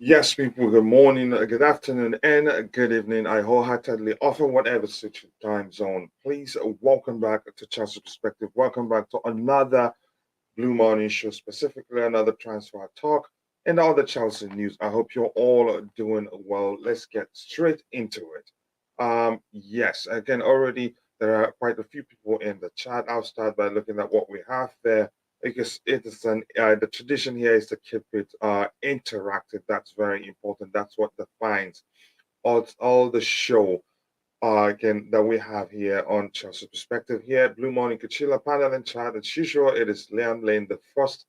Yes, people, good morning, good afternoon, and good evening. I wholeheartedly offer whatever suits your time zone. Please welcome back to Chelsea Perspective. Welcome back to another Blue Morning Show, specifically another transfer talk and all the Chelsea news. I hope you're all doing well. Let's get straight into it. Yes, again, already there are quite a few people in the chat. I'll start by looking at what we have there because it is the tradition here is to keep it interactive. That's very important. That's what defines all the show again that we have here on Chelsea Perspective here at Blue Morning Kachila panel and chat. As usual, it is Leon Lane, the first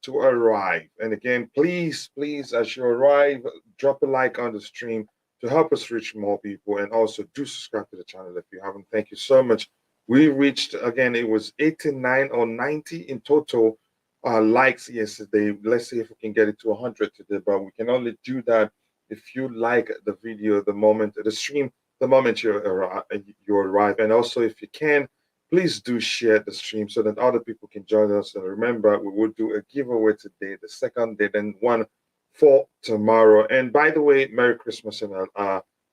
to arrive. And again, please, as you arrive, drop a like on the stream to help us reach more people. And also do subscribe to the channel if you haven't. Thank you so much. We reached, again, it was 89 or 90 in total likes yesterday. Let's see if we can get it to 100 today, but we can only do that if you like the video the moment, the stream, the moment you arrive. And also, if you can, please do share the stream so that other people can join us. And remember, we will do a giveaway today, the second day, then one for tomorrow. And by the way, Merry Christmas in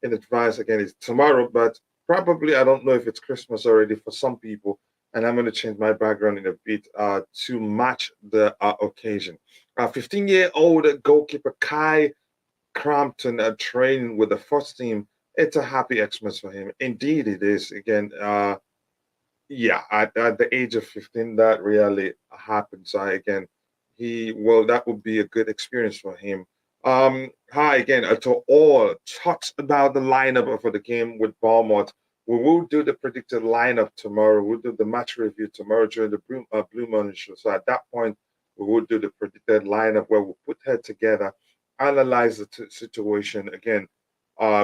advance. Again, it's tomorrow, but probably I don't know if it's Christmas already for some people. And I'm going to change my background in a bit to match the occasion. 15-year-old goalkeeper Kai Crampton training with the first team. It's a happy Xmas for him. Indeed, it is. Again, yeah, at the age of 15, that really happens. Again, that would be a good experience for him. Hi again to all. Talks about the lineup for the game with Bournemouth. We will do the predicted lineup tomorrow. We'll do the match review tomorrow during the Blue Morning Show. So at that point, we will do the predicted lineup where we'll put her together, analyze the situation. Again,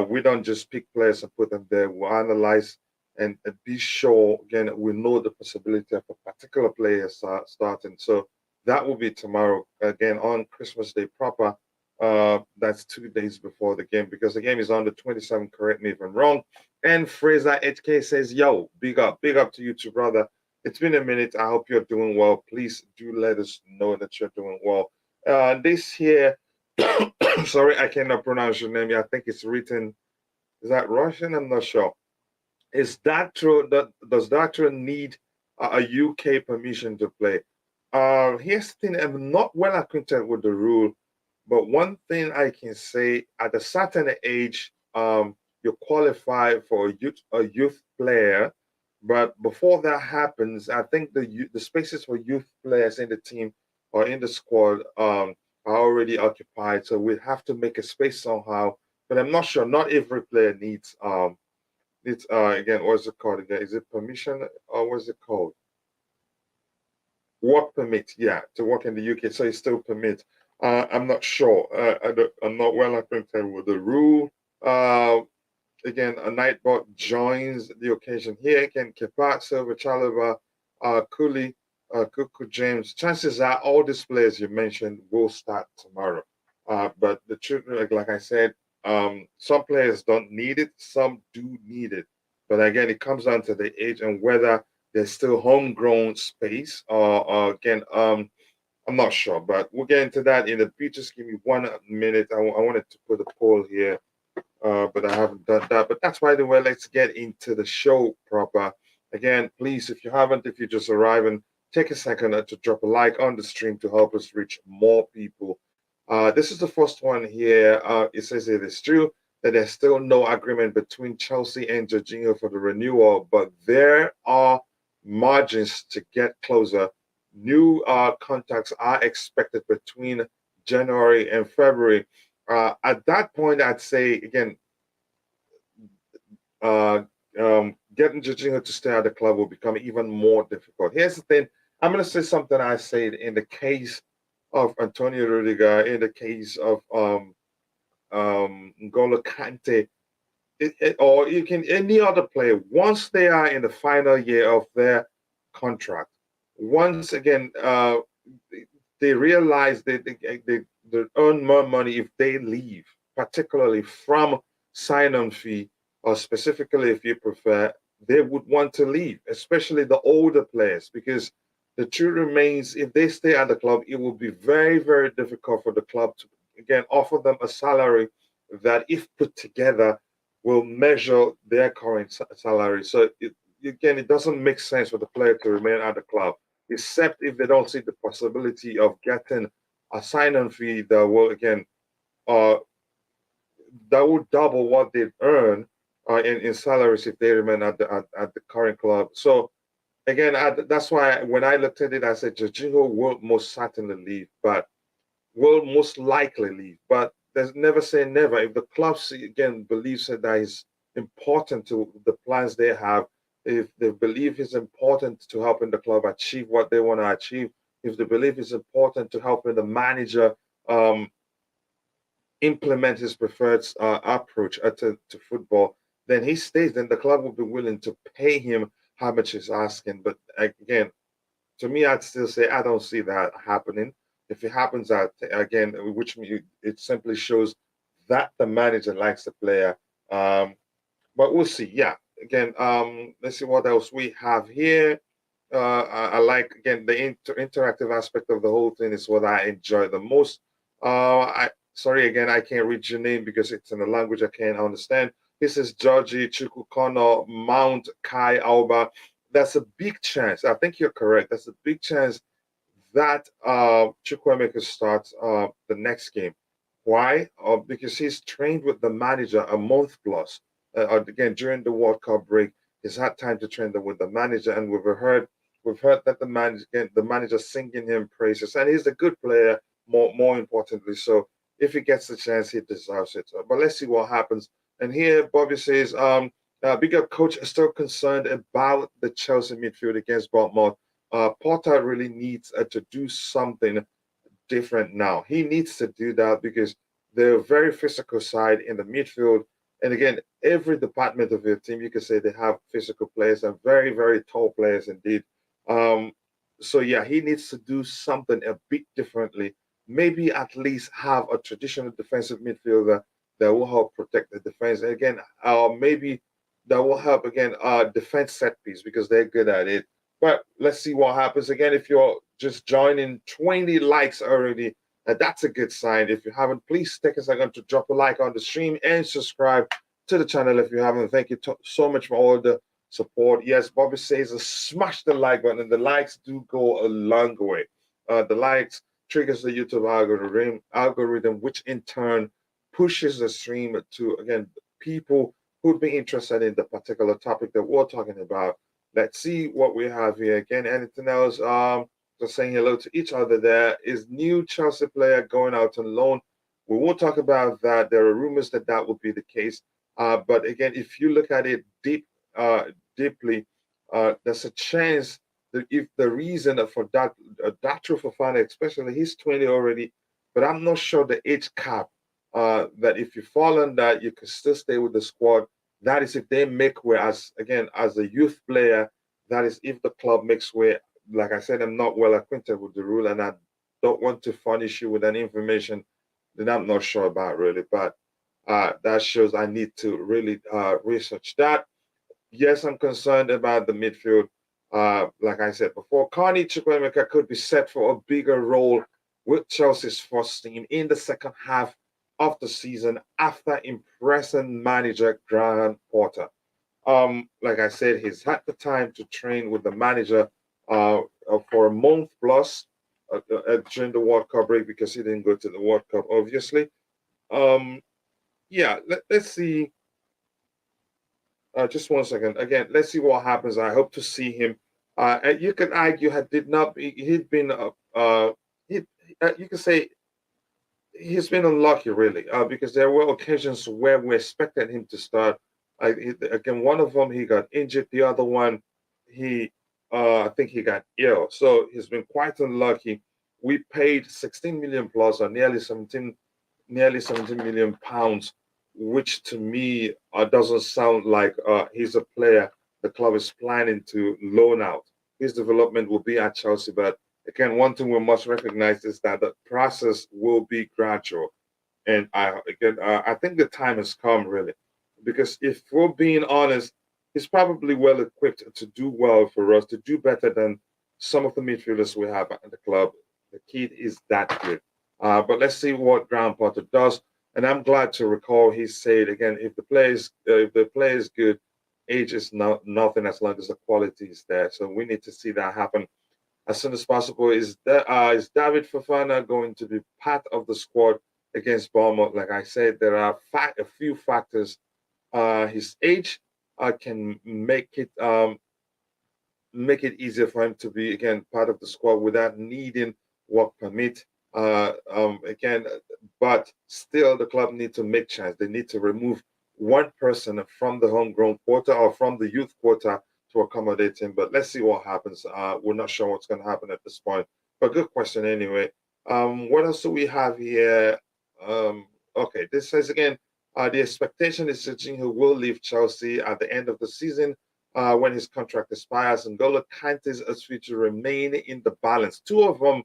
we don't just pick players and put them there. We'll analyze and be sure, again, we know the possibility of a particular player starting. So that will be tomorrow, again, on Christmas Day proper. That's 2 days before the game because the game is on the 27th, correct me if I'm wrong. And Fraser HK says, yo, big up to you too, brother. It's been a minute. I hope you're doing well. Please do let us know that you're doing well. This here, sorry, I cannot pronounce your name. I think it's written, is that Russian? I'm not sure. Is that true? Does Datro need a UK permission to play? Here's the thing: I'm not well acquainted with the rule, but one thing I can say: at a certain age, you qualify for a youth player. But before that happens, I think the spaces for youth players in the team or in the squad are already occupied. So we have to make a space somehow. But I'm not sure. Not every player needs it's again, what's it called again? Is it permission or what's it called? Work permit, yeah, to work in the UK. So it's still permit. I'm not sure. I'm not well acquainted with the rule. Uh, Again, a Nightbot joins the occasion here. Again, Kepa, Silva, Chalaba, Cooley, Kuku James. Chances are all these players you mentioned will start tomorrow. But the truth, like I said, some players don't need it, some do need it. But again, it comes down to the age and whether there's still homegrown space or again, I'm not sure, but we'll get into that in a bit. Just give me 1 minute. I wanted to put a poll here, but I haven't done that. But that's by the way, let's get into the show proper. Again, please, if you haven't, if you're just arriving, take a second to drop a like on the stream to help us reach more people. This is the first one here. It says it is true that there's still no agreement between Chelsea and Jorginho for the renewal, but there are margins to get closer. New contacts are expected between January and February. At that point, I'd say again, uh, getting Jorginho to stay at the club will become even more difficult. Here's the thing: I'm going to say something I said in the case of Antonio Rudiger, in the case of N'Golo Kante, or you can any other player. Once they are in the final year of their contract, once again they realize they earn more money if they leave, particularly from sign-on fee, or specifically if you prefer, they would want to leave, especially the older players, because the truth remains, if they stay at the club, it will be very, very difficult for the club to again, offer them a salary that, if put together, will measure their current salary. So again, it doesn't make sense for the player to remain at the club, except if they don't see the possibility of getting a sign-on fee that will, again, uh, that would double what they earn in salaries if they remain at the current club. So again, that's why when I looked at it, I said Jorginho will most certainly leave, but will most likely leave. But there's never say never. If the club again believes that is important to the plans they have, if they believe it's important to helping the club achieve what they want to achieve, if they believe it's important to helping the manager um, implement his preferred approach to football, then he stays. Then the club will be willing to pay him how much he's asking. But again, to me, I'd still say I don't see that happening. If it happens, again, which it simply shows that the manager likes the player. But we'll see. Yeah. Again, let's see what else we have here. I like, again, the interactive aspect of the whole thing is what I enjoy the most. I sorry again, I can't read your name because it's in a language I can't understand. This is Georgie Chukwukono Mount Kai Alba. That's a big chance. I think you're correct. That's a big chance that Chukwuemeka starts the next game. Why? Because he's trained with the manager a month plus. Again, during the World Cup break, he's had time to train with the manager, and we've heard that the manager singing him praises, and he's a good player. More importantly, so if he gets the chance, he deserves it. But let's see what happens. And here, Bobby says, Big Up Coach is still concerned about the Chelsea midfield against Bournemouth. Potter really needs to do something different now. He needs to do that because they're a very physical side in the midfield. And again, every department of your team, you can say they have physical players and very, very tall players indeed. Um, so yeah, he needs to do something a bit differently. Maybe at least have a traditional defensive midfielder that will help protect the defense. And again, maybe that will help again defense set piece because they're good at it. But let's see what happens. Again, if you're just joining, 20 likes already, that's a good sign. If you haven't, please take a second to drop a like on the stream and subscribe to the channel if you haven't. Thank you so much for all the support. Yes, Bobby says smash the like button, and the likes do go a long way. The likes triggers the YouTube algorithm, which in turn pushes the stream to, again, people who'd be interested in the particular topic that we're talking about. Let's see what we have here. Again, anything else? Just saying hello to each other. There is new Chelsea player going out on loan. We won't talk about that. There are rumors that that would be the case. But again, if you look at it deeply, there's a chance that if the reason for that, Datro Fofana, especially, he's 20 already, but I'm not sure the age cap, that if you fall on that, you can still stay with the squad. That is if they make way as a youth player. That is if the club makes way. Like I said, I'm not well acquainted with the rule, and I don't want to furnish you with any information that I'm not sure about really. But that shows I need to really research that. Yes, I'm concerned about the midfield. Like I said before, Carney Chukwuemeka could be set for a bigger role with Chelsea's first team in the second half of the season after impressing manager Graham Potter. Like I said, he's had the time to train with the manager for a month plus during the World Cup break because he didn't go to the World Cup, obviously. Yeah, let's see. Just 1 second. Again, let's see what happens. I hope to see him. And you can argue he'd been he, you can say he's been unlucky really because there were occasions where we expected him to start. Again, one of them he got injured. The other one I think he got ill. So he's been quite unlucky. We paid 16 million plus or nearly 17 million pounds, which to me doesn't sound like he's a player the club is planning to loan out. His development will be at Chelsea, but again, one thing we must recognize is that the process will be gradual. And I think the time has come really, because if we're being honest, he's probably well equipped to do well for us, to do better than some of the midfielders we have at the club. The kid is that good. But let's see what Graham Potter does. And I'm glad to recall he said again, if the player is good, age is nothing as long as the quality is there. So we need to see that happen as soon as possible. Is David Fofana going to be part of the squad against Bournemouth? Like I said, there are a few factors. His age can make it easier for him to be again part of the squad without needing work permit. Again, but still, the club need to make chance. They need to remove one person from the homegrown quota or from the youth quota to accommodate him. But let's see what happens. We're not sure what's going to happen at this point. But good question anyway. What else do we have here? Okay, this says again, the expectation is Jorginho will leave Chelsea at the end of the season when his contract expires. And N'Golo Kante's future remain in the balance. Two of them,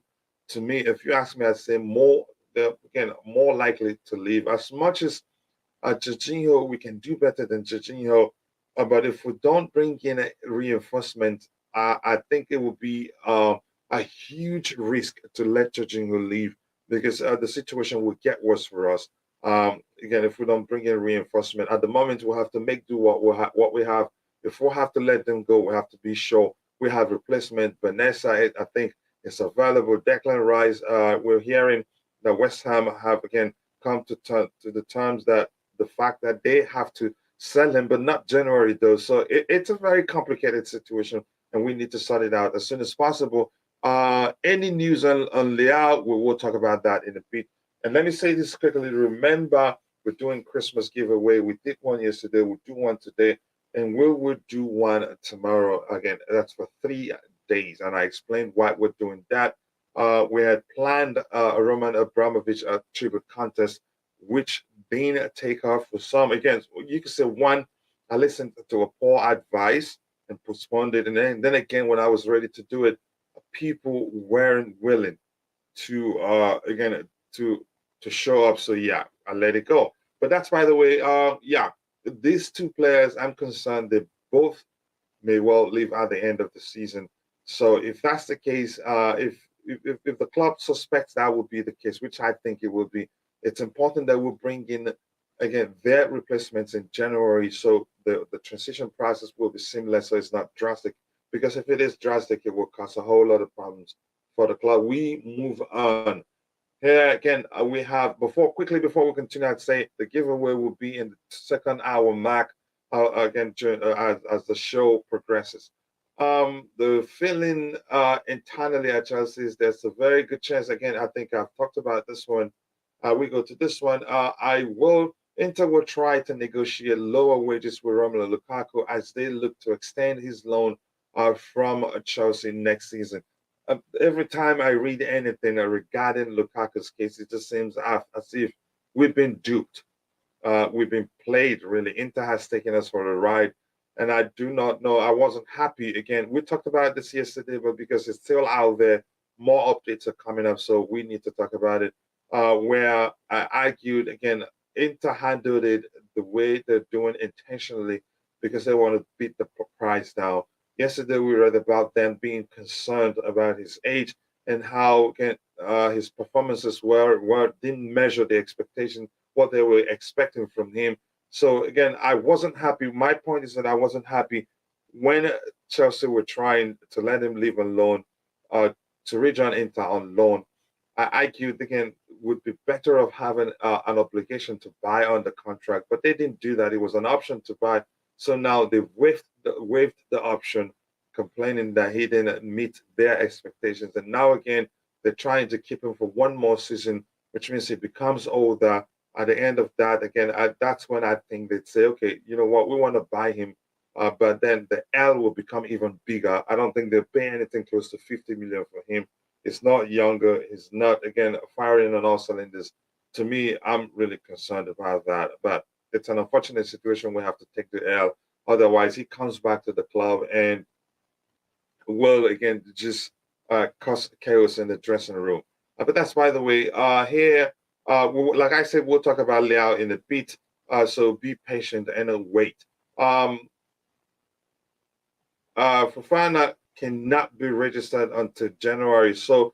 to me, if you ask me, I'd say more likely to leave. As much as Jorginho, we can do better than Jorginho. But if we don't bring in a reinforcement, I think it would be a huge risk to let Jorginho leave because the situation will get worse for us. Again, if we don't bring in reinforcement, at the moment we'll have to make do what we have. If we have to let them go, we have to be sure we have replacement. Vanessa, I think, is available. Declan Rice, we're hearing that West Ham have again come to the terms that the fact that they have to sell him, but not January though. So it's a very complicated situation, and we need to sort it out as soon as possible. Any news on Leao? We will talk about that in a bit. And let me say this quickly. Remember, we're doing Christmas giveaway. We did one yesterday. We'll do one today, and we will do one tomorrow. Again, that's for 3 days, and I explained why we're doing that. We had planned a Roman Abramovich tribute contest, which didn't take off for some. Again, you could say one, I listened to a poor advice and postponed it, and then again, when I was ready to do it, people weren't willing to again to show up. So yeah, I let it go. But that's by the way. Yeah, these two players, I'm concerned they both may well leave at the end of the season. So if that's the case, if the club suspects that would be the case, which I think it will be, it's important that we bring in again their replacements in January, so the transition process will be seamless, so it's not drastic. Because if it is drastic, it will cause a whole lot of problems for the club. We move on. Here again, we have before we continue, I'd say the giveaway will be in the second hour mark. Again, as the show progresses. The feeling internally at Chelsea is there's a very good chance. Again, I think I've talked about this one. We go to this one. Inter will try to negotiate lower wages with Romelu Lukaku as they look to extend his loan from Chelsea next season. Every time I read anything regarding Lukaku's case, it just seems as if we've been duped. We've been played, really. Inter has taken us for a ride. And I do not know. I wasn't happy. Again, we talked about this yesterday, but because it's still out there, more updates are coming up. So we need to talk about it. Where I argued, again, Inter handled it the way they're doing intentionally because they want to beat the price down. Yesterday, we read about them being concerned about his age and how again, his performances didn't measure the expectation, what they were expecting from him. So again, I wasn't happy. My point is that I wasn't happy when Chelsea were trying to let him leave on loan, to rejoin Inter on loan. I argued again would be better off having an obligation to buy on the contract, but they didn't do that. It was an option to buy. So now they've waived the option, complaining that he didn't meet their expectations. And now again, they're trying to keep him for one more season, which means he becomes older. At the end of that, again, that's when I think they'd say, okay, you know what, we want to buy him, but then the L will become even bigger. I don't think they'll pay anything close to 50 million for him. He's not younger. He's not, again, firing on all cylinders. To me, I'm really concerned about that. But it's an unfortunate situation. We have to take the L. Otherwise, he comes back to the club and will, again, just cause chaos in the dressing room. But that's, by the way, here, like I said, we'll talk about Leao in a bit. So be patient and wait. Fofana cannot be registered until January. So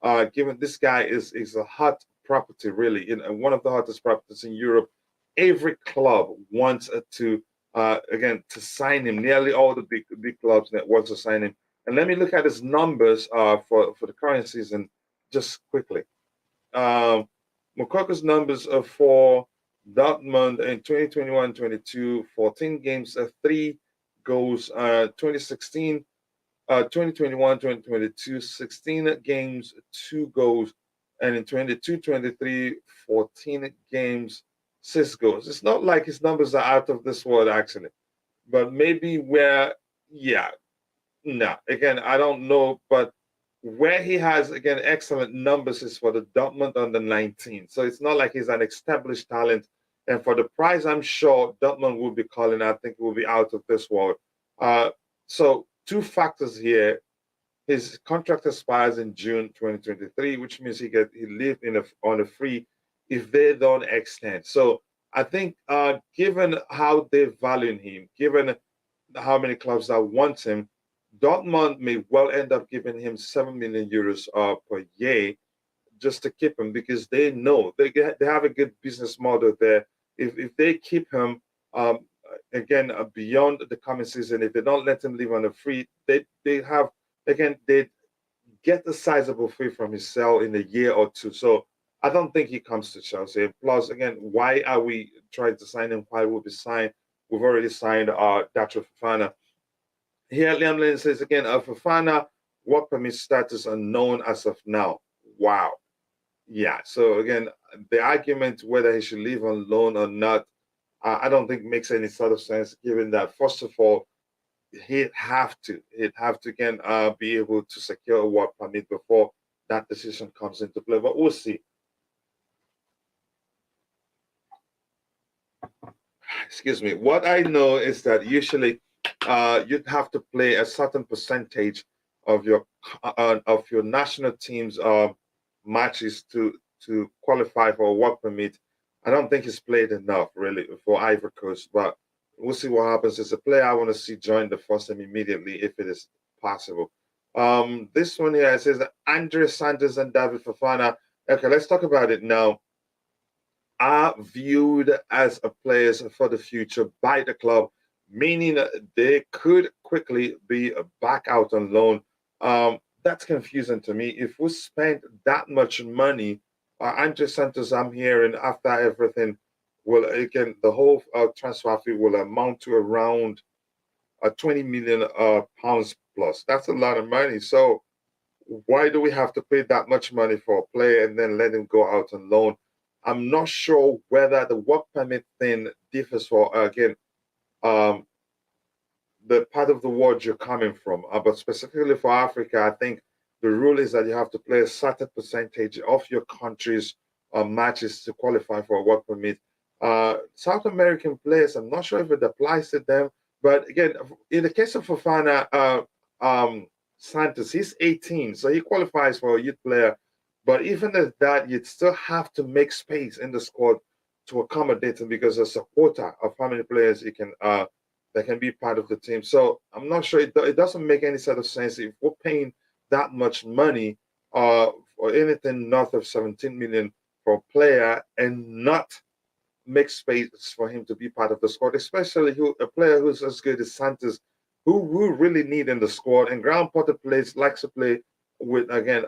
Given this guy is a hot property, really, one of the hottest properties in Europe. Every club wants to again to sign him. Nearly all the big clubs that want to sign him. And let me look at his numbers for the current season just quickly. Moukoko's numbers are for Dortmund in 2021-22, 14 games, 3 goals. 2016, 2021-2022, 16 games, 2 goals. And in 22-23, 14 games, 6 goals. It's not like his numbers are out of this world, actually. But maybe yeah, no. Again, I don't know, but where he has again excellent numbers is for the Dortmund under 19. So it's not like he's an established talent. And for the price, I'm sure Dortmund will be calling. I think it will be out of this world. So two factors here. His contract expires in June 2023, which means he live on a free if they don't extend. So I think given how they value him, given how many clubs that want him, Dortmund may well end up giving him 7 million euros per year just to keep him because they know they have a good business model there. If they keep him again beyond the coming season, if they don't let him leave on a free, they have again they get a sizable fee from his sale in a year or two. So I don't think he comes to Chelsea. Plus, again, why are we trying to sign him? Why will be signed? We've already signed Datro Fofana. Here, Liam Lane says again, Fofana work permit status unknown as of now. Wow. Yeah. So again, the argument whether he should leave on loan or not, I don't think makes any sort of sense, given that first of all, he'd have to again be able to secure a work permit before that decision comes into play. But we'll see. Excuse me. What I know is that usually you'd have to play a certain percentage of your national team's matches to qualify for a work permit. I don't think he's played enough really for Ivory Coast, but we'll see what happens. As a player, I want to see join the first team immediately if it is possible. This one here it says Andrey Santos and David Fofana. Okay, let's talk about it now. Are viewed as a players for the future by the club, meaning they could quickly be back out on loan. That's confusing to me. If we spend that much money, Andrey Santos, I'm hearing after everything, will again the whole transfer fee will amount to around 20 million pounds plus. That's a lot of money. So why do we have to pay that much money for a player and then let him go out on loan? I'm not sure whether the work permit thing differs for again the part of the world you're coming from, but specifically for Africa, I think the rule is that you have to play a certain percentage of your country's matches to qualify for a work permit. South American players, I'm not sure if it applies to them, but again, in the case of Fofana, Santos, he's 18, so he qualifies for a youth player. But even at that, you'd still have to make space in the squad to accommodate him because there's a quota of how many players you can that can be part of the team. So I'm not sure it doesn't make any sort of sense if we're paying that much money or anything north of 17 million for a player and not make space for him to be part of the squad, especially a player who's as good as Santos, who we really need in the squad. And Graham Potter likes to play with again.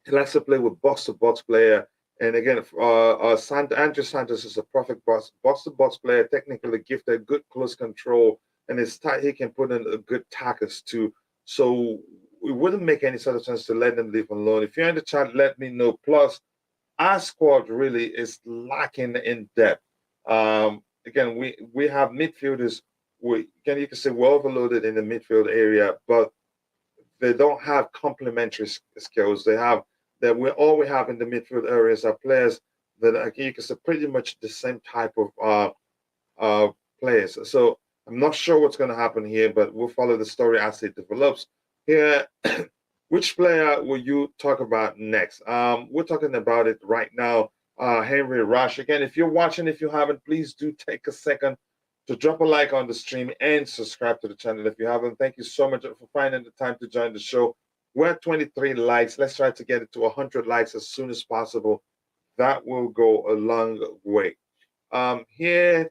He likes to play with box-to-box player. And again, Andrew Santos is a perfect box-to-box player, technically gifted, good close control, and he can put in a good tackles too. So it wouldn't make any sort of sense to let them leave alone. If you're in the chat, let me know. Plus, our squad really is lacking in depth. Again, we have midfielders. You can say we're overloaded in the midfield area, but they don't have complementary skills. All we have in the midfield areas are players that you can say pretty much the same type of players. So I'm not sure what's going to happen here, but we'll follow the story as it develops. Here, which player will you talk about next? We're talking about it right now. Henry Rush. Again, if you're watching, if you haven't, please do take a second to drop a like on the stream and subscribe to the channel if you haven't. Thank you so much for finding the time to join the show. We're at 23 likes. Let's try to get it to 100 likes as soon as possible. That will go a long way. Here,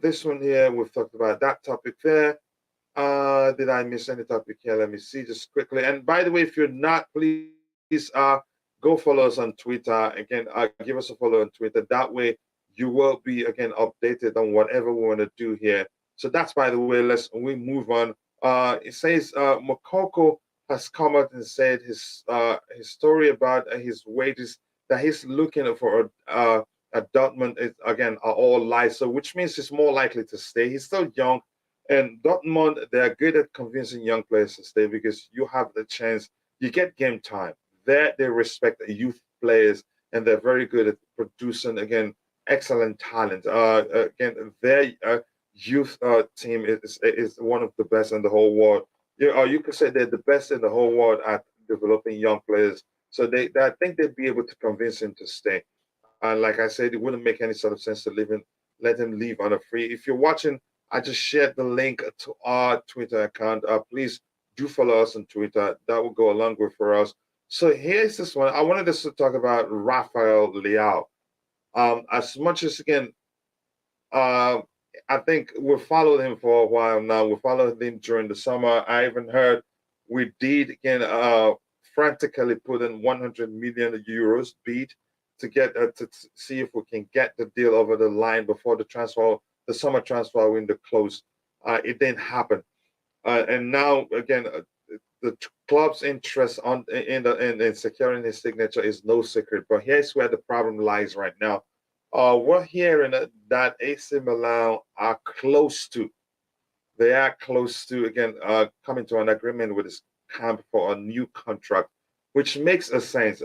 this one here, we've talked about that topic there. Did I miss any topic here? Let me see just quickly. And by the way, if you're not, please go follow us on Twitter. Again, give us a follow on Twitter. That way, you will be again updated on whatever we want to do here. So that's by the way. We move on. It says Moukoko has come out and said his story about his wages that he's looking for at Dortmund is again are all lies. So which means he's more likely to stay. He's still young. And Dortmund, they're good at convincing young players to stay because you have the chance, you get game time. There, they respect the youth players, and they're very good at producing again excellent talent. Again, their youth team is one of the best in the whole world. You could say they're the best in the whole world at developing young players. So I think they'd be able to convince him to stay. And like I said, it wouldn't make any sort of sense to let him leave on a free. If you're watching, I just shared the link to our Twitter account. Please do follow us on Twitter. That will go a long way for us. So here's this one. I wanted us to talk about Rafael Leao. As much as again, uh, I think we've followed him for a while now. We followed him during the summer. I even heard we did again frantically put in 100 million euros bid to get to see if we can get the deal over the line before the summer transfer window closed. It didn't happen, and now again, the club's interest in securing his signature is no secret. But here's where the problem lies right now. We're hearing that AC Milan are close to. They are close to again coming to an agreement with his camp for a new contract, which makes a sense.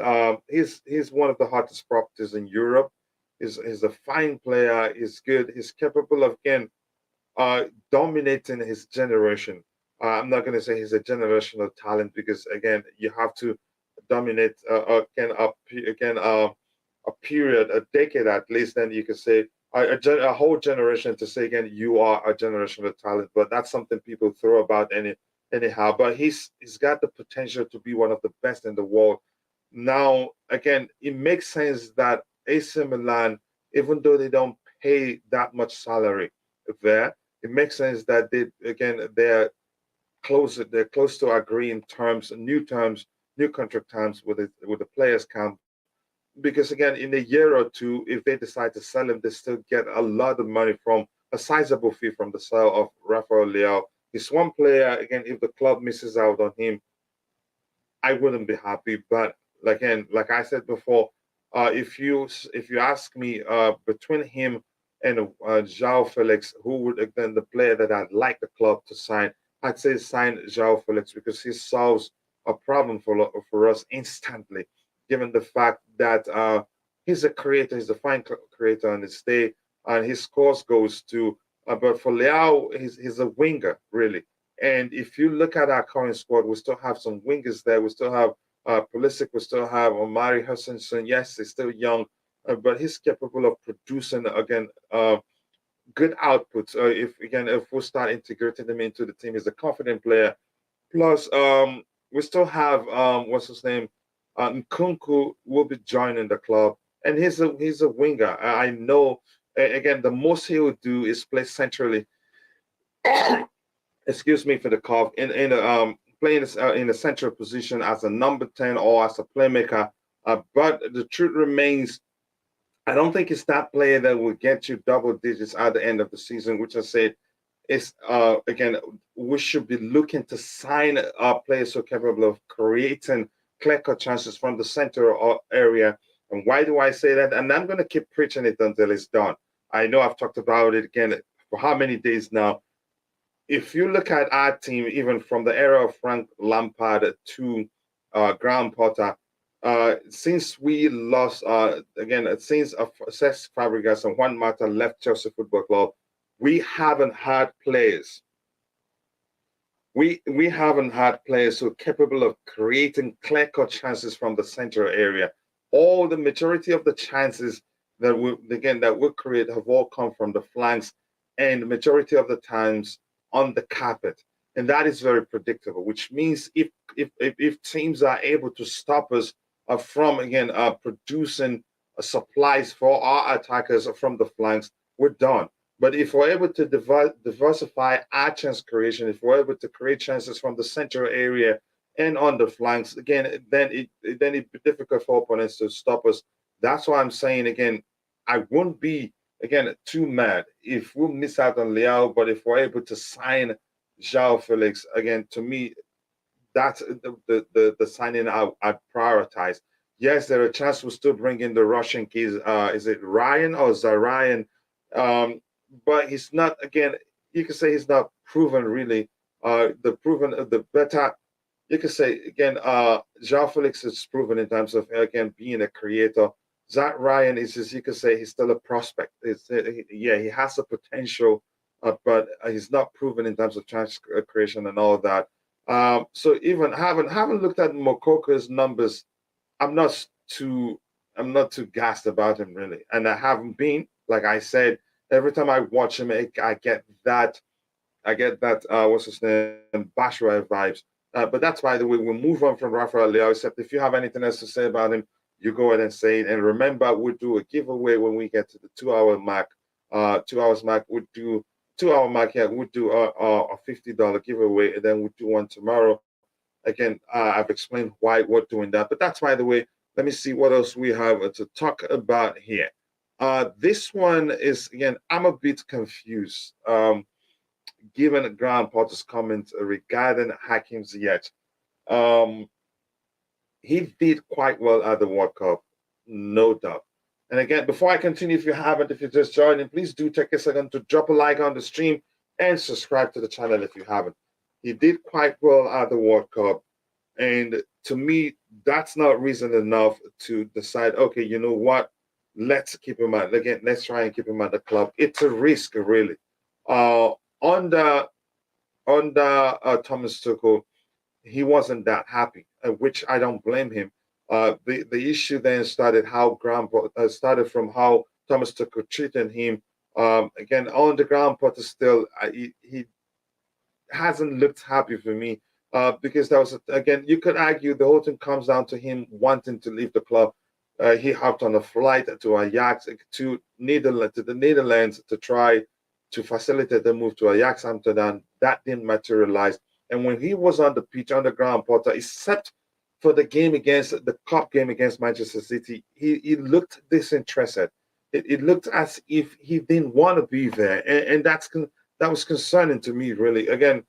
He's one of the hottest properties in Europe. He's a fine player. He's good. He's capable of again dominating his generation. I'm not going to say he's a generational talent because again, you have to dominate a period, a decade at least. Then you could say a whole generation to say again you are a generational talent. But that's something people throw about anyhow. But he's got the potential to be one of the best in the world. Now again, it makes sense that AC Milan, even though they don't pay that much salary there, it makes sense that they're close to agreeing terms, new contract terms with the players camp. Because again, in a year or two, if they decide to sell him, they still get a lot of money from a sizable fee from the sale of Rafael Leao. He's one player. Again, if the club misses out on him, I wouldn't be happy. But again, like I said before, if you ask me between him and Joao Felix, who would then the player that I'd like the club to sign, I'd say sign Joao Felix because he solves a problem for us instantly, given the fact that he's a creator, he's a fine creator on his day, and he scores goals too. But for Leao, he's a winger really. And if you look at our current squad, we still have some wingers there. We still have Pulisic. We still have Omari Hutchinson. Yes, he's still young, but he's capable of producing again good outputs. If we start integrating him into the team, he's a confident player. Plus, we still have what's his name, Nkunku will be joining the club, and he's a winger. I know. Again, the most he would do is play centrally. Excuse me for the cough. Playing in a central position as a number 10 or as a playmaker. But the truth remains, I don't think it's that player that will get you double digits at the end of the season, which I said is again, we should be looking to sign players so capable of creating clear-cut chances from the center or area. And why do I say that? And I'm going to keep preaching it until it's done. I know I've talked about it again for how many days now. If you look at our team, even from the era of Frank Lampard to Graham Potter, since we lost since Cesc Fabregas and Juan Mata left Chelsea Football Club, we haven't had players. We haven't had players who are capable of creating clear-cut chances from the center area. All the majority of the chances that we create have all come from the flanks, and the majority of the times on the carpet. and that is very predictable. Which means if teams are able to stop us from again producing supplies for our attackers from the flanks, we're done. But if we're able to diversify our chance creation, if we're able to create chances from the central area and on the flanks, again, then it'd be difficult for opponents to stop us. That's why I'm saying again, I won't be again too mad if we miss out on Leao, but if we're able to sign Joao Felix, again, to me, that's the signing I prioritize. Yes, there are chances we'll still bring in the Russian keys. Is it Ryan or Zarian? But he's not, again, you could say he's not proven really. The better, you could say, again, Joao Felix is proven in terms of, again, being a creator. Zach Ryan is, just, you could say, he's still a prospect. Yeah, he has the potential, but he's not proven in terms of chance creation and all that. So even having looked at Moukoko's numbers, I'm not too I'm not too gassed about him really, and I haven't been. Like I said, every time I watch him, I get that what's his name, Bashwa vibes. But that's by the way. We'll move on from Rafael Leao. Except if you have anything else to say about him, you go ahead and say it. And remember, we'll do a giveaway when we get to the 2 hour mark. 2 hours mark. We'll do 2 hour mark. Yeah, we'll do a $50 giveaway, and then we'll do one tomorrow. Again, I've explained why we're doing that. But that's by the way. Let me see what else we have to talk about here. This one is again. I'm a bit confused. Given Graham Potter's comments regarding Hakim Ziyech. Um, he did quite well at the World Cup, no doubt. And again, before I continue, if you're just joining, please do take a second to drop a like on the stream and subscribe to the channel if you haven't. He did quite well at the World Cup. And to me, that's not reason enough to decide, okay, you know what? Let's keep him at, again, let's try and keep him at the club. It's a risk, really. Uh, under Thomas Tuchel, he wasn't that happy, which I don't blame him. The issue then started from how Thomas Tuchel treated him. Again, on the ground, Potter still he hasn't looked happy for me because that was again you could argue the whole thing comes down to him wanting to leave the club. He hopped on a flight to Ajax to the Netherlands to try to facilitate the move to Ajax Amsterdam. That didn't materialize. And when he was on the pitch, on the ground, Potter, except for the cup game against Manchester City, he looked disinterested. It looked as if he didn't want to be there, and that was concerning to me, really. Again,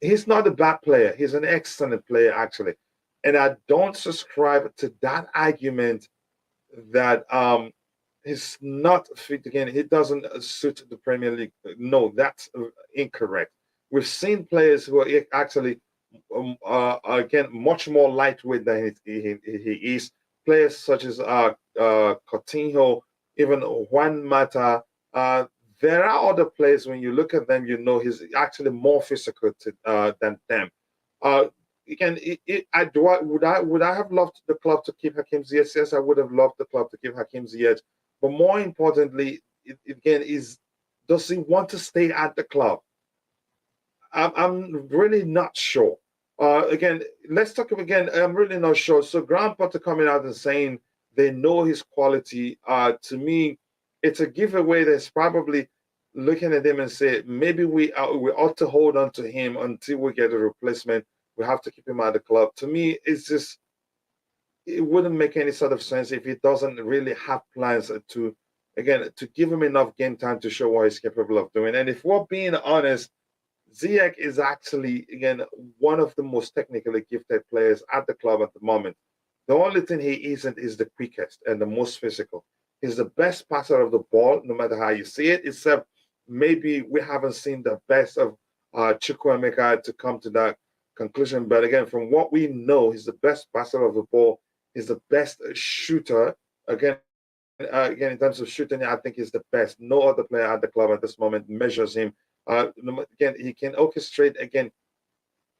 he's not a bad player. He's an excellent player, actually. And I don't subscribe to that argument that he's not fit again. He doesn't suit the Premier League. No, that's incorrect. We've seen players who are actually, again, much more lightweight than he is. Players such as Coutinho, even Juan Mata. There are other players, when you look at them, you know he's actually more physical than them. Again, would I have loved the club to keep Hakim Ziyech? Yes, I would have loved the club to keep Hakim Ziyech. But more importantly, again, does he want to stay at the club? I'm really not sure. Again, let's talk again. I'm really not sure. So Graham Potter coming out and saying they know his quality. To me, it's a giveaway that's probably looking at him and say maybe we ought to hold on to him until we get a replacement. We have to keep him at the club. To me, it wouldn't make any sort of sense if he doesn't really have plans to give him enough game time to show what he's capable of doing. And if we're being honest, Ziyech is actually, again, one of the most technically gifted players at the club at the moment. The only thing he isn't is the quickest and the most physical. He's the best passer of the ball, no matter how you see it, except maybe we haven't seen the best of Chukwuemeka to come to that conclusion. But again, from what we know, he's the best passer of the ball. He's the best shooter. Again, in terms of shooting, I think he's the best. No other player at the club at this moment measures him. Again, he can orchestrate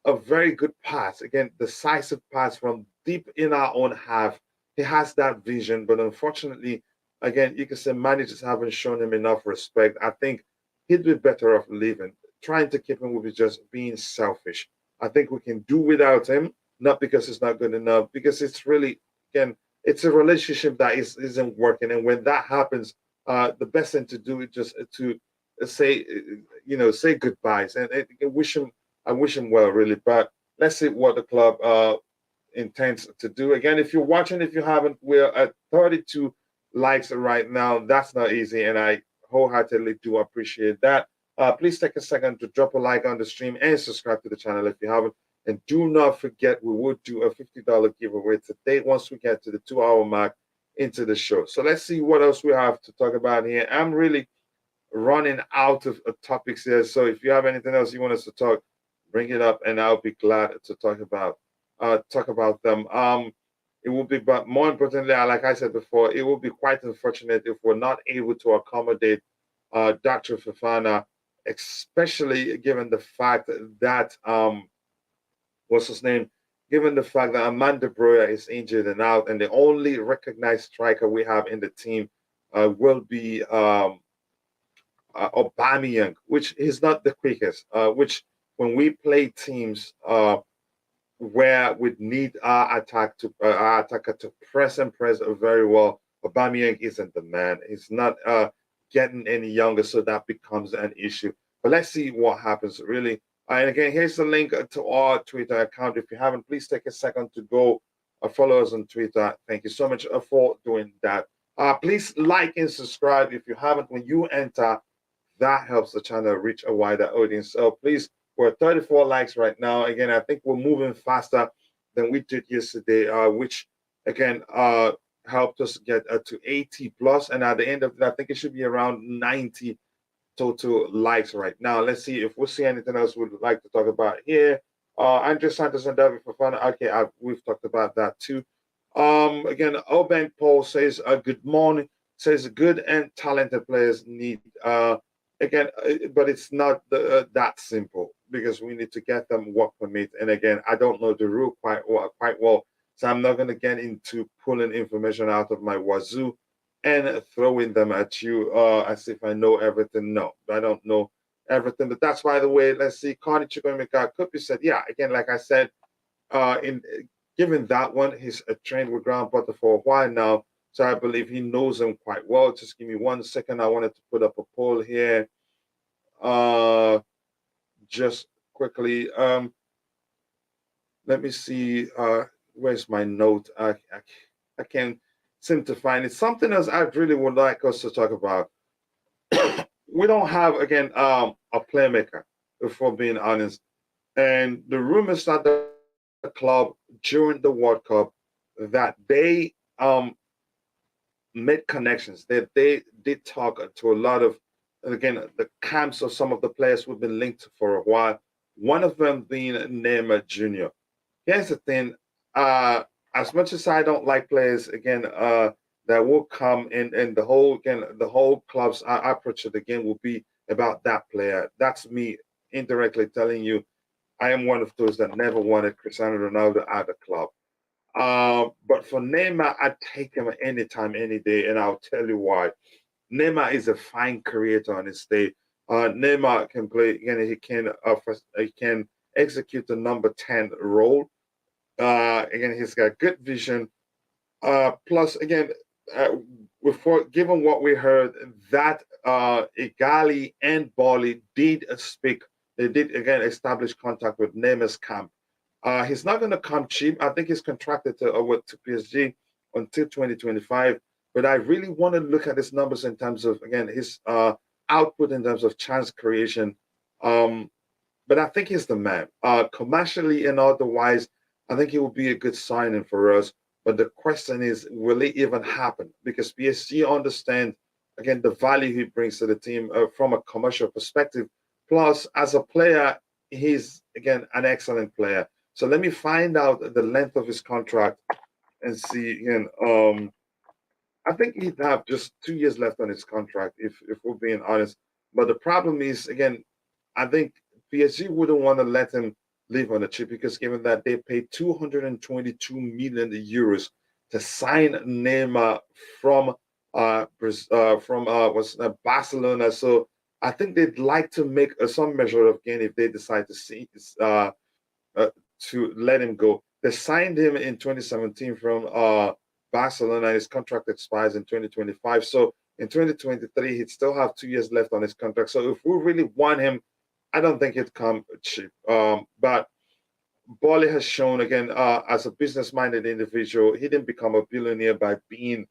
a very good pass. Again, decisive pass from deep in our own half. He has that vision, but unfortunately, again, you can say managers haven't shown him enough respect. I think he'd be better off leaving. trying to keep him would be just being selfish. I think we can do without him, not because it's not good enough, because it's really, again, it's a relationship that isn't working. And when that happens, the best thing to do is just to say, say goodbyes and I wish him well, really. But let's see what the club intends to do. Again, if you're watching, if you haven't, we're at 32 likes right now. That's not easy, and I wholeheartedly do appreciate that. Please take a second to drop a like on the stream and subscribe to the channel if you haven't. And do not forget, we will do a $50 giveaway today once we get to the 2 hour mark into the show. So let's see what else we have to talk about here. I'm really running out of topics here. So if you have anything else you want us to talk, bring it up, and I'll be glad to talk about them. It will be, but more importantly, like I said before, it will be quite unfortunate if we're not able to accommodate Datro Fofana, especially given the fact that what's his name? Given the fact that Amanda Broya is injured and out, and the only recognized striker we have in the team will be Aubameyang, which is not the quickest. Which when we play teams where we need our attacker to press and press very well, Aubameyang isn't the man. He's not getting any younger, so that becomes an issue. But let's see what happens, really. And again, here's the link to our Twitter account. If you haven't, please take a second to go follow us on Twitter. Thank you so much for doing that. Please like and subscribe if you haven't. When you enter, that helps the channel reach a wider audience. So please, we're at 34 likes right now. Again, I think we're moving faster than we did yesterday, which again helped us get to 80 plus. And at the end of it, I think it should be around 90 total likes right now. Let's see if we see anything else we'd like to talk about here. Andrey Santos and Datro Fofana. Okay, we've talked about that too. Again, Oben Paul says, good morning. Says good and talented players need again, but it's not that simple because we need to get them work permit. And again, I don't know the rule quite well, so I'm not going to get into pulling information out of my wazoo and throwing them at you as if I know everything. No, I don't know everything. But that's, by the way, let's see. Connie Chukwemeka Kupi said, yeah, again, like I said, in given that one, he's trained with Graham Potter for a while now. So I believe he knows him quite well. Just give me 1 second. I wanted to put up a poll here. Just quickly. Let me see. Where's my note? I can't seem to find it. Something else I really would like us to talk about. We don't have, again, a playmaker, if we're being honest. And the rumors that the club during the World Cup that they made connections, that they did talk to a lot of, again, the camps of some of the players who've been linked for a while. One of them being Neymar Jr. Here's the thing: as much as I don't like players, again, that will come in, and the whole club's approach to the game will be about that player. That's me indirectly telling you, I am one of those that never wanted Cristiano Ronaldo at the club. But for Neymar, I'd take him anytime, any day, and I'll tell you why. Neymar is a fine creator on his day. Neymar can play, again, he can execute the number 10 role. Again, he's got good vision. Plus, again, given what we heard, that Igali and Bali did speak. They did, again, establish contact with Neymar's camp. He's not going to come cheap. I think he's contracted to PSG until 2025. But I really want to look at his numbers in terms of, again, his output in terms of chance creation. But I think he's the man. Commercially and otherwise, I think he will be a good signing for us. But the question is, will it even happen? Because PSG understand, again, the value he brings to the team from a commercial perspective. Plus, as a player, he's, again, an excellent player. So let me find out the length of his contract and see, again, I think he'd have just 2 years left on his contract, if we're being honest. But the problem is, again, I think PSG wouldn't want to let him leave on the cheap because given that they paid 222 million euros to sign Neymar from Barcelona. So I think they'd like to make some measure of gain if they decide uh, to let him go. They signed him in 2017 from Barcelona. His contract expires in 2025. So in 2023, he'd still have 2 years left on his contract. So if we really want him, I don't think it'd come cheap. But Bolly has shown again, as a business-minded individual, he didn't become a billionaire by being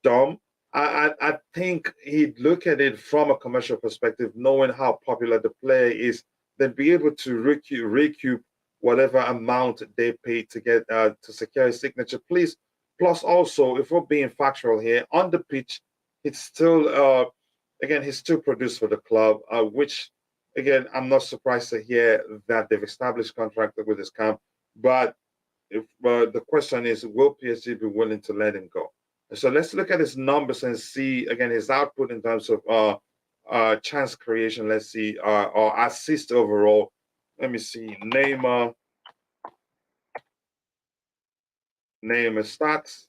dumb. I think he'd look at it from a commercial perspective, knowing how popular the player is, then be able to recoup whatever amount they paid to get to secure his signature. Please, plus also, if we're being factual here, on the pitch, it's still again he's still produced for the club, which again I'm not surprised to hear that they've established contract with his camp, but if the question is, will PSG be willing to let him go? So let's look at his numbers and see again his output in terms of chance creation. Let's see, or assist overall. Let me see, Neymar stats.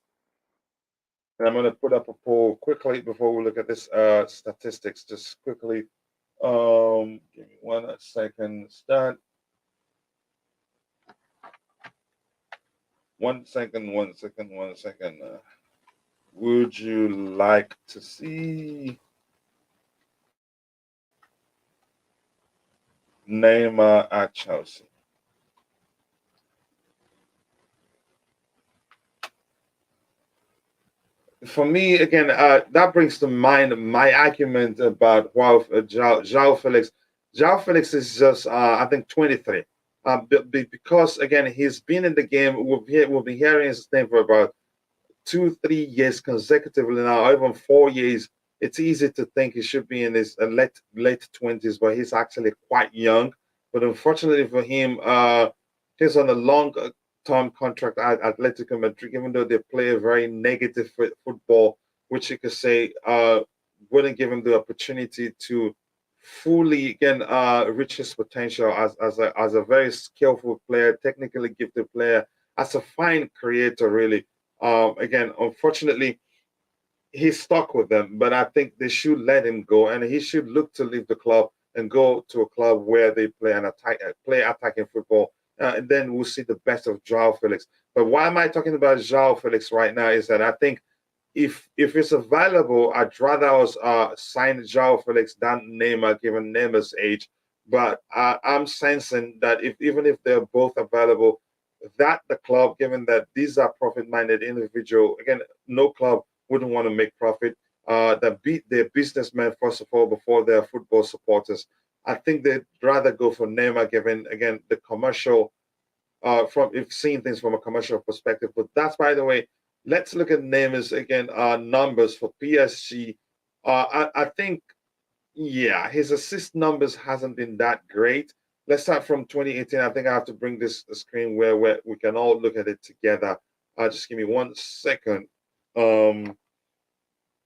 And I'm going to put up a poll quickly before we look at this statistics. Just quickly, give me 1 second. Start. 1 second. 1 second. 1 second. Would you like to see Neymar at Chelsea? For me, again, that brings to mind my argument about Joao Felix. Joao Felix is just, I think, 23. Because, again, he's been in the game. We'll be hearing his name for about 2, 3 years consecutively now, or even 4 years. It's easy to think he should be in his late 20s, but he's actually quite young. But unfortunately for him, he's on a long-term contract at Atletico Madrid, even though they play a very negative football, which you could say wouldn't give him the opportunity to fully again reach his potential as a very skillful player, technically gifted player, as a fine creator, really. Again, unfortunately, he's stuck with them, but I think they should let him go, and he should look to leave the club and go to a club where they play attacking football, and then we'll see the best of Joao Felix. But why am I talking about Joao Felix right now? Is that I think if it's available, I'd rather us sign Joao Felix than Neymar, given Neymar's age. But I'm sensing that even if they're both available, that the club, given that these are profit-minded individual, again, no club wouldn't want to make profit. They're businessmen first of all before they're football supporters. I think they'd rather go for Neymar, given again the commercial from if seeing things from a commercial perspective. But that's by the way. Let's look at Neymar's again numbers for PSG. I think yeah, his assist numbers hasn't been that great. Let's start from 2018. I think I have to bring this screen where we can all look at it together. Just give me 1 second. Um,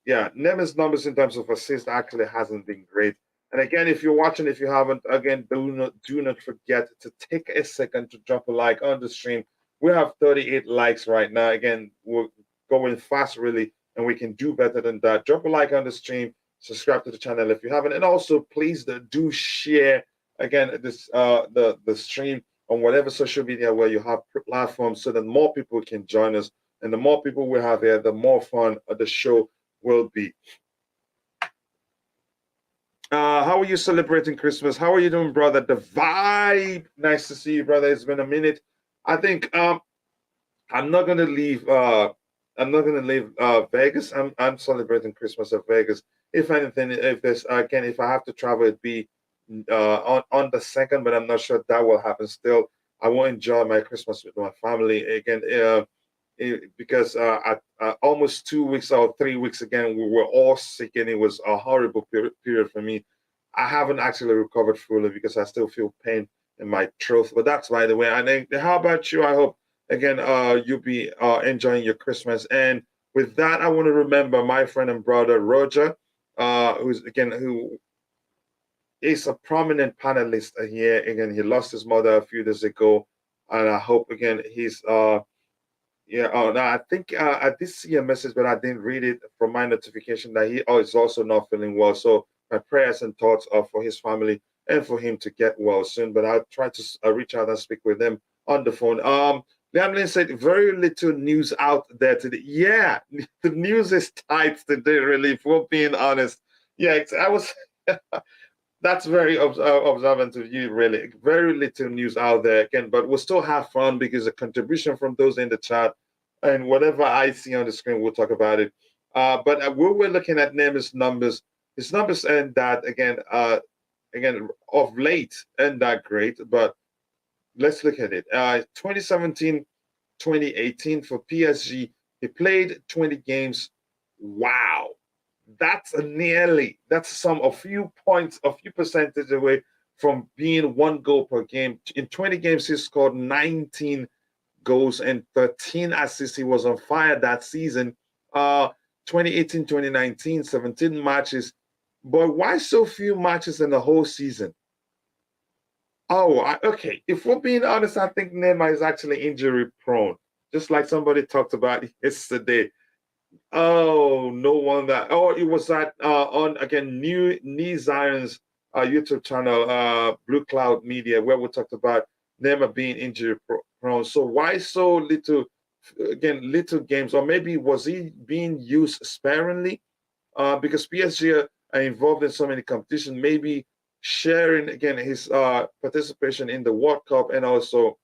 yeah, Neymar's numbers in terms of assists actually hasn't been great. And again, if you're watching, if you haven't, again, do not forget to take a second to drop a like on the stream. We have 38 likes right now. Again, we're going fast, really, and we can do better than that. Drop a like on the stream, subscribe to the channel if you haven't, and also please do share again this the stream on whatever social media where you have platforms, so that more people can join us. And the more people we have here, the more fun the show will be. How are you celebrating Christmas? How are you doing, brother? The vibe. Nice to see you, brother. It's been a minute. I think I'm not gonna leave Vegas. I'm celebrating Christmas at Vegas. If anything, if there's again, if I have to travel, it'd be on the second, but I'm not sure that will happen still. I will enjoy my Christmas with my family again. Because almost 2 weeks or 3 weeks again, we were all sick and it was a horrible period for me. I haven't actually recovered fully because I still feel pain in my throat. But that's by the way. And then, how about you? I hope again you'll be enjoying your Christmas. And with that, I want to remember my friend and brother Roger, who is a prominent panelist here. Again, he lost his mother a few days ago, and I hope again he's yeah. Oh, no, I think I did see a message, but I didn't read it from my notification that he is also not feeling well. So my prayers and thoughts are for his family and for him to get well soon. But I'll try to reach out and speak with them on the phone. Liam said very little news out there today. Yeah, the news is tight today, really, if we're being honest. Yeah, I was. That's very observant of you, really. Very little news out there again, but we'll still have fun because the contribution from those in the chat and whatever I see on the screen, we'll talk about it. But we were looking at Neymar's numbers. His numbers and that again of late and that great. But let's look at it. 2017, 2018 for PSG, he played 20 games. Wow, that's a few points, a few percentage away from being 1 goal per game. In 20 games, he scored 19 goals and 13 assists. He was on fire that season. 2018, 2019, 17 matches. But why so few matches in the whole season? Oh, okay. If we're being honest, I think Neymar is actually injury prone, just like somebody talked about yesterday. Oh, no wonder. Oh, it was that on again New Zion's YouTube channel, Blue Cloud Media, where we talked about Neymar being injury prone. So why so little? Again, little games, or maybe was he being used sparingly? Because PSG are involved in so many competitions, maybe sharing again his participation in the World Cup and also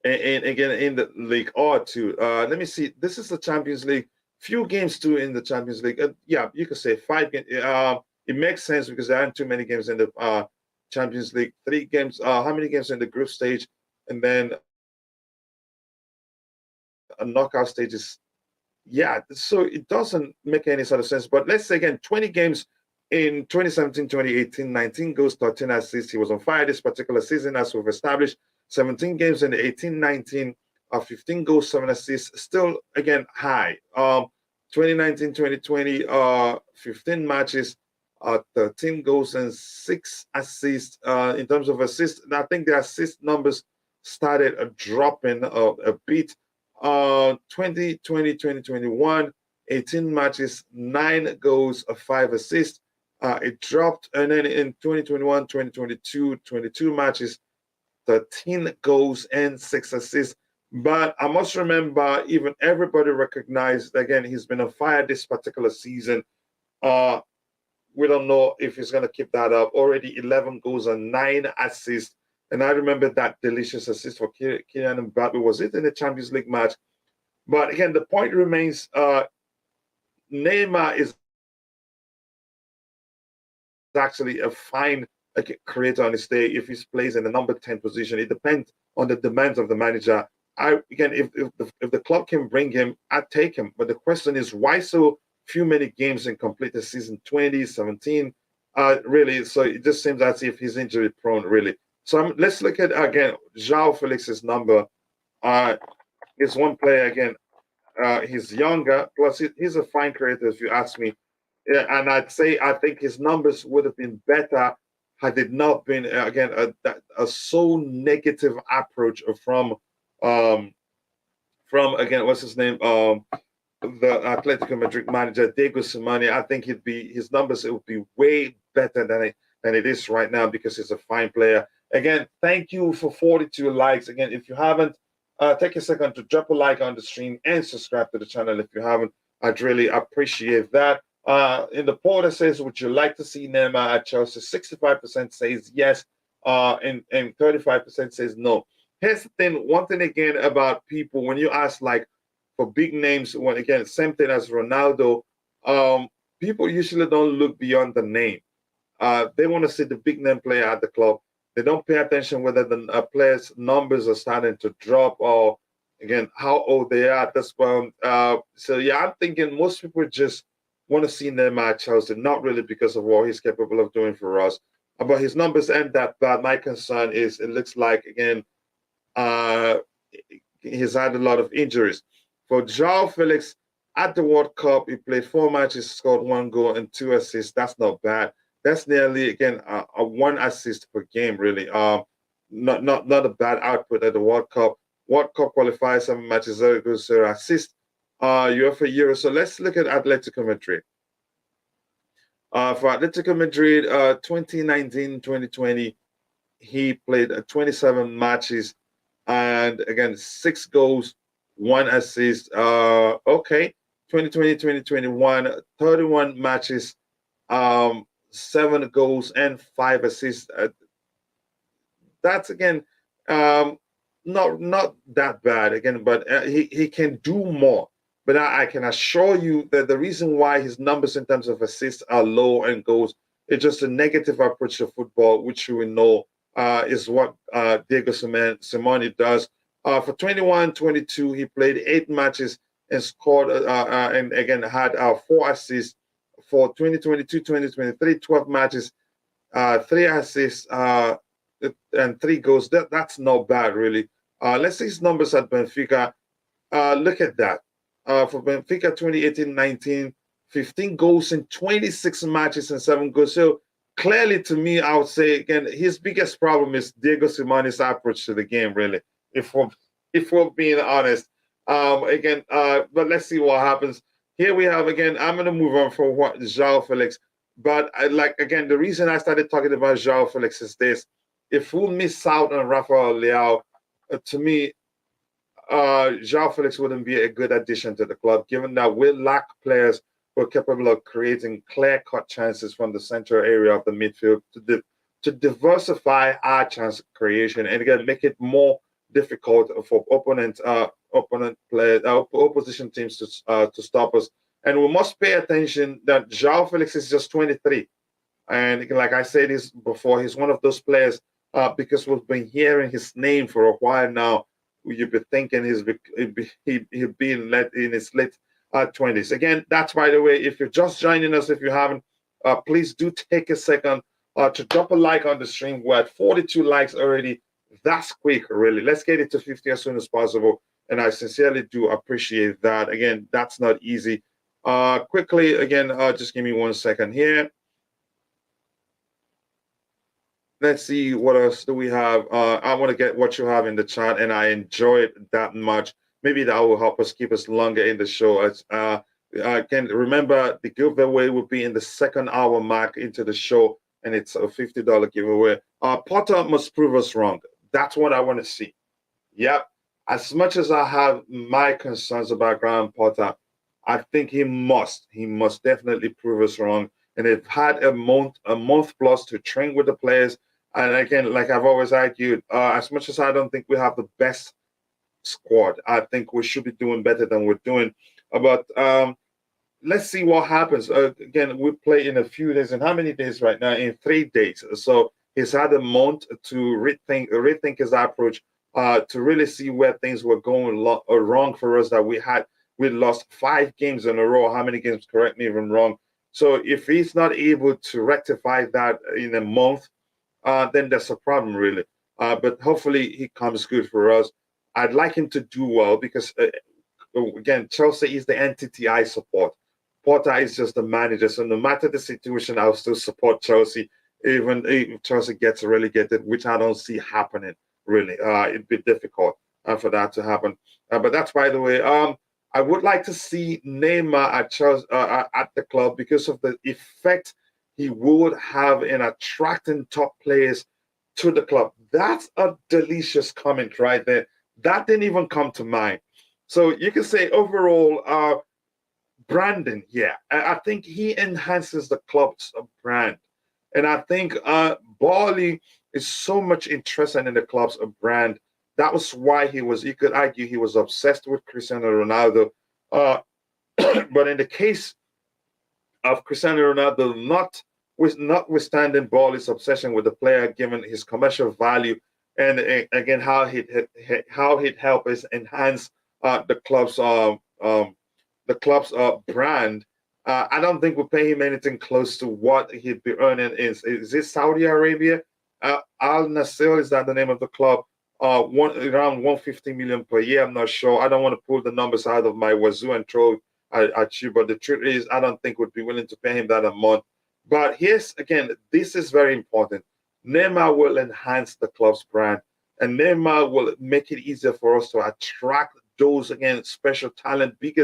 and again in the league or two. Let me see. This is the Champions League. Few games too in the Champions League. Yeah, you could say 5 games. It makes sense because there aren't too many games in the Champions League. 3 games. How many games in the group stage, and then a knockout stages? Yeah, so it doesn't make any sort of sense. But let's say again, 20 games in 2017, 2018, 19 goals, 13 assists. He was on fire this particular season, as we've established. 17 games in the 18, 19, 15 goals, 7 assists. Still, again, high. 2019, 2020, 15 matches, 13 goals and 6 assists. In terms of assists, I think the assist numbers started dropping a bit. 2020, 2021, 18 matches, 9 goals, 5 assists. It dropped, and then in 2021, 2022, 22 matches, 13 goals and 6 assists. But I must remember, even everybody recognized, again, he's been on fire this particular season. We don't know if he's going to keep that up. Already 11 goals and 9 assists. And I remember that delicious assist for Kylian Mbappe. Was it in the Champions League match? But again, the point remains, Neymar is actually a fine creator on his day if he plays in the number 10 position. It depends on the demands of the manager. If the club can bring him, I'd take him. But the question is, why so many games in complete the season 2017? Really, so it just seems as if he's injury prone, really. So let's look at, again, Joao Felix's number. He's one player, again. He's younger, plus he's a fine creator, if you ask me. Yeah, and I'd say I think his numbers would have been better had it not been, again, a so negative approach from again, what's his name, the Atletico Madrid manager Diego Simeone. I think his numbers, it would be way better than it is right now, because he's a fine player. Again, thank you for 42 likes. Again, if you haven't, take a second to drop a like on the stream and subscribe to the channel if you haven't. I'd really appreciate that. In the poll that says, would you like to see Neymar at Chelsea? 65% says yes, and 35% says no. Here's the thing, one thing again about people, when you ask like for big names, when again, same thing as Ronaldo, people usually don't look beyond the name. They want to see the big name player at the club. They don't pay attention whether the players' numbers are starting to drop, or again, how old they are at this point. So yeah, I'm thinking most people just want to see Neymar at Chelsea, not really because of what he's capable of doing for us. But his numbers aren't that bad. My concern is it looks like, again, he's had a lot of injuries. For Joao Felix, at the World Cup, he played 4 matches, scored 1 goal and 2 assists. That's not bad. That's nearly, again, a 1 assist per game, really. Not a bad output at the World Cup. World Cup qualifiers, 7 matches, 0 goals, 0 assists. UEFA Euro. So let's look at Atletico Madrid. For Atletico Madrid, 2019-2020, he played 27 matches, and again 6 goals, 1 assist. Okay, 2020-2021, 31 matches, 7 goals and 5 assists. That's again um, not that bad again, but he can do more. But I can assure you that the reason why his numbers in terms of assists are low and goals is just a negative approach to football, which we know is what Diego Simeone does. For 21-22, he played 8 matches and scored, and again had 4 assists. For 2022-2023, 12 matches, 3 assists, and 3 goals. That's not bad, really. Let's see his numbers at Benfica. Look at that. For Benfica 2018-19, 15 goals in 26 matches and 7 goals. So clearly, to me, I would say again, his biggest problem is Diego Simone's approach to the game, really. If we're if we're being honest. But let's see what happens. Here we have again. I'm gonna move on for what Joao Felix. But I like again the reason I started talking about Joao Felix is this: if we miss out on Rafael Leao, to me, Joao Felix wouldn't be a good addition to the club, given that we lack players who are capable of creating clear-cut chances from the central area of the midfield to diversify our chance creation and again make it more difficult for opponent players, opposition teams to stop us. And we must pay attention that Joao Felix is just 23. And like I said this before, he's one of those players because we've been hearing his name for a while now. You'd be thinking he'll be in his late 20s. Again, that's by the way, if you're just joining us, if you haven't, please do take a second to drop a like on the stream. We're at 42 likes already. That's quick, really. Let's get it to 50 as soon as possible. And I sincerely do appreciate that. Again, that's not easy. Quickly, again, just give me 1 second here. Let's see what else do we have. I want to get what you have in the chat, and I enjoy it that much. Maybe that will help us keep us longer in the show. Again, remember the giveaway will be in the second hour mark into the show, and it's a $50 giveaway. Potter must prove us wrong. That's what I want to see. Yep. As much as I have my concerns about Graham Potter, I think he must definitely prove us wrong. And they've had a month plus to train with the players. And again, like I've always argued, as much as I don't think we have the best squad, I think we should be doing better than we're doing. But let's see what happens. Again, we play in a few days. And how many days right now? In 3 days. So he's had a month to rethink his approach, to really see where things were going wrong for us. That we lost 5 games in a row. How many games? Correct me if I'm wrong. So if he's not able to rectify that in a month, then that's a problem, really. But hopefully he comes good for us. I'd like him to do well because, again, Chelsea is the entity I support. Potter is just the manager. So no matter the situation, I'll still support Chelsea, even if Chelsea gets relegated, which I don't see happening, really. It'd be difficult for that to happen. But that's, by the way, I would like to see Neymar at Chelsea, at the club because of the effect he would have in attracting top players to the club. That's a delicious comment right there. That didn't even come to mind. So you can say overall, branding, yeah. I think he enhances the club's brand. And I think Barley is so much interested in the club's brand. That was why you could argue he was obsessed with Cristiano Ronaldo. But in the case of Cristiano Ronaldo, notwithstanding Barley's obsession with the player, given his commercial value, and again how he'd help us enhance the club's brand. I don't think we'll pay him anything close to what he'd be earning. Is it Saudi Arabia? Al Nasser, is that the name of the club? Around 150 million per year. I'm not sure. I don't want to pull the numbers out of my wazoo and throw at you, but the truth is, I don't think we'd be willing to pay him that amount. But here's again, this is very important. Neymar will enhance the club's brand, and Neymar will make it easier for us to attract those again special talent, big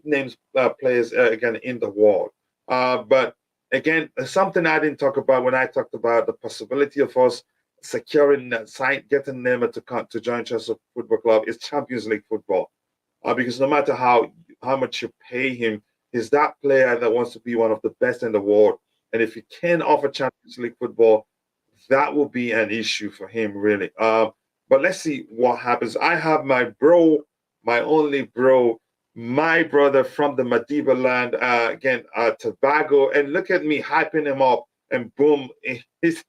names players again in the world. But again, something I didn't talk about when I talked about the possibility of us securing that site, getting Neymar to join Chelsea Football Club is Champions League football. Because no matter how much you pay him, he's that player that wants to be one of the best in the world. And if he can offer Champions League football, that will be an issue for him, really. But let's see what happens. I have my bro, my only bro, my brother from the Madiba land, again, Tobago. And look at me hyping him up, and boom, he's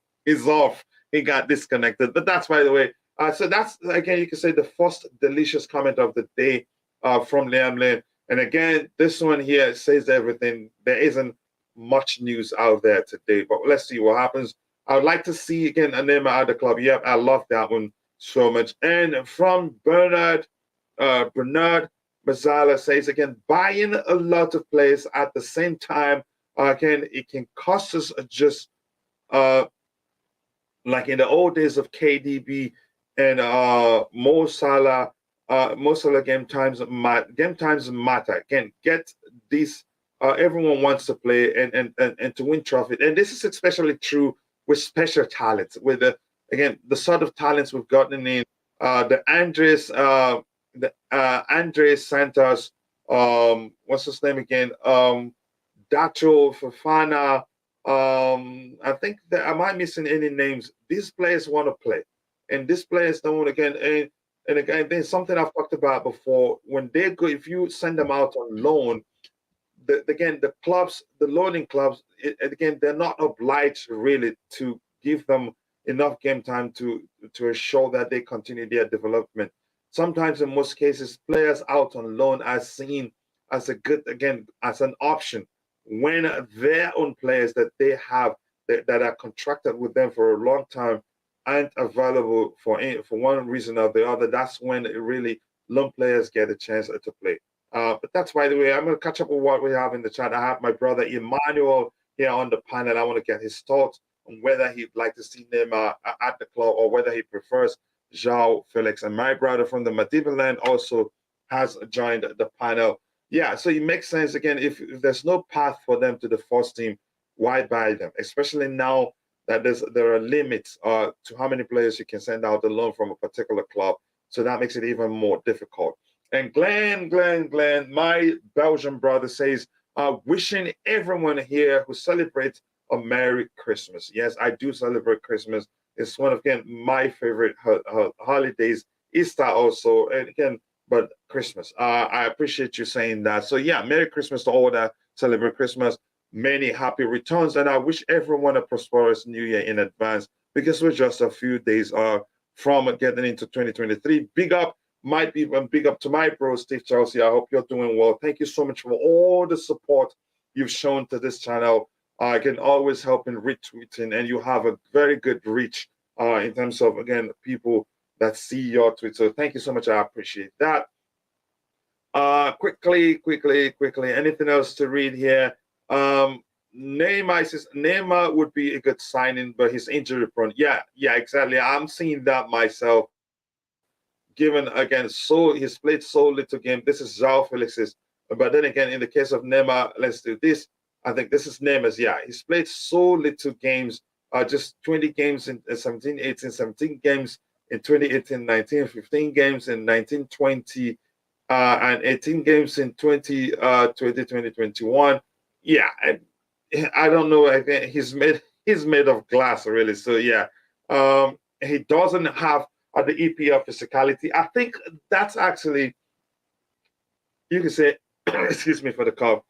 off. He got disconnected. But that's, by the way, so that's, again, you can say the first delicious comment of the day from Liam Lane. And again, this one here says everything. There isn't much news out there today, but let's see what happens. I would like to see again a Neymar at the club. Yep, I love that one so much. And from Bernard Mazzala says again, buying a lot of players at the same time, again, it can cost us just like in the old days of KDB and Mo Salah. Mo Salah game times matter. Again, get these. Everyone wants to play and to win trophy, and this is especially true with special talents. With the sort of talents we've gotten in the Andrey Santos. What's his name again? Datro Fofana. I think that am I missing any names? These players want to play, and these players don't again. And again, there's something I've talked about before. When they go, if you send them out on loan, again, the clubs, the loaning clubs, again, they're not obliged really to give them enough game time to ensure that they continue their development. Sometimes, in most cases, players out on loan are seen as a good, again, as an option when their own players that they have that are contracted with them for a long time aren't available for one reason or the other. That's when it really loan players get a chance to play. But that's, by the way, I'm going to catch up with what we have in the chat. I have my brother Emmanuel here on the panel. I want to get his thoughts on whether he'd like to see Neymar at the club or whether he prefers Joao Felix. And my brother from the Madiba land also has joined the panel. Yeah, so it makes sense. Again, if there's no path for them to the first team, why buy them? Especially now that there are limits to how many players you can send out alone from a particular club. So that makes it even more difficult. And Glenn, my Belgian brother says, wishing everyone here who celebrates a Merry Christmas. Yes, I do celebrate Christmas. It's one of, again, my favorite holidays. Easter also, and again, but Christmas. I appreciate you saying that. So yeah, Merry Christmas to all that celebrate Christmas. Many happy returns, and I wish everyone a prosperous New Year in advance because we're just a few days from getting into 2023. Big up to my bro Steve Chelsea. I hope you're doing well. Thank you so much for all the support you've shown to this channel. I can always help in retweeting, and you have a very good reach in terms of, again, people that see your tweets. So thank you so much. I appreciate that. Quickly. Anything else to read here? Neymar says Neymar would be a good signing, but he's injury prone. Yeah, exactly. I'm seeing that myself. Given again, so he's played so little game. This is Joao Felix's, but then again, in the case of Neymar, let's do this. I think this is Neymar's. Yeah, he's played so little games. Just 20 games in 17, 18, 17 games in 2018, 19, 15 games in 19, 20, and 18 games in 2021. Yeah, I don't know. I think he's made of glass, really. So yeah, he doesn't have the EPL physicality. I think that's actually, you can say, excuse me for the cough.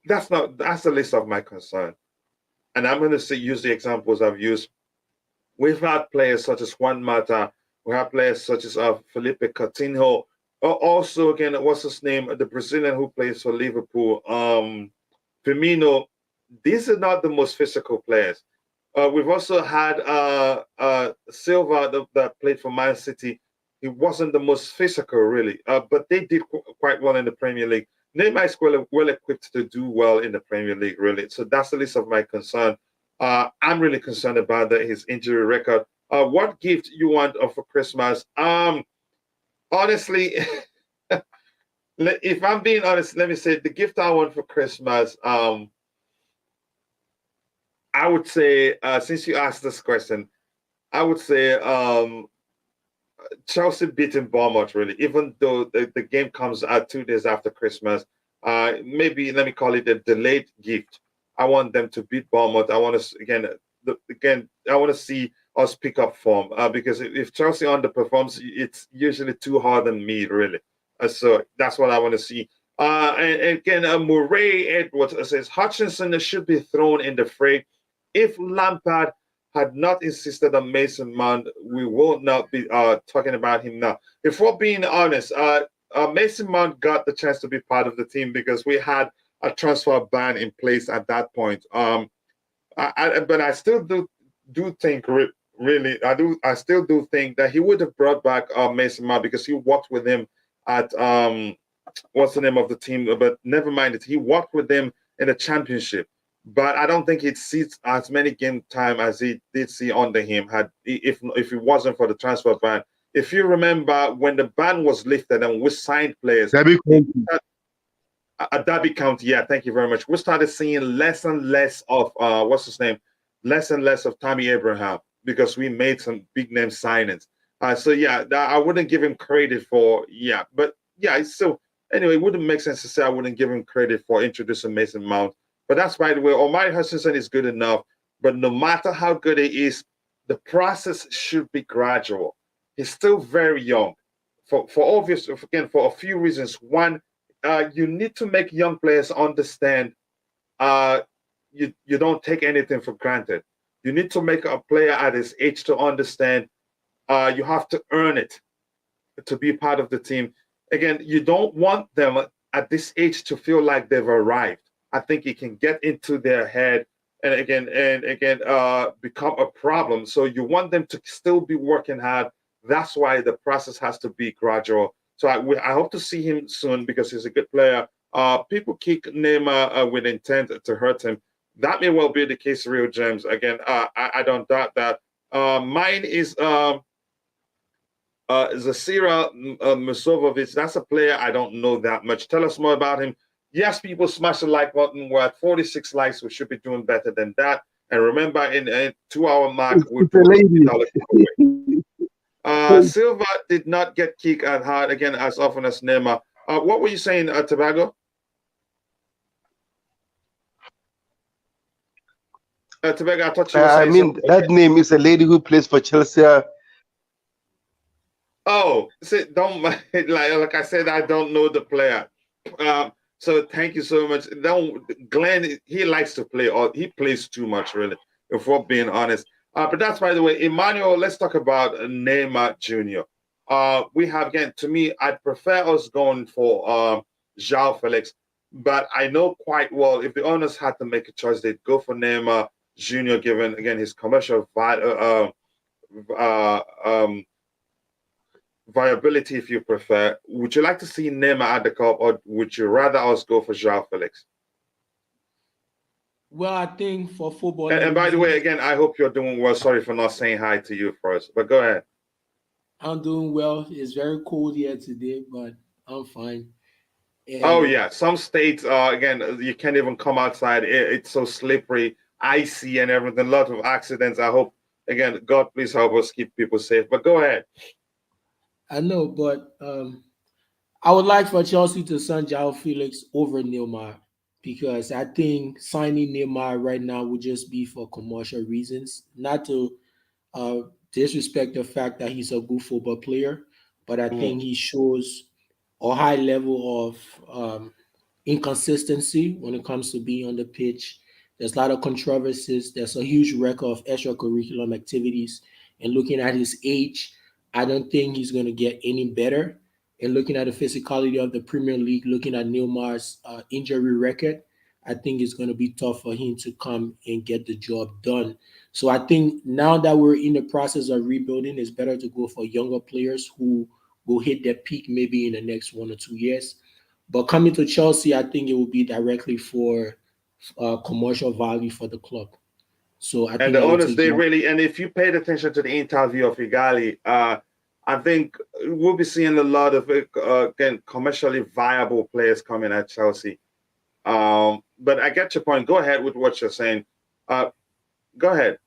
That's the least of my concern. And I'm going to use the examples I've used. We've had players such as Juan Mata. We have players such as Felipe Coutinho. Also, again, what's his name? The Brazilian who plays for Liverpool, Firmino. These are not the most physical players. We've also had Silva that played for Man City. He wasn't the most physical, really, but they did quite well in the Premier League. Neymar is well equipped to do well in the Premier League, really. So that's the least of my concern. I'm really concerned about his injury record. What gift you want for Christmas? Honestly, if I'm being honest, let me say the gift I want for Christmas. I would say, since you asked this question, I would say Chelsea beating Bournemouth, really, even though the game comes out 2 days after Christmas. Maybe let me call it a delayed gift. I want them to beat Bournemouth. I want to I want to see us pick up form because if Chelsea underperforms, it's usually too hard on me, really. So that's what I want to see. And again, Murray Edwards says Hutchinson should be thrown in the fray. If Lampard had not insisted on Mason Mount, we will not be talking about him now. If we're being honest, Mason Mount got the chance to be part of the team because we had a transfer ban in place at that point. But I still do think really I still do think that he would have brought back Mason Mount because he worked with him at what's the name of the team? But never mind it. He worked with them in the championship, but I don't think he'd see as many game time as he did see under him had if it wasn't for the transfer ban. If you remember when the ban was lifted and we signed players, Derby County, yeah, thank you very much. We started seeing less and less of what's his name, less and less of Tammy Abraham because we made some big name signings. So yeah, I wouldn't give him credit for but yeah, it's still anyway. It wouldn't make sense to say I wouldn't give him credit for introducing Mason Mount. But that's by the way, Omari Hutchinson is good enough. But no matter how good he is, the process should be gradual. He's still very young, for obvious again for a few reasons. One, you need to make young players understand uh, you don't take anything for granted. You need to make a player at his age to understand you have to earn it to be part of the team. Again, you don't want them at this age to feel like they've arrived. I think it can get into their head and again become a problem. So you want them to still be working hard. That's why the process has to be gradual. So I hope to see him soon because he's a good player. People kick Neymar with intent to hurt him. That may well be the case, Real Gems. Again, I don't doubt that. Mine is Zasira Musovovic. That's a player I don't know that much. Tell us more about him. Yes, people smash the like button. We're at 46 likes. We should be doing better than that. And remember, in a 2-hour mark, we'll do $50 Silva did not get kicked at hard again as often as Neymar. What were you saying, Tobago? Tobago, I thought you were saying something. That name is a lady who plays for Chelsea. Oh, see, don't like I said, I don't know the player. So thank you so much. Glenn, he likes to play, or he plays too much, really, if we're being honest. But that's by the way, Emmanuel. Let's talk about Neymar Jr. We have again, to me, I'd prefer us going for Joao Felix, but I know quite well if the owners had to make a choice, they'd go for Neymar Jr. Given again his commercial viability, if you prefer. Would you like to see Neymar at the cup, or would you rather us go for Joao Felix? Well, I think for football. And by the way, again, I hope you're doing well. Sorry for not saying hi to you first, but go ahead. I'm doing well. It's very cold here today, but I'm fine. Oh And yeah, some states again you can't even come outside. It's so slippery, icy, and everything. A lot of accidents. I hope again, God please help us keep people safe. But go ahead. I know, but I would like for Chelsea to sign Joao Felix over Neymar because I think signing Neymar right now would just be for commercial reasons, not to uh, disrespect the fact that he's a good football player, but I Mhm. think he shows a high level of inconsistency when it comes to being on the pitch. There's a lot of controversies. There's a huge record of extracurricular activities. And looking at his age, I don't think he's going to get any better. And looking at the physicality of the Premier League, looking at Neymar's injury record, I think it's going to be tough for him to come and get the job done. So I think now that we're in the process of rebuilding, it's better to go for younger players who will hit their peak maybe in the next 1 or 2 years. But coming to Chelsea, I think it will be directly for commercial value for the club. So I And think the I would owners, take they Joao. really, and if you paid attention to the interview of Igali, I think we'll be seeing a lot of again commercially viable players coming at Chelsea. But I get your point. Go ahead with what you're saying. Go ahead.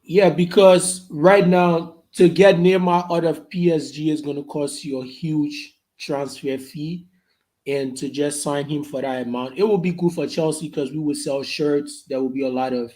Yeah, because right now to get Neymar out of PSG is going to cost you a huge transfer fee, and to just sign him for that amount, it will be good for Chelsea because we would sell shirts. There will be a lot of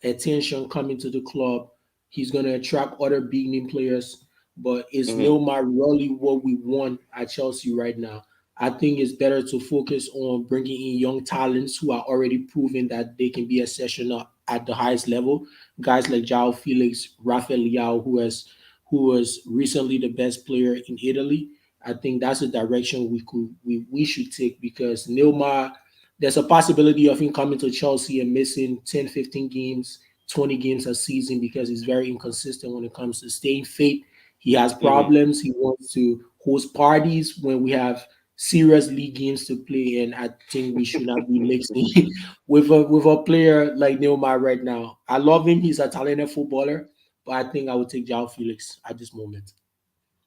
attention coming to the club. He's going to attract other big name players. But is Mhm. Neymar really what we want at Chelsea right now? I think it's better to focus on bringing in young talents who are already proven that they can be exceptional at the highest level. Guys like Joao Felix, Rafael Leao, who was recently the best player in Italy. I think that's the direction we should take because Neymar, there's a possibility of him coming to Chelsea and missing 10, 15 games, 20 games a season because he's very inconsistent when it comes to staying fit. He has Mhm. problems. He wants to host parties when we have serious league games to play, and I think we should not be mixing with a player like Neymar right now. I love him. He's a talented footballer, but I think I would take Joao Felix at this moment.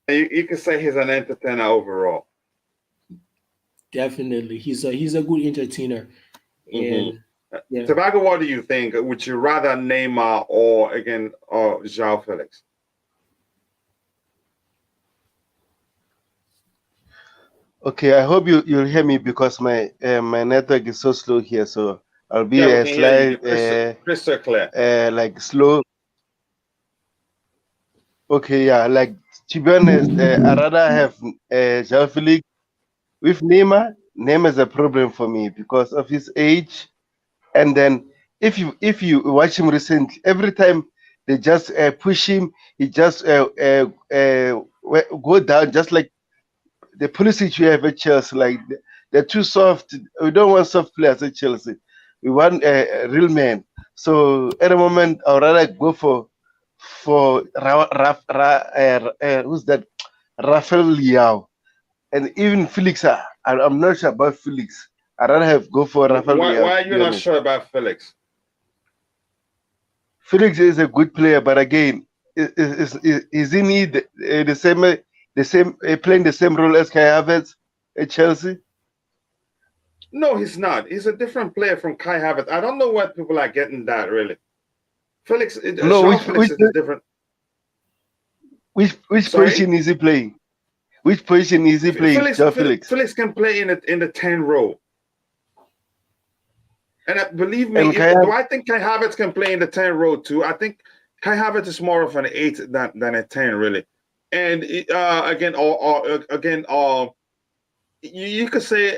You can say he's an entertainer overall. Definitely, he's a good entertainer, Mhm. and yeah. Tobago, what do you think? Would you rather Neymar or Joao Felix? Okay, I hope you'll hear me because my network is so slow here. So I'll be Yeah, we a can hear you. slide You're crystal clear. like slow. Okay, yeah, like to be honest, I rather have Joao Felix with Neymar. Neymar is a problem for me because of his age. And then if you watch him recently, every time they just push him, he just go down just like the Pulisic you have at Chelsea. Like they're too soft. We don't want soft players at Chelsea. We want a real man. So at the moment, I'd rather go for who's that? Rafael Leao and even Felix. I'm not sure about Felix. I'd rather have go for Rafael Why Leao, are to you be not honest. sure about Felix? Felix is a good player, but again, is he need the same playing the same role as Kai Havertz at Chelsea? No, he's not. He's a different player from Kai Havertz. I don't know why people are getting that really. Felix, No, Joao Felix is a different. which Sorry, position is he playing? Which position is he playing, Felix, Joe Felix? Felix can play in the 10 role. And believe me, And Kai do I think Kai Havertz can play in the 10 role too? I think Kai Havertz is more of an 8 than a 10 really. And again, you could say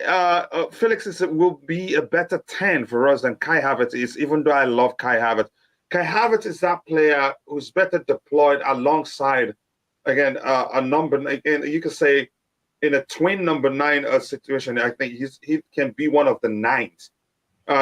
Felix will be a better 10 for us than Kai Havertz is, even though I love Kai Havertz. Kai Havertz is that player who's better deployed alongside, again, a number. Again, you could say in a twin number 9 situation, I think he can be one of the nines.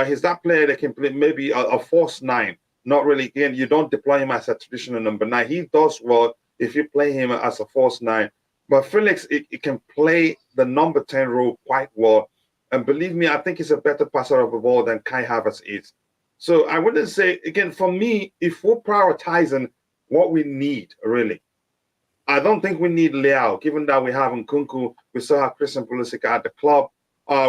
He's that player that can play maybe a false 9. Not really, again, you don't deploy him as a traditional number 9. He does well if you play him as a false 9. But Felix, it can play the number 10 role quite well. And believe me, I think he's a better passer of the ball than Kai Havertz is. So I wouldn't say, again, for me, if we're prioritizing what we need, really, I don't think we need Leao, given that we have Nkunku, we still have Christian Pulisic at the club,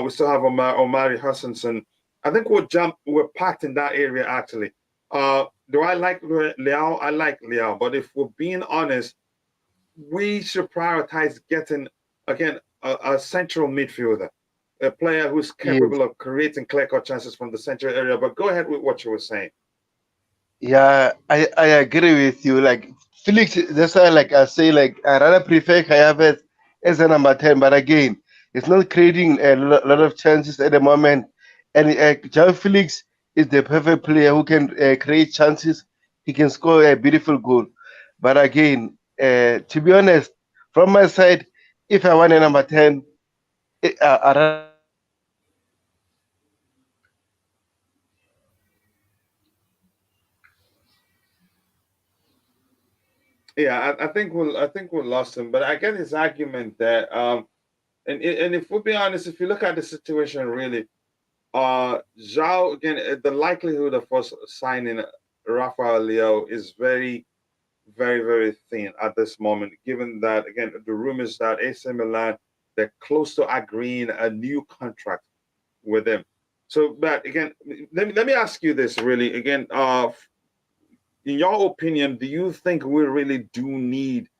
we still have Omari Hutchinson. I think we're packed in that area, actually. Do I like Leao? I like Leao. But if we're being honest, we should prioritize getting, again, a central midfielder, a player who's Yes, capable of creating clear-cut chances from the central area. But go ahead with what you were saying. yeah, I agree with you. Like Felix, that's why like I say like I rather prefer Kai Havertz as a number 10, but again, it's not creating a lot of chances at the moment. And Joao Felix is the perfect player who can create chances. He can score a beautiful goal. But again, to be honest, from my side, if I want a number 10, I rather Yeah, I think we'll lost him. But I get his argument that and if we'll be honest, if you look at the situation really, Zhao again, the likelihood of us signing Rafael Leao is very, very, very thin at this moment, given that again the rumors that AC Milan they're close to agreeing a new contract with him. So, but again, let me ask you this really again. In your opinion, do you think we really do need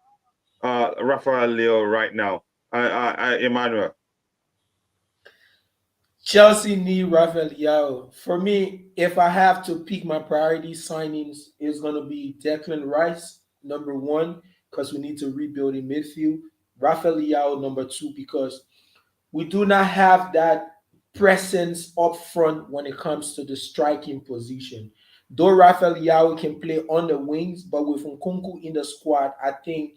Rafael Leo right now, Emmanuel? Chelsea need Rafael Leao. For me, if I have to pick my priority signings, it's gonna be Declan Rice, number one, because we need to rebuild in midfield. Rafael Leao, number two, because we do not have that presence up front when it comes to the striking position. Though Rafael Leao can play on the wings, but with Nkunku in the squad, I think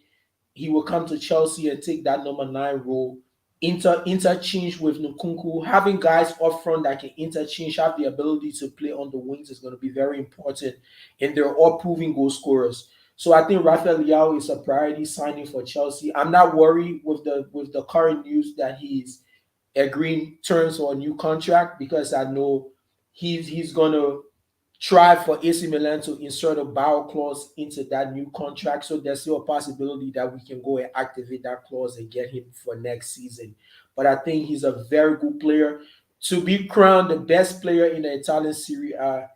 he will come to Chelsea and take that number nine role. Interchange with Nkunku, having guys up front that can interchange, have the ability to play on the wings is going to be very important, and they're all proven goal scorers. So I think Rafael Leao is a priority signing for Chelsea. I'm not worried with the current news that he's agreeing terms for a new contract because I know he's gonna try for AC Milan to insert a buyout clause into that new contract. So there's still a possibility that we can go and activate that clause and get him for next season. But I think he's a very good player. To be crowned the best player in the Italian Serie A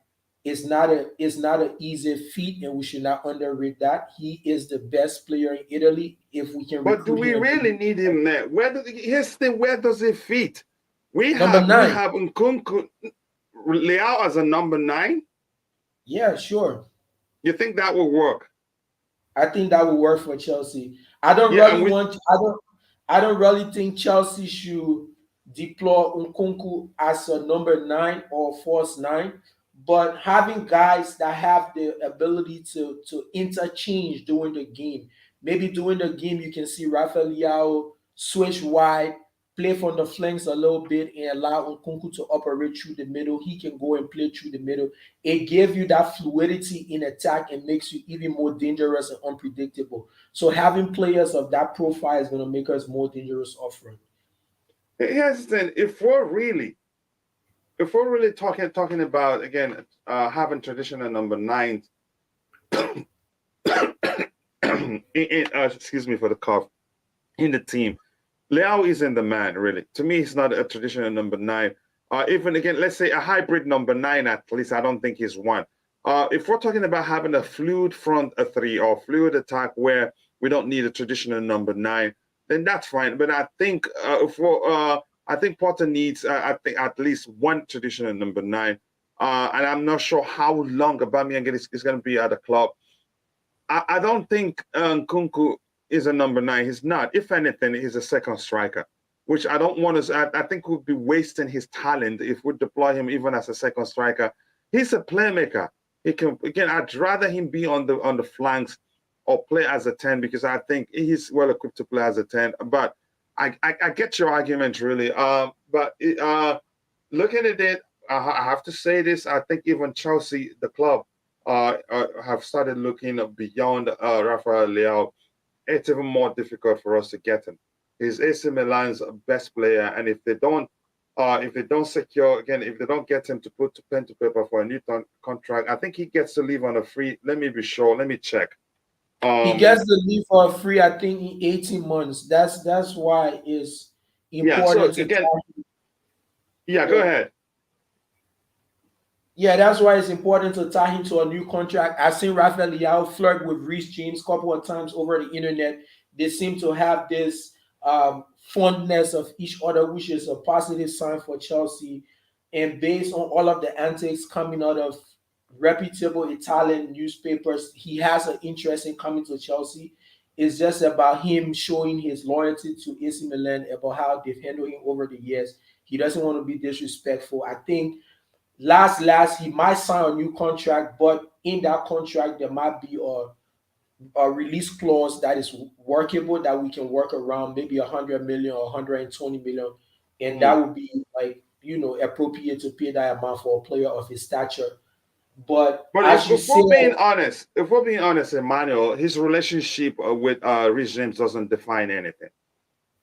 is not an easy feat, and we should not underrate that. He is the best player in Italy. If we can But do recruit we him, really need him there? Here's the thing, where does it fit? We number have we nine. have Nkunku Leao as a number 9. Yeah, sure. You think that will work? I think that will work for Chelsea. I don't Yeah, really and we want. I don't really think Chelsea should deploy Nkunku as a number nine or false nine, but having guys that have the ability to interchange during the game. Maybe during the game you can see Rafael Leao switch wide, play from the flanks a little bit, and allow Nkunku to operate through the middle. He can go and play through the middle. It gives you that fluidity in attack and makes you even more dangerous and unpredictable. So having players of that profile is going to make us more dangerous up front. here's the thing. If we're really talking about again having traditional number 9 excuse me for the cough, in the team, Leao isn't the man, really. To me, he's not a traditional number 9. Even again, let's say a hybrid number 9 at least. I don't think he's one. If we're talking about having a fluid front three or fluid attack where we don't need a traditional number 9, then that's fine. But I think I think Potter needs I think at least one traditional number 9. And I'm not sure how long Aubameyang is going to be at the club. I don't think Nkunku is a number 9. He's not. If anything, he's a second striker, which I don't want to. I think we'd be wasting his talent if we deploy him even as a second striker. He's a playmaker. He can again. I'd rather him be on the flanks or play as a 10 because I think he's well equipped to play as a 10. But I get your argument really. But looking at it, I have to say this. I think even Chelsea, the club, have started looking beyond Rafael Leao. It's even more difficult for us to get him. He's AC Milan's best player, and if they don't secure again, if they don't get him to put pen to paper for a new contract, I think he gets to leave on a free. Let me be sure. Let me check. He gets the leave for free, I think, in 18 months. That's why it's Yeah. So important to again, tie. yeah. Go ahead. Yeah, that's why it's important to tie him to a new contract. I've seen Rafael Leao flirt with Reece James a couple of times over the internet. They seem to have this fondness of each other, which is a positive sign for Chelsea. And based on all of the antics coming out of reputable Italian newspapers, he has an interest in coming to Chelsea. It's just about him showing his loyalty to AC Milan, about how they've handled him over the years. He doesn't want to be disrespectful. I think last he might sign a new contract, but in that contract there might be a release clause that is workable that we can work around, maybe 100 million or 120 million, and that Mm. would be like appropriate to pay that amount for a player of his stature. But But as you said, if we're being honest, Emmanuel, his relationship with Rich James doesn't define anything.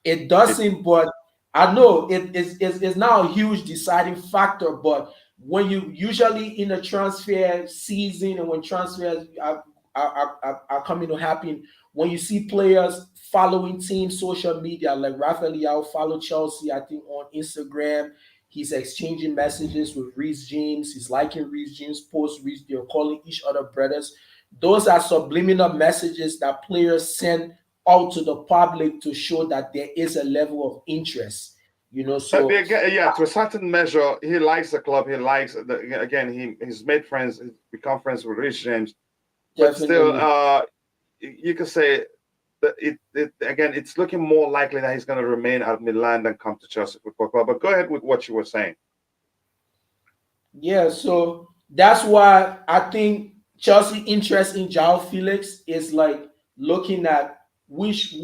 it It, doesn't, but I know it's now a huge deciding factor. But when you usually in a transfer season and when transfers are coming to happen, when you see players following team social media, like Rafael Leao follow Chelsea, I think on Instagram, He's exchanging messages with Reece James. He's liking Reece James posts. They're calling each other brothers. Those are subliminal messages that players send out to the public to show that there is a level of interest. So Yeah, to a certain measure, he likes the club. He likes he's made friends. He's become friends with Rich James, but still, definitely. you could say that it's looking more likely that he's going to remain at Milan than come to Chelsea Football Club. But go ahead with what you were saying. Yeah, so that's why I think Chelsea interest in Joao Felix is like looking at which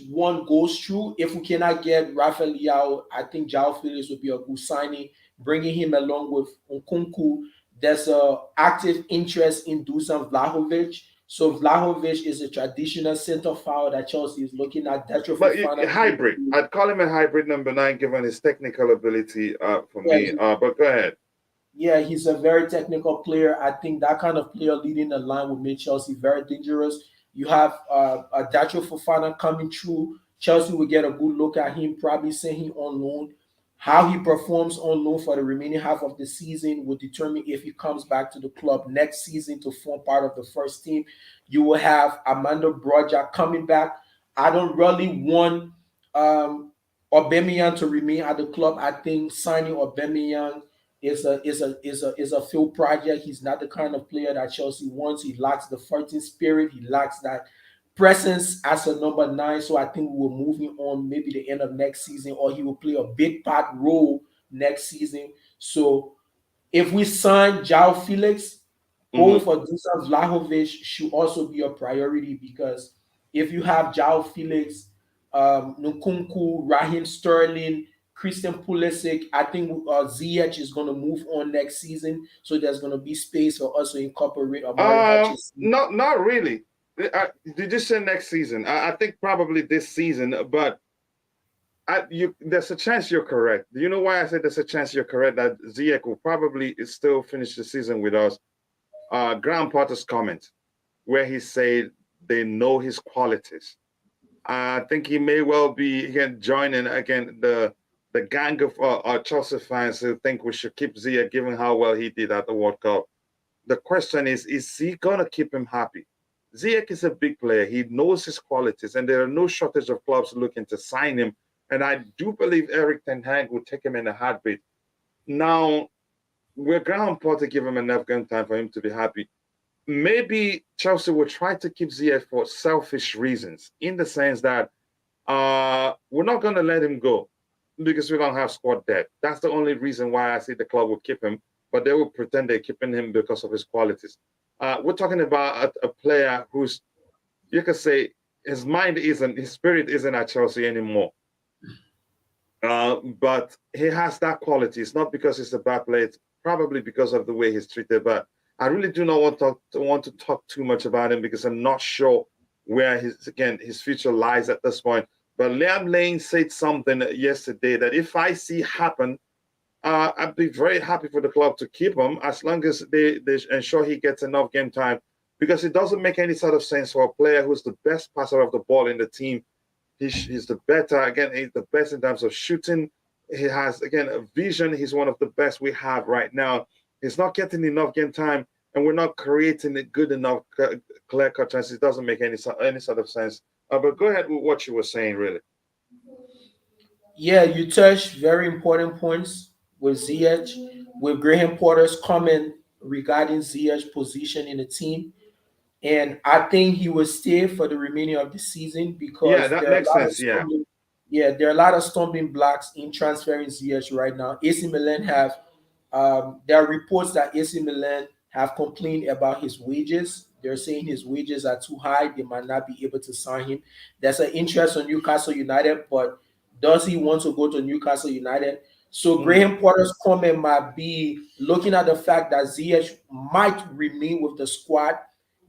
one goes through. If we cannot get Rafael Leao, I think Joao Felix would be a good signing. Bringing him along with Nkunku, there's a active interest in Dusan Vlahovic. So Vlahovic is a traditional center forward that Chelsea is looking at. Datro But Fofana, hybrid, I'd call him a hybrid number 9, given his technical ability. For yeah, me, but go ahead. yeah, he's a very technical player. I think that kind of player leading the line would make Chelsea very dangerous. You have a Datro Fofana coming through. Chelsea will get a good look at him, probably send him on loan. How he performs on loan for the remaining half of the season will determine if he comes back to the club next season to form part of the first team. You will have Amanda Broja coming back. I don't really want Aubameyang to remain at the club. I think signing Aubameyang is a field project. He's not the kind of player that Chelsea wants. He lacks the fighting spirit. He lacks that presence as a number 9. So I think we will move him on maybe the end of next season, or he will play a big part role next season. So if we sign Joao Felix, going Mhm. for Dusan Vlahovic should also be a priority, because if you have Joao Felix, Nkunku, Raheem Sterling, Christian Pulisic, I think Ziyech is going to move on next season. So there's going to be space for us to incorporate Amari Hutchinson. Not really. Did you say next season? I think probably this season, but there's a chance you're correct. Do you know why I said there's a chance you're correct that Ziyech will probably still finish the season with us? Graham Potter's comment, where he said they know his qualities. I think he may well be again joining again the gang of Chelsea fans who think we should keep Ziyech, given how well he did at the World Cup. The question is he gonna keep him happy? Ziyech is a big player. He knows his qualities, and there are no shortage of clubs looking to sign him. And I do believe Eric Ten Hag will take him in a heartbeat. Now, will Graham Potter give him enough game time for him to be happy? Maybe Chelsea will try to keep Ziyech for selfish reasons, in the sense that we're not going to let him go because we don't have squad depth. That's the only reason why I see the club will keep him, but they will pretend they're keeping him because of his qualities. We're talking about a player who's, you could say, his spirit isn't at Chelsea anymore. But he has that quality. It's not because he's a bad player. It's probably because of the way he's treated. But I really do not want to talk too much about him because I'm not sure where his future lies at this point. But Liam Lane said something yesterday that if I see happen, I'd be very happy for the club to keep him as long as they ensure he gets enough game time, because it doesn't make any sort of sense for a player who's the best passer of the ball in the team. He's the better, again, he's the best in terms of shooting. He has, again, a vision. He's one of the best we have right now. He's not getting enough game time, and we're not creating a good enough clear-cut chances. It doesn't make any sort of sense. But go ahead with what you were saying, really. Yeah, you touched very important points with Ziyech, with Graham Potter's comment regarding Ziyech's position in the team. And I think he will stay for the remaining of the season, Yeah, because that there are a makes lot of sense. Yeah. stumbling, yeah, there are a lot of stumbling blocks in transferring Ziyech right now. AC Milan have there are reports that AC Milan have complained about his wages. They're saying his wages are too high. They might not be able to sign him. There's an interest on Newcastle United, but does he want to go to Newcastle United? So Mhm. Graham Potter's comment might be looking at the fact that Ziyech might remain with the squad.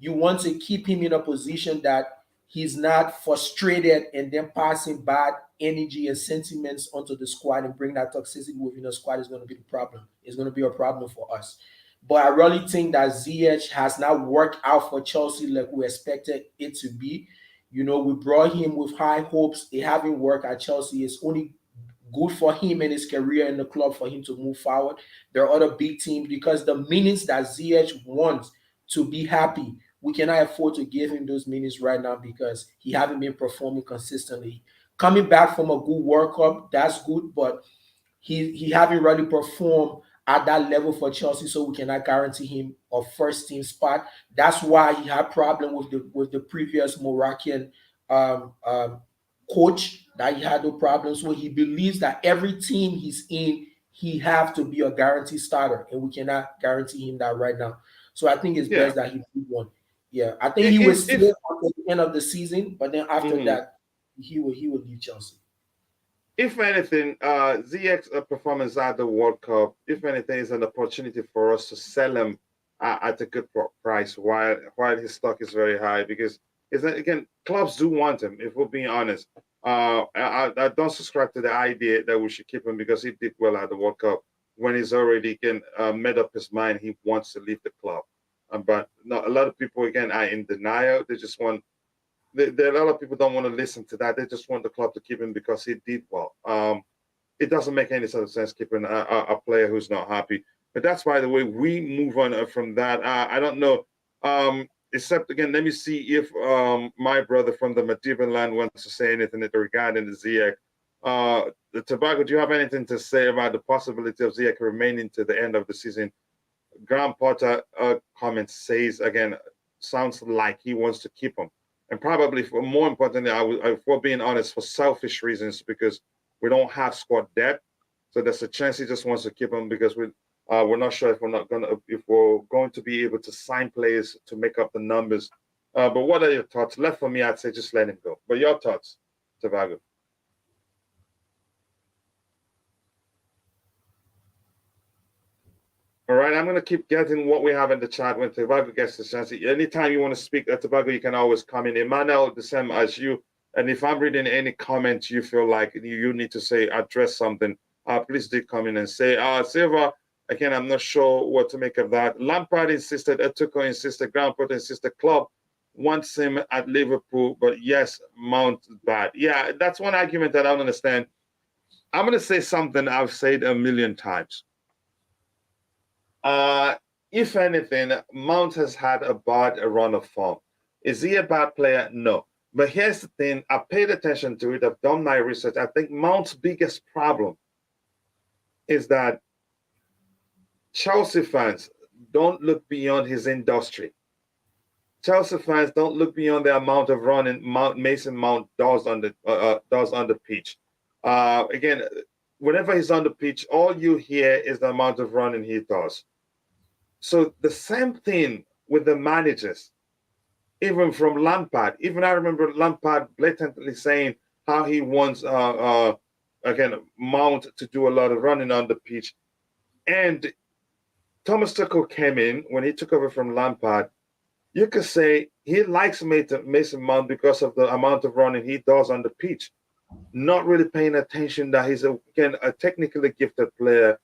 You want to keep him in a position that he's not frustrated and then passing bad energy and sentiments onto the squad and bring that toxicity within the squad is going to be the problem. It's going to be a problem for us. But I really think that Ziyech has not worked out for Chelsea like we expected it to be. We brought him with high hopes. It haven't worked at Chelsea. It's only good for him and his career in the club for him to move forward. There are other big teams because the minutes that Ziyech wants to be happy, we cannot afford to give him those minutes right now because he haven't been performing consistently. Coming back from a good World Cup, that's good, but he haven't really performed at that level for Chelsea, so we cannot guarantee him a first team spot. That's why he had problem with the previous Moroccan um, um, coach that he had no problems with. He believes that every team he's in, he have to be a guaranteed starter, and we cannot guarantee him that right now. So I think it's Yeah. best that he do one. Yeah, I think he will stay If until the end of the season, but then after mhm. that, he will leave Chelsea. If anything, Ziyech's performance at the World Cup, if anything, is an opportunity for us to sell him at a good price while his stock is very high. Because is that, again, clubs do want him. If we're being honest, I don't subscribe to the idea that we should keep him because he did well at the World Cup when he's already made up his mind he wants to leave the club. But no, a lot of people again are in denial. They just want there are a lot of people don't want to listen to that. They just want the club to keep him because he did well. It doesn't make any sort of sense keeping a player who's not happy. But that's by the way we move on from that. I don't know. Except again, let me see if my brother from the Madiban land wants to say anything regarding the Ziyech. The Tobago, do you have anything to say about the possibility of Ziyech remaining to the end of the season? Graham Potter comment says again, sounds like he wants to keep him, and probably for more importantly, if we're being honest, for selfish reasons because we don't have squad depth. So there's a chance he just wants to keep him because we're not sure if we're going to be able to sign players to make up the numbers. But what are your thoughts? Left for me, I'd say just let him go. But your thoughts, Tobago? All right, I'm going to keep getting what we have in the chat when Tobago gets the chance. Anytime you want to speak, Tobago, you can always come in. Emmanuel, the same as you. And if I'm reading any comments you feel like you need to say, address something, please do come in and say. Silva, again, I'm not sure what to make of that. Lampard insisted, Etuko insisted, Graham Potter insisted, club wants him at Liverpool, but yes, Mount bad. Yeah, that's one argument that I don't understand. I'm going to say something I've said a million times. If anything, Mount has had a bad run of form. Is he a bad player? No. But here's the thing, I've paid attention to it, I've done my research. I think Mount's biggest problem is that Chelsea fans don't look beyond his industry. Chelsea fans don't look beyond the amount of running Mason Mount does on the pitch. Again, whenever he's on the pitch, all you hear is the amount of running he does. So the same thing with the managers, even from Lampard. Even I remember Lampard blatantly saying how he wants again Mount to do a lot of running on the pitch. And Thomas Tuchel came in when he took over from Lampard. You could say he likes Mason Mount because of the amount of running he does on the pitch, not really paying attention that he's again a technically gifted player.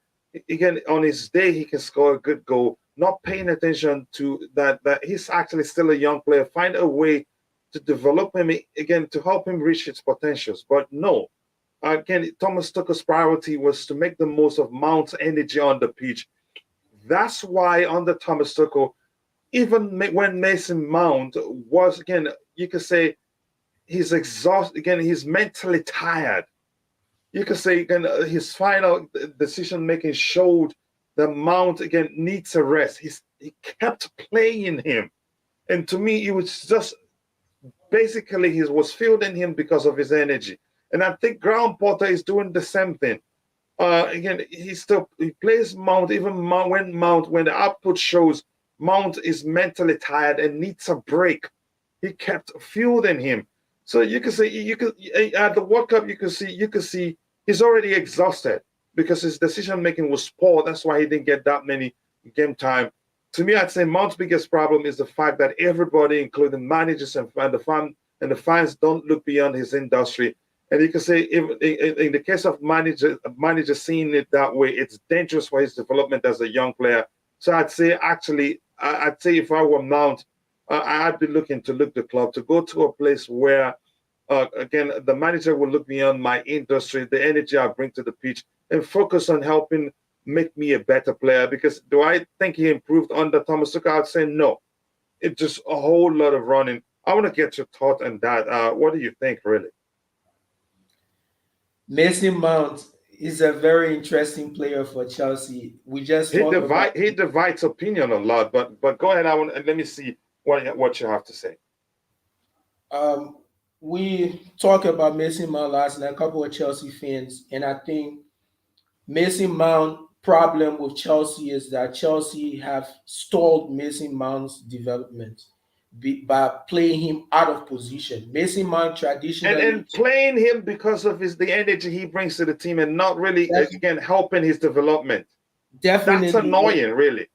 Again, on his day he can score a good goal. Not paying attention to that he's actually still a young player. Find a way to develop him again to help him reach his potentials. But no, again, Thomas Tuchel's priority was to make the most of Mount's energy on the pitch. That's why under Thomas Tuchel, even when Mason Mount was again, you could say he's exhausted. Again, he's mentally tired. You could say again his final decision making showed the Mount again needs a rest. He kept playing him, and to me, it was just basically he was fielding him because of his energy. And I think Graham Potter is doing the same thing. Again, he plays Mount even when the output shows Mount is mentally tired and needs a break. He kept fielding him. So you can say at the World Cup you can see he's already exhausted because his decision making was poor. That's why he didn't get that many game time. To me, I'd say Mount's biggest problem is the fact that everybody, including managers and the fans, don't look beyond his industry. And you can say, in the case of managers seeing it that way, it's dangerous for his development as a young player. So I'd say if I were Mount, I'd be looking to the club to go to a place where again, the manager will look beyond my industry, the energy I bring to the pitch, and focus on helping make me a better player. Because do I think he improved under Thomas Tuchel? I'd say no. It's just a whole lot of running. I want to get your thought on that. What do you think, really? Mason Mount is a very interesting player for Chelsea. We just talked about He divides opinion a lot, but go ahead. Let me see what you have to say. um, we talked about Mason Mount last night, a couple of Chelsea fans, and I think Mason Mount problem with Chelsea is that Chelsea have stalled Mason Mount's development by playing him out of position. Mason Mount traditionally And playing him because of the energy he brings to the team, and not really def- again helping his development. That's definitely annoying, really.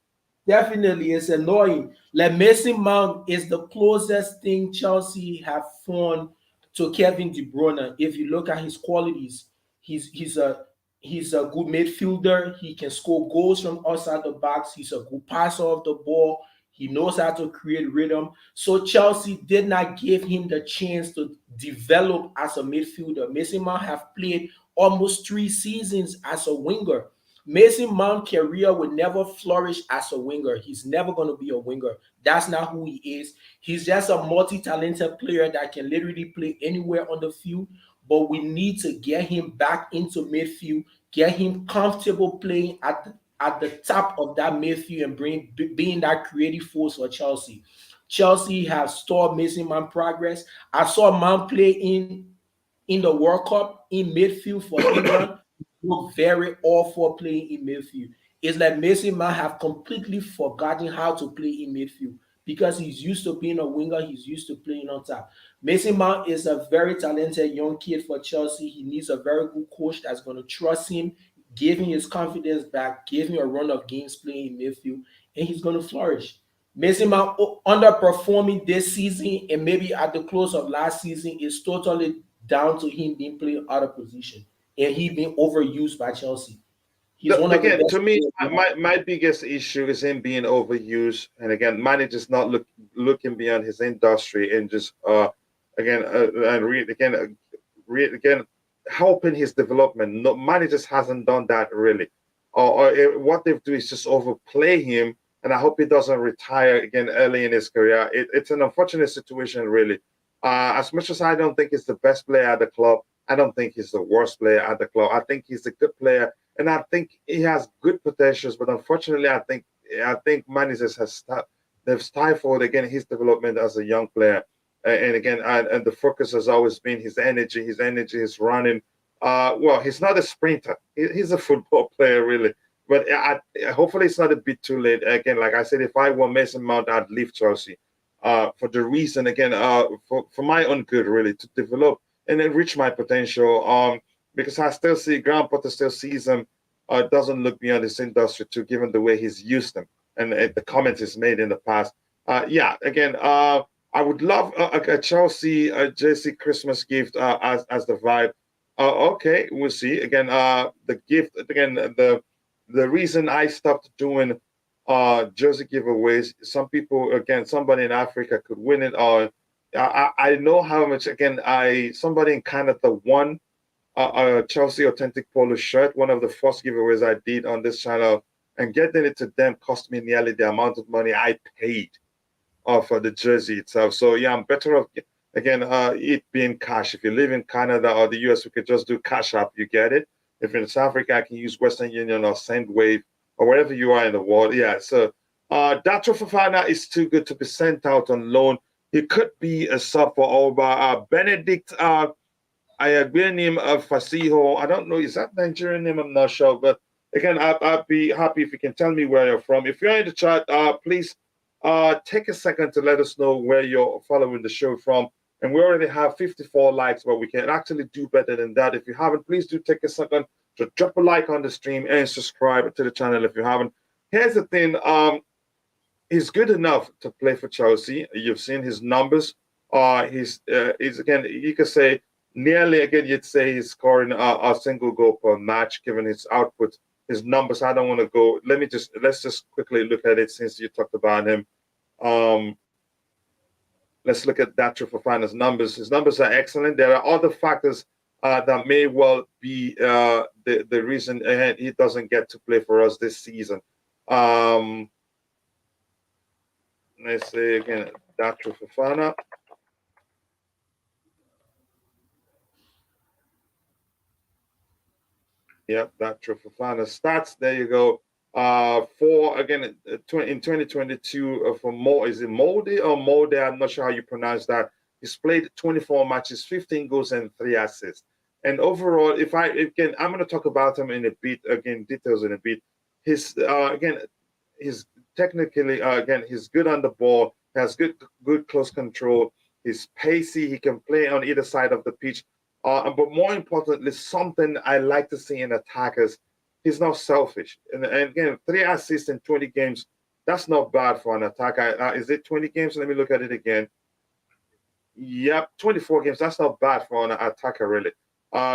definitely it's annoying. Like Mason Mount is the closest thing Chelsea have found to Kevin De Bruyne. If you look at his qualities, he's a he's a good midfielder. He can score goals from outside the box. He's a good passer of the ball. He knows how to create rhythm. So Chelsea did not give him the chance to develop as a midfielder. Mason Mount have played almost 3 seasons as a winger. Mason Mount career will never flourish as a winger. He's never going to be a winger. That's not who he is. He's just a multi-talented player that can literally play anywhere on the field. But we need to get him back into midfield, get him comfortable playing at the top of that midfield and being that creative force for Chelsea. Chelsea have stalled Mason Mount progress. I saw Mount play in the World Cup in midfield for England. Look very awful playing in midfield. It's like Mason Mount have completely forgotten how to play in midfield because he's used to being a winger. He's used to playing on top. Mason Mount is a very talented young kid for Chelsea. He needs a very good coach that's going to trust him, give him his confidence back, give him a run of games playing in midfield, and he's going to flourish. Mason Mount underperforming this season and maybe at the close of last season is totally down to him being played out of position and he being overused by Chelsea. He's one of the Again, best to me, players now. my biggest issue is him being overused, and again, managers not looking beyond his industry and just again and again helping his development. No, managers hasn't done that really, what they do is just overplay him, and I hope he doesn't retire again early in his career. It's an unfortunate situation, really. As much as I don't think he's the best player at the club, I don't think he's the worst player at the club. I think he's a good player, and I think he has good potentials. But unfortunately, I think managers they've stifled again his development as a young player. And again, and the focus has always been his energy. His energy is running. Well, he's not a sprinter. He's a football player, really. But hopefully, it's not a bit too late. Again, like I said, if I were Mason Mount, I'd leave Chelsea. For the reason, again, for my own good, really, to develop and then reach my potential. Because I still see Graham Potter still sees him, doesn't look beyond his industry too, given the way he's used them and the comments he's made in the past. Yeah, again, I would love a Chelsea jersey Christmas gift as the vibe. Okay, we'll see. Again, the gift again the reason I stopped doing jersey giveaways. Some people, again, somebody in Africa could win it. Or I know how much. Again, somebody in Canada won a Chelsea authentic polo shirt. One of the first giveaways I did on this channel, and getting it to them cost me nearly the amount of money I paid for the jersey itself. So yeah, I'm better off again. It being cash. If you live in Canada or the US, we could just do Cash App. You get it. If in South Africa, I can use Western Union or Sendwave or wherever you are in the world. Yeah. So Datro Fofana is too good to be sent out on loan. He could be a sub for over Benedict. I agree name of Fasiho. I don't know. Is that Nigerian name? I'm not sure. But again, I'd be happy if you can tell me where you're from. If you're in the chat, please take a second to let us know where you're following the show from. And we already have 54 likes, but we can actually do better than that. If you haven't, please do take a second to drop a like on the stream and subscribe to the channel if you haven't. Here's the thing. He's good enough to play for Chelsea. You've seen his numbers. He's again, you could say nearly again, you'd say he's scoring a single goal per match, given his output, his numbers. I don't want to go. Let's just quickly look at it since you talked about him. Let's look at Datro Fofana's numbers. His numbers are excellent. There are other factors that may well be the reason he doesn't get to play for us this season. Let's say again, Datro Fofana. Yep, Datro Fofana stats. There you go. For again in 2022 for is it Molde or Molde? I'm not sure how you pronounce that. He's played 24 matches, 15 goals and 3 assists. And overall, if I again, I'm going to talk about him in a bit. Again, details in a bit. His again, he's technically again, he's good on the ball. Has good close control. He's pacey. He can play on either side of the pitch. But more importantly, something I like to see in attackers, he's not selfish. And again, 3 assists in 20 games, that's not bad for an attacker. Is it 20 games? Let me look at it again. Yep, 24 games. That's not bad for an attacker, really.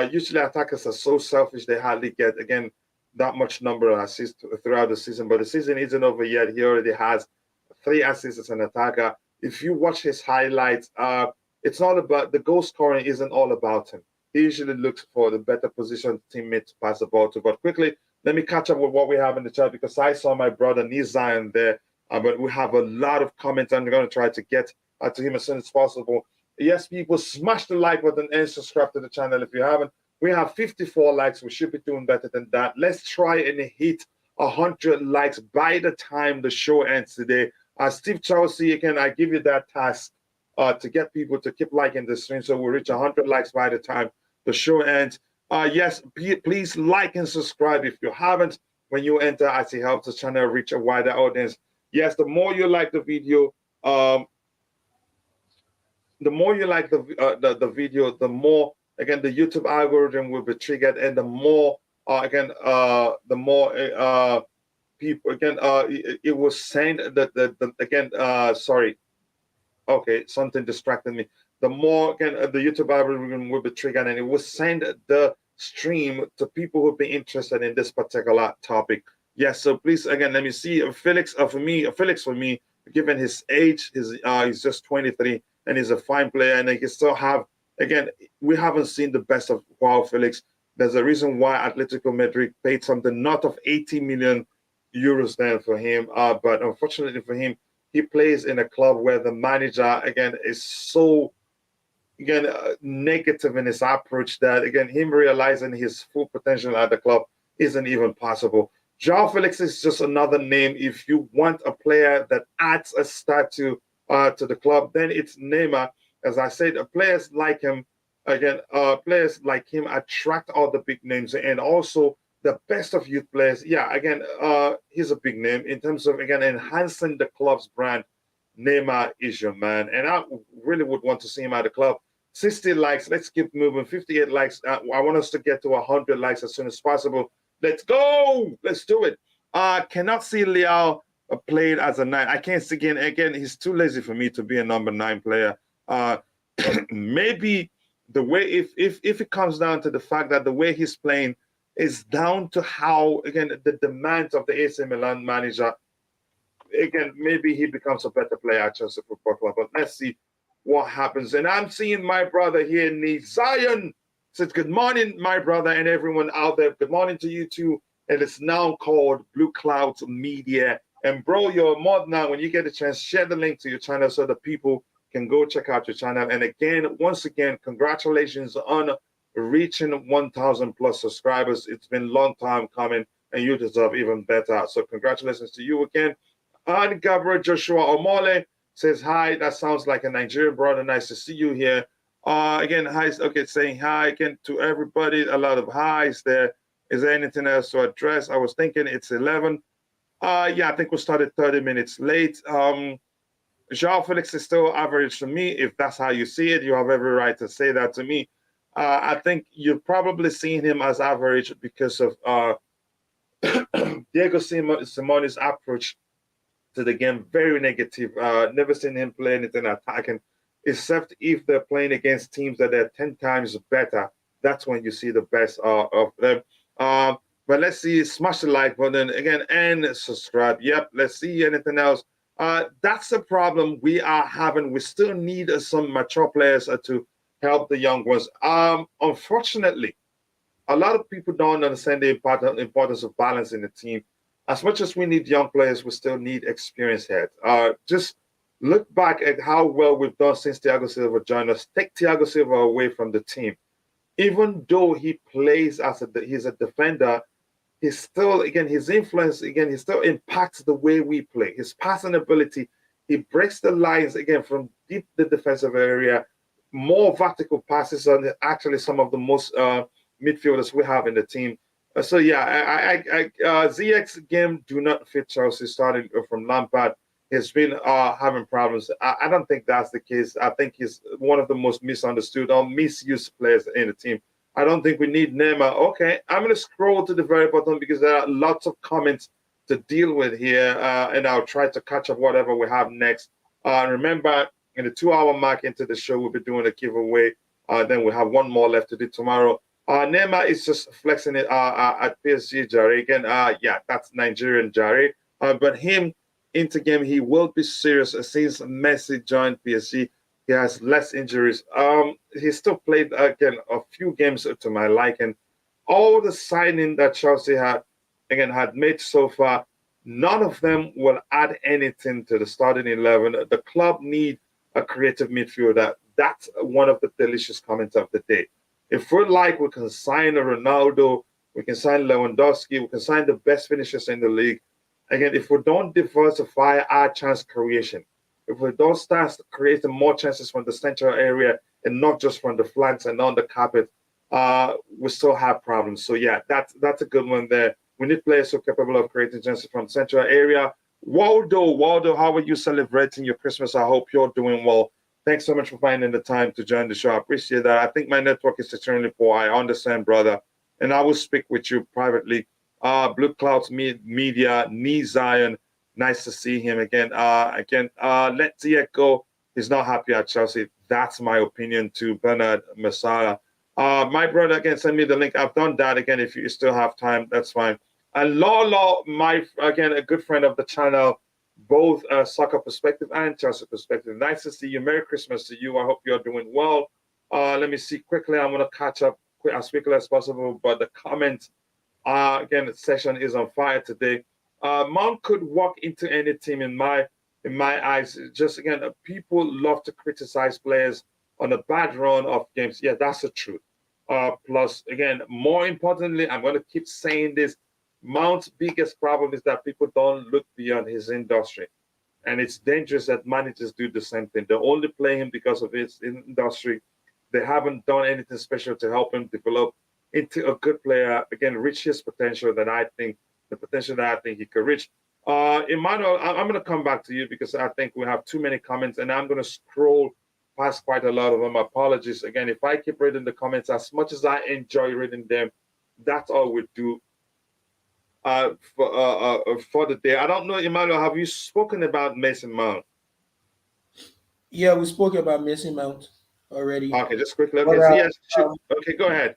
Usually attackers are so selfish, they hardly get, again, that much number of assists throughout the season. But the season isn't over yet. He already has 3 assists as an attacker. If you watch his highlights, it's not about the goal scoring, isn't all about him. He usually looks for the better positioned teammate to pass the ball to. But quickly, let me catch up with what we have in the chat because I saw my brother Zion there, but we have a lot of comments and we're going to try to get to him as soon as possible. Yes, people, smash the like button and subscribe to the channel if you haven't. We have 54 likes. We should be doing better than that. Let's try and hit 100 likes by the time the show ends today. Steve Chelsea, again, I give you that task to get people to keep liking the stream so we'll reach 100 likes by the time the show ends. Yes, please like and subscribe if you haven't. When you enter, as it helps the channel reach a wider audience. Yes, the more you like the video, the more you like the video, the more again the YouTube algorithm will be triggered, and the more the more people again it will send sorry. Okay, something distracted me. The more again the YouTube algorithm will be triggered, and it will send the stream to people who be interested in this particular topic. Yes, so please again let me see Felix for me, given his age, he's just 23 and he's a fine player, and he can still have again we haven't seen the best of Joao Felix. There's a reason why Atletico Madrid paid something north of 80 million euros then for him, but unfortunately for him, he plays in a club where the manager again is so again negative in his approach that again him realizing his full potential at the club isn't even possible. Joao Felix is just another name. If you want a player that adds a statue to the club, then it's Neymar. As I said, players like him players like him attract all the big names, and also the best of youth players. Yeah, again, he's a big name in terms of again enhancing the club's brand. Neymar is your man, and I really would want to see him at the club. 60 likes. Let's keep moving. 58 likes. I want us to get to 100 likes as soon as possible. Let's go. Let's do it. Cannot see Leao played as a 9. I can't see again. He's too lazy for me to be a number 9 player. Maybe the way if it comes down to the fact that the way he's playing is down to how again the demands of the AC Milan manager. Again, maybe he becomes a better player at Chelsea Football Club. But let's see what happens. And I'm seeing my brother here, Zion. Says good morning, my brother, and everyone out there. Good morning to you too. And it's now called Blue Clouds Media. And bro, you're a mod now. When you get a chance, share the link to your channel so that people can go check out your channel. And again, once again, congratulations on reaching 1,000 plus subscribers. It's been a long time coming, and you deserve even better. So congratulations to you again. And Gabriel Joshua Omole says hi. That sounds like a Nigerian brother. Nice to see you here. Again, hi. Okay, saying hi again to everybody. A lot of highs there. Is there anything else to address? I was thinking it's 11. Yeah, I think we started 30 minutes late. Joao Felix is still average to me. If that's how you see it, you have every right to say that to me. I think you've probably seen him as average because of Diego Simone's approach to the game. Very negative. Never seen him play anything attacking, except if they're playing against teams that are 10 times better. That's when you see the best of them. But let's see, smash the like button again and subscribe. Yep, let's see anything else. That's the problem we are having. We still need some mature players to help the young ones. Unfortunately, a lot of people don't understand the importance of balance in the team. As much as we need young players, we still need experienced heads. Just look back at how well we've done since Thiago Silva joined us. Take Thiago Silva away from the team. Even though he plays as he's a defender, he's still, again, his influence, again, he still impacts the way we play. His passing ability, he breaks the lines, again, from deep the defensive area. More vertical passes are actually some of the most midfielders we have in the team. So yeah, Ziyech's game do not fit Chelsea starting from Lampard. He's been having problems. I don't think that's the case. I think he's one of the most misunderstood or misused players in the team. I don't think we need Neymar. Okay, I'm going to scroll to the very bottom because there are lots of comments to deal with here, and I'll try to catch up whatever we have next. Remember, in the 2 hour mark into the show, we'll be doing a giveaway. Then we have one more left to do tomorrow. Neymar is just flexing it at PSG, Jare. Again, yeah, that's Nigerian Jare. But him into game, he will be serious since Messi joined PSG. He has less injuries. He still played again a few games to my liking. All the signing that Chelsea had made so far, none of them will add anything to the starting 11. The club need a creative midfielder. That's one of the delicious comments of the day. If we like, we can sign a Ronaldo, we can sign Lewandowski, we can sign the best finishers in the league. Again, if we don't diversify our chance creation, if we don't start creating more chances from the central area and not just from the flanks and on the carpet, we still have problems. So yeah, that's a good one there. We need players who are capable of creating chances from the central area. Waldo, how are you celebrating your Christmas? I hope you're doing well. Thanks so much for finding the time to join the show. I appreciate that. I think my network is extremely poor. I understand, brother. And I will speak with you privately. Blue Clouds Media, Knee Zion. Nice to see him again. Let Ziyech go. He's not happy at Chelsea. That's my opinion too, Bernard Masala. My brother, again, send me the link. I've done that again. If you still have time, that's fine. And Law, again, a good friend of the channel, both soccer perspective and Chelsea perspective. Nice to see you. Merry Christmas to you. I hope you're doing well. Let me see quickly. I'm going to catch up as quickly as possible. But the comment, again, the session is on fire today. Mount could walk into any team in my eyes. Just again, people love to criticize players on a bad run of games. Yeah, that's the truth. Plus, again, more importantly, I'm going to keep saying this. Mount's biggest problem is that people don't look beyond his industry. And it's dangerous that managers do the same thing. They only play him because of his industry. They haven't done anything special to help him develop into a good player, again, reach his potential the potential that I think he could reach. Emmanuel, I'm going to come back to you because I think we have too many comments and I'm going to scroll past quite a lot of them. Apologies. Again, if I keep reading the comments, as much as I enjoy reading them, that's all we do for the day. I don't know, Emmanuel, have you spoken about Mason Mount? Yeah, we spoke about Mason Mount already. Okay, just quickly. But Okay, so yes, shoot. Okay, go ahead.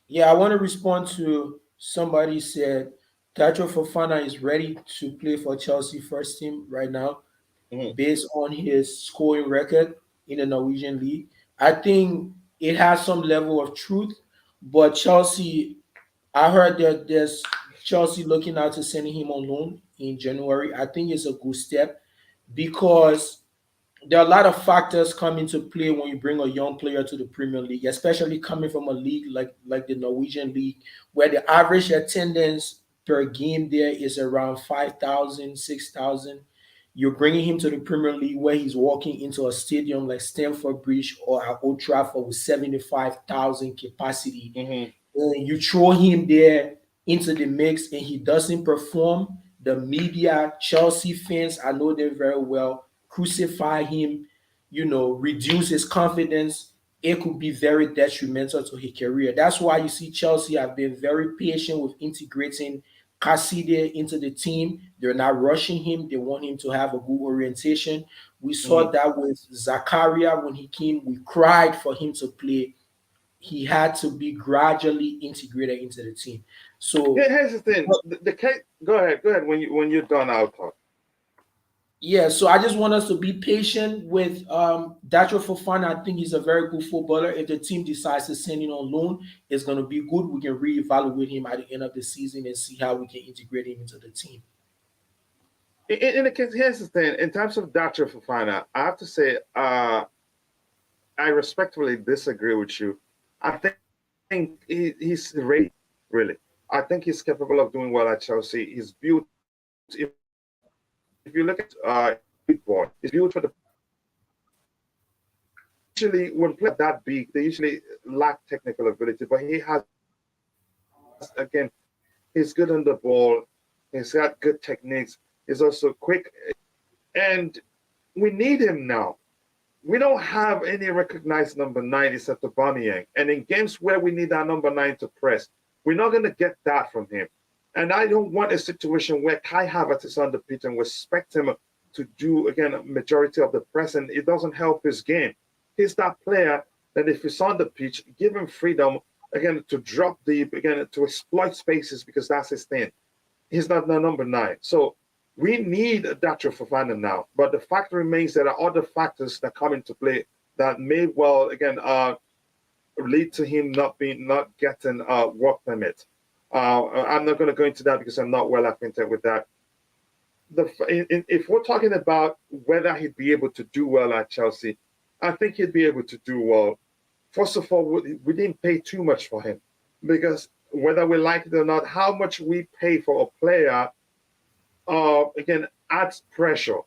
yeah, I want to respond to somebody said Datro Fofana is ready to play for Chelsea first team right now Mhm. based on his scoring record in the Norwegian league. I think it has some level of truth, but Chelsea, I heard that there's Chelsea looking out to sending him on loan in January. I think it's a good step because there are a lot of factors come into play when you bring a young player to the Premier League, especially coming from a league like the Norwegian league, where the average attendance per game there is around 5,000, 6,000. You're bringing him to the Premier League where he's walking into a stadium like Stamford Bridge or at Old Trafford with 75,000 capacity, Mhm. and you throw him there into the mix and he doesn't perform, the media, Chelsea fans, I know them very well, crucify him, reduce his confidence. It could be very detrimental to his career. That's why you see Chelsea have been very patient with integrating Cassidy into the team. They're not rushing him. They want him to have a good orientation. We saw Mhm. that with Zakaria when he came. We cried for him to play. He had to be gradually integrated into the team. So Here's the thing. The case. Go ahead. Go ahead. When you're done, I'll talk. Yeah, so I just want us to be patient with Datro Fofana. I think he's a very good footballer. If the team decides to send him on loan, it's going to be good. We can reevaluate him at the end of the season and see how we can integrate him into the team. In the case, here's the thing. In terms of Datro Fofana, I have to say, I respectfully disagree with you. I think he's ready, really. I think he's capable of doing well at Chelsea. He's built, if you look at big boy, he's built for the. Usually, when players that big, they usually lack technical ability, but he has, again, he's good on the ball. He's got good techniques. He's also quick. And we need him now. We don't have any recognized number 9 except Aubameyang. And in games where we need our number 9 to press, we're not going to get that from him. And I don't want a situation where Kai Havertz is on the pitch and we expect him to do, again, a majority of the pressing. It doesn't help his game. He's that player that if he's on the pitch, give him freedom, again, to drop deep, again, to exploit spaces because that's his thing. He's not the number 9. So we need Datro Fofana now, but the fact remains there are other factors that come into play that may well, again, lead to him not getting work permit. I'm not going to go into that because I'm not well acquainted with that. If we're talking about whether he'd be able to do well at Chelsea, I think he'd be able to do well. First of all, we didn't pay too much for him because whether we like it or not, how much we pay for a player again, adds pressure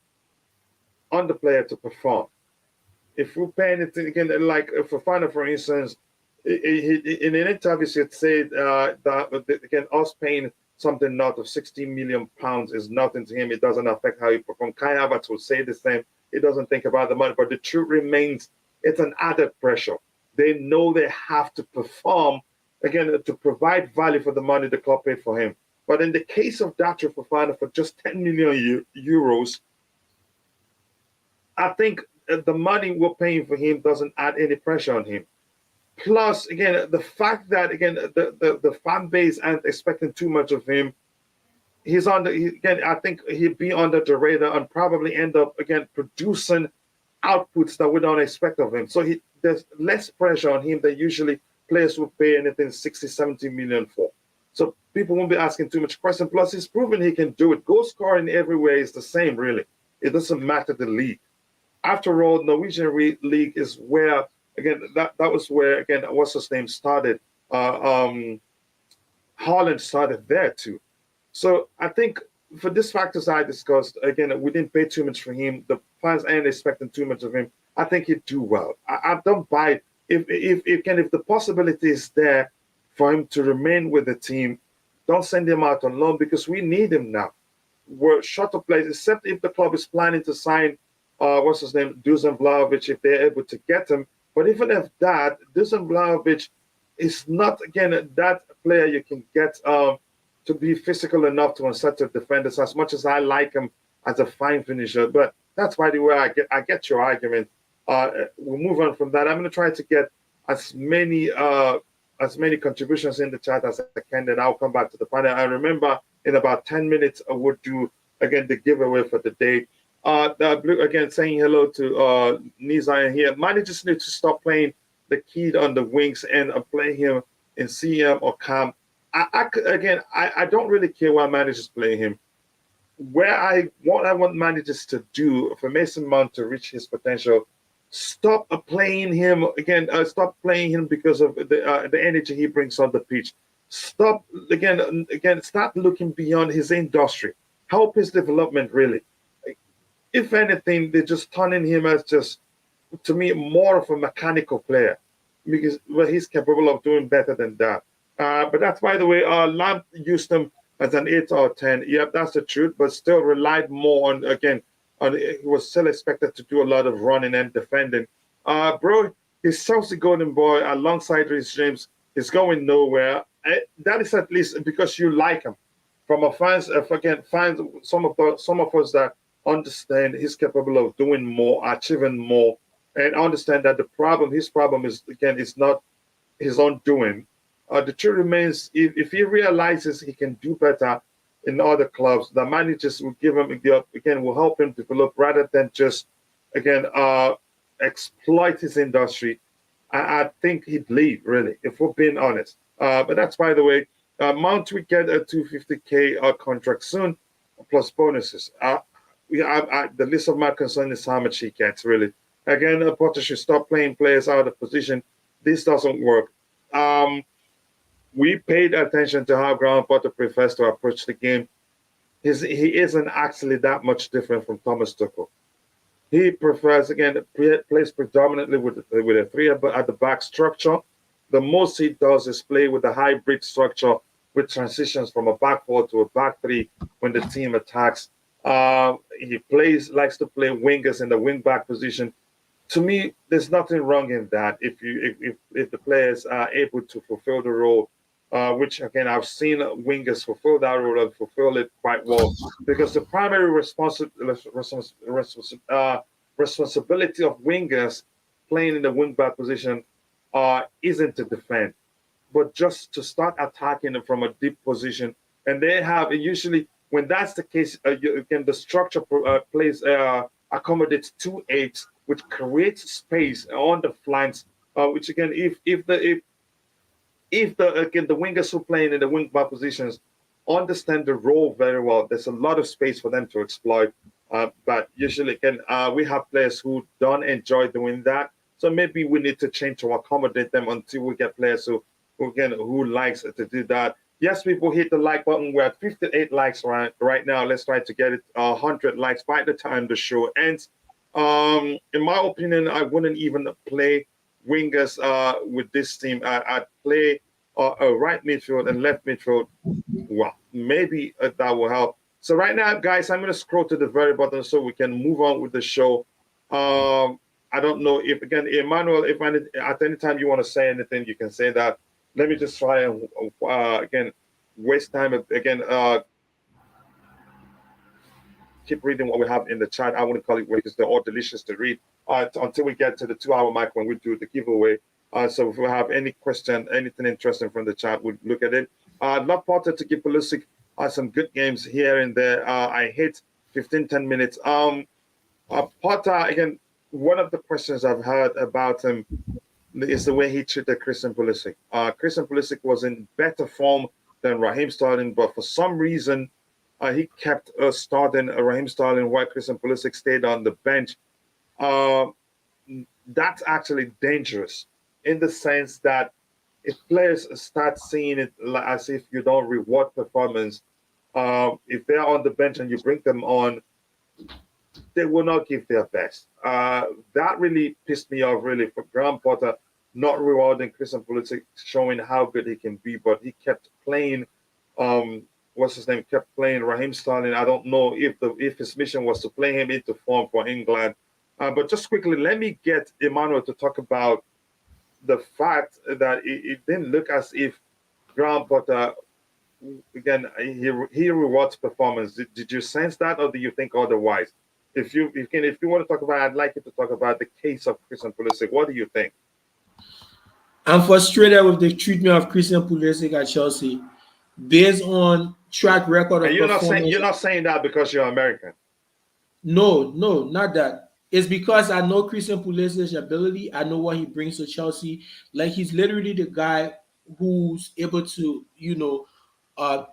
on the player to perform. If we pay anything, again, like Fofana, for instance, in an interview, he said that, again, us paying something north of 60 million pounds is nothing to him. It doesn't affect how he performs. Kai Havertz will say the same. He doesn't think about the money, but the truth remains it's an added pressure. They know they have to perform, again, to provide value for the money the club paid for him. But in the case of Datro Fofana, for just 10 million euros, I think the money we're paying for him doesn't add any pressure on him. Plus, again, the fact that, again, the fan base aren't expecting too much of him, again, I think he'd be under the radar and probably end up, again, producing outputs that we don't expect of him. So there's less pressure on him than usually players would pay anything 60, 70 million for. So people won't be asking too much question. Plus, he's proven he can do it. Goal scoring everywhere is the same, really. It doesn't matter the league. After all, Norwegian league is where, again, that was where, again, what's his name started. Haaland started there too. So I think for these factors I discussed, again, we didn't pay too much for him. The fans ain't expecting too much of him. I think he'd do well. I don't buy it. If the possibility is there for him to remain with the team, don't send him out on loan because we need him now. We're short of players, except if the club is planning to sign, what's his name, Dusan Vlahovic, if they're able to get him. But even if that, Dusan Vlahovic is not, again, that player you can get to be physical enough to unsettle defenders, as much as I like him as a fine finisher. But that's, by the way, I get your argument. We'll move on from that. I'm going to try to get as many contributions in the chat as I can, then I'll come back to the panel. I remember in about 10 minutes, I would do, again, the giveaway for the day. Again, saying hello to Nizan here. Managers need to stop playing the kid on the wings and play him in CM or CAM. I don't really care why managers play him. What I want managers to do for Mason Mount to reach his potential, stop playing him again. Stop playing him because of the energy he brings on the pitch. Stop again. Start looking beyond his industry. Help his development, really. If anything, they're just turning him as just, to me, more of a mechanical player because he's capable of doing better than that. But that's, by the way, Lamp used him as an 8 or 10. Yep, that's the truth, but still relied more on, again, he was still expected to do a lot of running and defending. Bro, he's Chelsea golden boy alongside Reece James. He's going nowhere. That is at least because you like him. From a fans, fans, some of us that understand he's capable of doing more, achieving more, and understand that his problem is, again, it's not his own doing. The truth remains, if he realizes he can do better, in other clubs. The managers will give him again will help him develop rather than just again exploit his industry. I think he'd leave really, if we're being honest. But that's by the way. Mount will get a 250K contract soon, plus bonuses. The least of my concern is how much he gets really. Again, Potter should stop playing players out of position. This doesn't work. Um, we paid attention to how Graham Potter prefers to approach the game. He isn't actually that much different from Thomas Tuchel. He prefers again plays predominantly with a three at the back structure. The most he does is play with a hybrid structure with transitions from a back four to a back three when the team attacks. He likes to play wingers in the wing back position. To me, there's nothing wrong in that if the players are able to fulfill the role, which again I've seen wingers fulfill that role and fulfill it quite well. Because the primary responsibility of wingers playing in the wing back position isn't to defend, but just to start attacking them from a deep position. And they have usually when that's the case, again the structure plays accommodates 2 8s, which creates space on the flanks. Which again, if the again the wingers who playing in the wing back positions understand the role very well, there's a lot of space for them to exploit. But usually, again, we have players who don't enjoy doing that. So maybe we need to change to accommodate them until we get players who likes to do that. Yes, people hit the like button. We're at 58 likes right now. Let's try to get it 100 likes by the time the show ends. In my opinion, I wouldn't even play wingers with this team. I'd play a right midfield and left midfield. Well, maybe that will help. So right now, guys, I'm going to scroll to the very bottom so we can move on with the show. I don't know if, again, Emmanuel, if at any time you want to say anything, you can say that. Let me just try and, again, waste time. Again, keep reading what we have in the chat. I wouldn't call it because they're all delicious to read until we get to the 2 hour mark when we do the giveaway. So if we have any question, anything interesting from the chat, we'll look at it. I'd love Potter to give Pulisic some good games here and there. I hit 10 minutes. Potter, again, one of the questions I've heard about him is the way he treated Christian Pulisic. Christian Pulisic was in better form than Raheem Sterling, but for some reason, he kept starting Raheem Sterling while Christian Pulisic stayed on the bench. That's actually dangerous in the sense that if players start seeing it as if you don't reward performance, if they're on the bench and you bring them on, they will not give their best. That really pissed me off, really, for Graham Potter not rewarding Christian Pulisic, showing how good he can be, but he kept playing. What's his name? Kept playing Raheem Sterling. I don't know if his mission was to play him into form for England. But just quickly, let me get Emmanuel to talk about the fact that it didn't look as if Graham Potter, again, he rewards performance. Did you sense that, or do you think otherwise? If you want to talk about, I'd like you to talk about the case of Christian Pulisic. What do you think? I'm frustrated with the treatment of Christian Pulisic at Chelsea, based on track record of And performance. you're not saying that because you're American. No, not that. It's because I know Christian Pulisic's ability. I know what he brings to Chelsea. Like he's literally the guy who's able to, uh,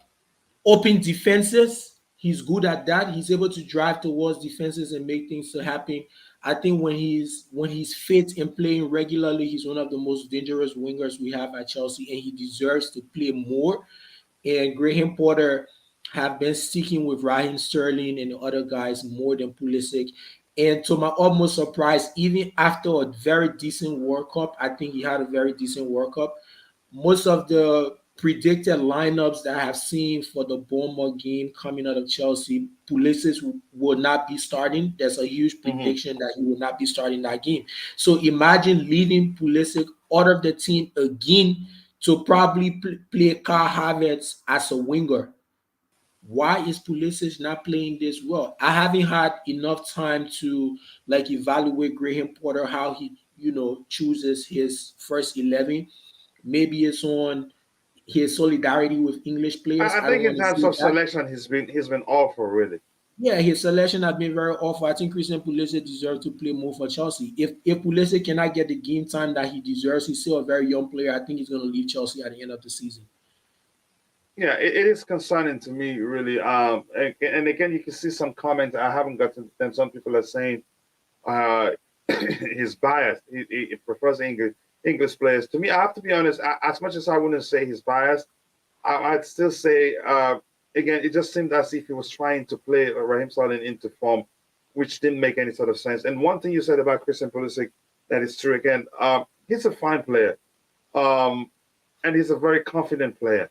open defenses. He's good at that. He's able to drive towards defenses and make things to happen. I think when he's fit and playing regularly, he's one of the most dangerous wingers we have at Chelsea, and he deserves to play more. And Graham Potter have been sticking with Raheem Sterling and the other guys more than Pulisic. And to my utmost surprise, even after a very decent World Cup, I think he had a very decent World Cup. Most of the predicted lineups that I have seen for the Bournemouth game coming out of Chelsea, Pulisic will not be starting. There's a huge prediction that he will not be starting that game. So imagine leaving Pulisic out of the team again to probably play Kai Havertz as a winger. Why is Pulisic not playing this well? I haven't had enough time to evaluate Graham Potter, how he chooses his first 11. Maybe it's on his solidarity with English players. I I don't think in want to terms see of that. selection, he's been awful, really. Yeah, his selection has been very awful. I think Christian Pulisic deserves to play more for Chelsea. If Pulisic cannot get the game time that he deserves, he's still a very young player. I think he's going to leave Chelsea at the end of the season. Yeah, it is concerning to me, really. And again, you can see some comments. I haven't gotten to them. Some people are saying uh, he's biased. He prefers English players. To me, I have to be honest. As much as I wouldn't say he's biased, I'd still say again, it just seemed as if he was trying to play Raheem Sterling into form, which didn't make any sort of sense. And one thing you said about Christian Pulisic that is true. Again, he's a fine player, um, and he's a very confident player.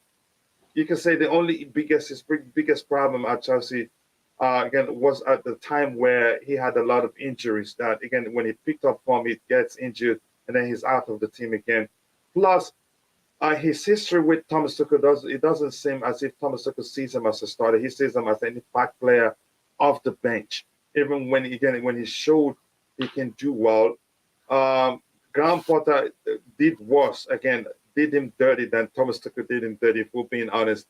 You can say the only biggest problem at Chelsea again was at the time where he had a lot of injuries. That again, when he picked up form, he gets injured and then he's out of the team again. Plus, his history with Thomas Tuchel doesn't seem as if Thomas Tuchel sees him as a starter. He sees him as an impact player off the bench. Even when he showed he can do well, Graham Potter did worse. Again, did him dirty than Thomas Tuchel did him dirty. If we're being honest,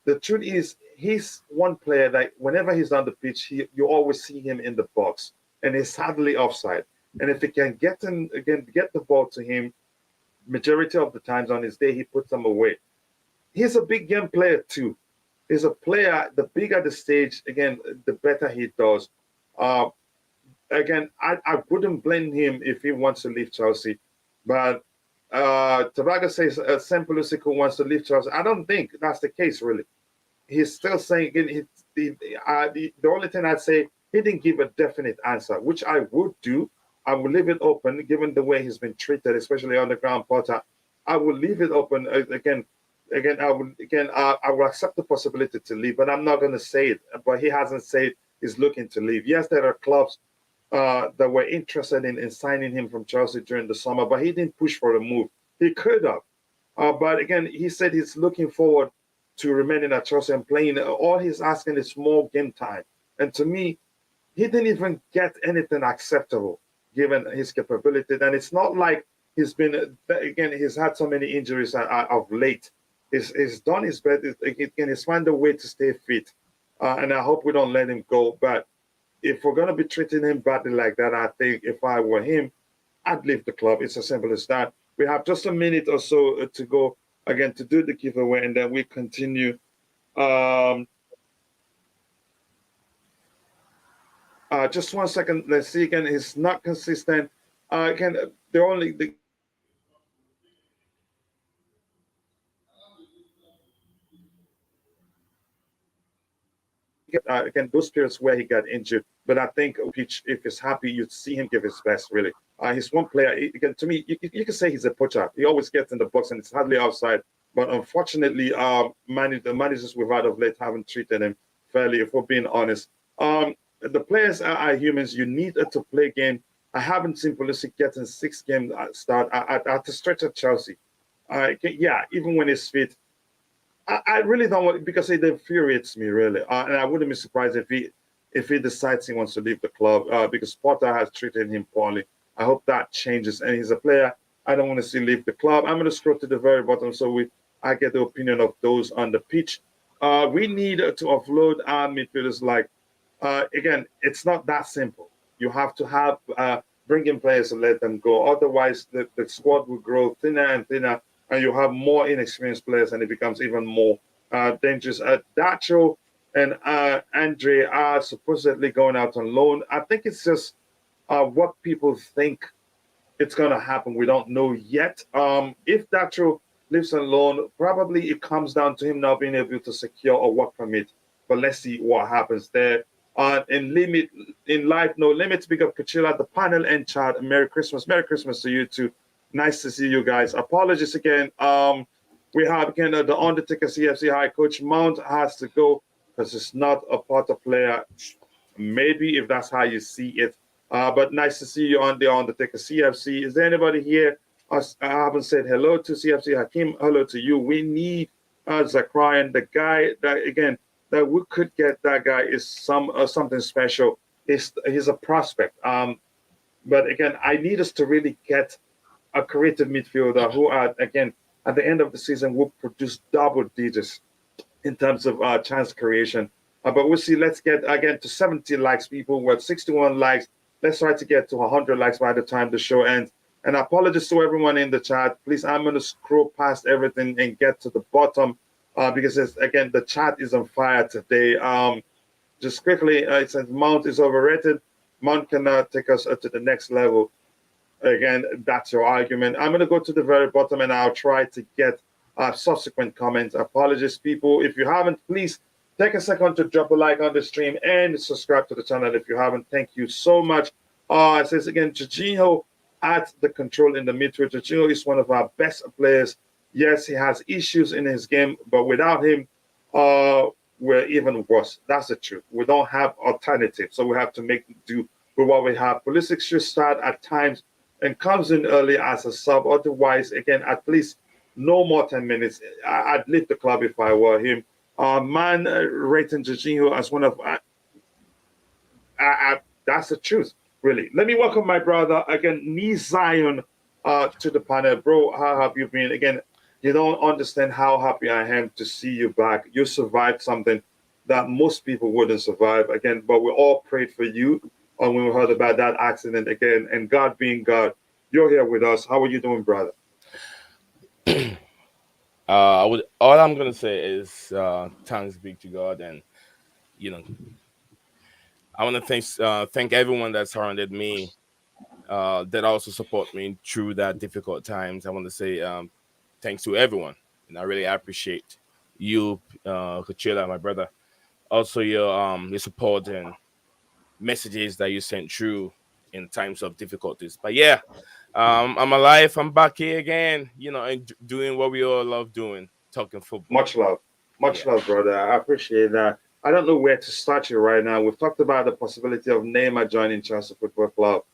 the truth is he's one player that whenever he's on the pitch, you always see him in the box, and he's sadly offside. And if he can get the ball to him, majority of the times on his day, he puts them away. He's a big game player too. He's a player. The bigger the stage, again, the better he does. Uh, Again, I wouldn't blame him if he wants to leave Chelsea, but Tobago says Sam Pulisic wants to leave Chelsea. I don't think that's the case, really. He's still saying the only thing I'd say, he didn't give a definite answer, which I would do. I would leave it open, given the way he's been treated, especially on the ground, Potter. I would leave it open I will accept the possibility to leave, but I'm not going to say it. But he hasn't said he's looking to leave. Yes, there are clubs that were interested in signing him from Chelsea during the summer, but he didn't push for a move. He could have. But again, he said he's looking forward to remaining at Chelsea and playing. All he's asking is more game time. And to me, he didn't even get anything acceptable given his capability. And it's not like he's had so many injuries of late. He's done his best. He's found a way to stay fit. And I hope we don't let him go. But if we're going to be treating him badly like that, I think if I were him, I'd leave the club. It's as simple as that. We have just a minute or so to go again to do the giveaway, and then we continue. Just 1 second. Let's see again. He's not consistent. Again, the again those periods where he got injured. But I think pitch, if he's happy, you'd see him give his best. Really, he's one player. Again, to me, you can say he's a poacher. He always gets in the box and it's hardly outside. But unfortunately, the managers we've had of late haven't treated him fairly. If we're being honest, the players are humans. You need to play game. I haven't seen Pulisic getting 6 games start at the stretch at Chelsea. Yeah, even when he's fit. I really don't want, because it infuriates me really, and I wouldn't be surprised if he decides he wants to leave the club because Potter has treated him poorly. I hope that changes, and he's a player I don't want to see leave the club. I'm going to scroll to the very bottom so I get the opinion of those on the pitch. We need to offload our midfielders. Like again, it's not that simple. You have to have bring in players and let them go. Otherwise, the squad will grow thinner and thinner, and you have more inexperienced players, and it becomes even more dangerous. Datro and Andrey are supposedly going out on loan. I think it's just what people think it's going to happen. We don't know yet. If Datro lives on loan, probably it comes down to him now being able to secure a work permit. But let's see what happens there. In life, no limits. Big up Kachila, the panel and chat. Merry Christmas. Merry Christmas to you too. Nice to see you guys. Apologies again. We have again the Undertaker CFC High Coach Mount has to go because it's not a Potter player. Maybe if that's how you see it. But nice to see you on the Undertaker CFC. Is there anybody here? I haven't said hello to CFC Hakim. Hello to you. We need Zachariah, the guy that again that we could get. That guy is something special. He's a prospect. But again, I need us to really get a creative midfielder who are again at the end of the season will produce double digits in terms of chance creation. But we'll see. Let's get again to 70 likes, people. We're at 61 likes. Let's try to get to 100 likes by the time the show ends. And apologies to everyone in the chat. Please, I'm going to scroll past everything and get to the bottom because, again, the chat is on fire today. Just quickly, it says Mount is overrated. Mount cannot take us to the next level. Again, that's your argument. I'm going to go to the very bottom and I'll try to get subsequent comments. Apologies, people. If you haven't, please take a second to drop a like on the stream and subscribe to the channel if you haven't. Thank you so much. It says again, Jorginho at the control in the midfield. Jorginho is one of our best players. Yes, he has issues in his game, but without him, we're even worse. That's the truth. We don't have alternatives, so we have to make do with what we have. Pulisic should start at times and comes in early as a sub. Otherwise, again, at least no more 10 minutes. I'd leave the club if I were him. Man rating Jorginho as one of that's the truth, really. Let me welcome my brother again, Nee Zion, to the panel. Bro, how have you been? Again, you don't understand how happy I am to see you back. You survived something that most people wouldn't survive. Again, but we all prayed for you when we heard about that accident again. And God being God, you're here with us. How are you doing, brother? All I'm gonna say is thanks be to God, and you know I want to thank everyone that surrounded me, that also support me through that difficult times. I want to say thanks to everyone, and I really appreciate you, Coachella, my brother. Also your support and messages that you sent through in times of difficulties. But yeah, I'm alive. I'm back here again. And doing what we all love doing, talking football. Much love. Yeah. Much love, brother. I appreciate that. I don't know where to start you right now. We've talked about the possibility of Neymar joining Chelsea Football Club.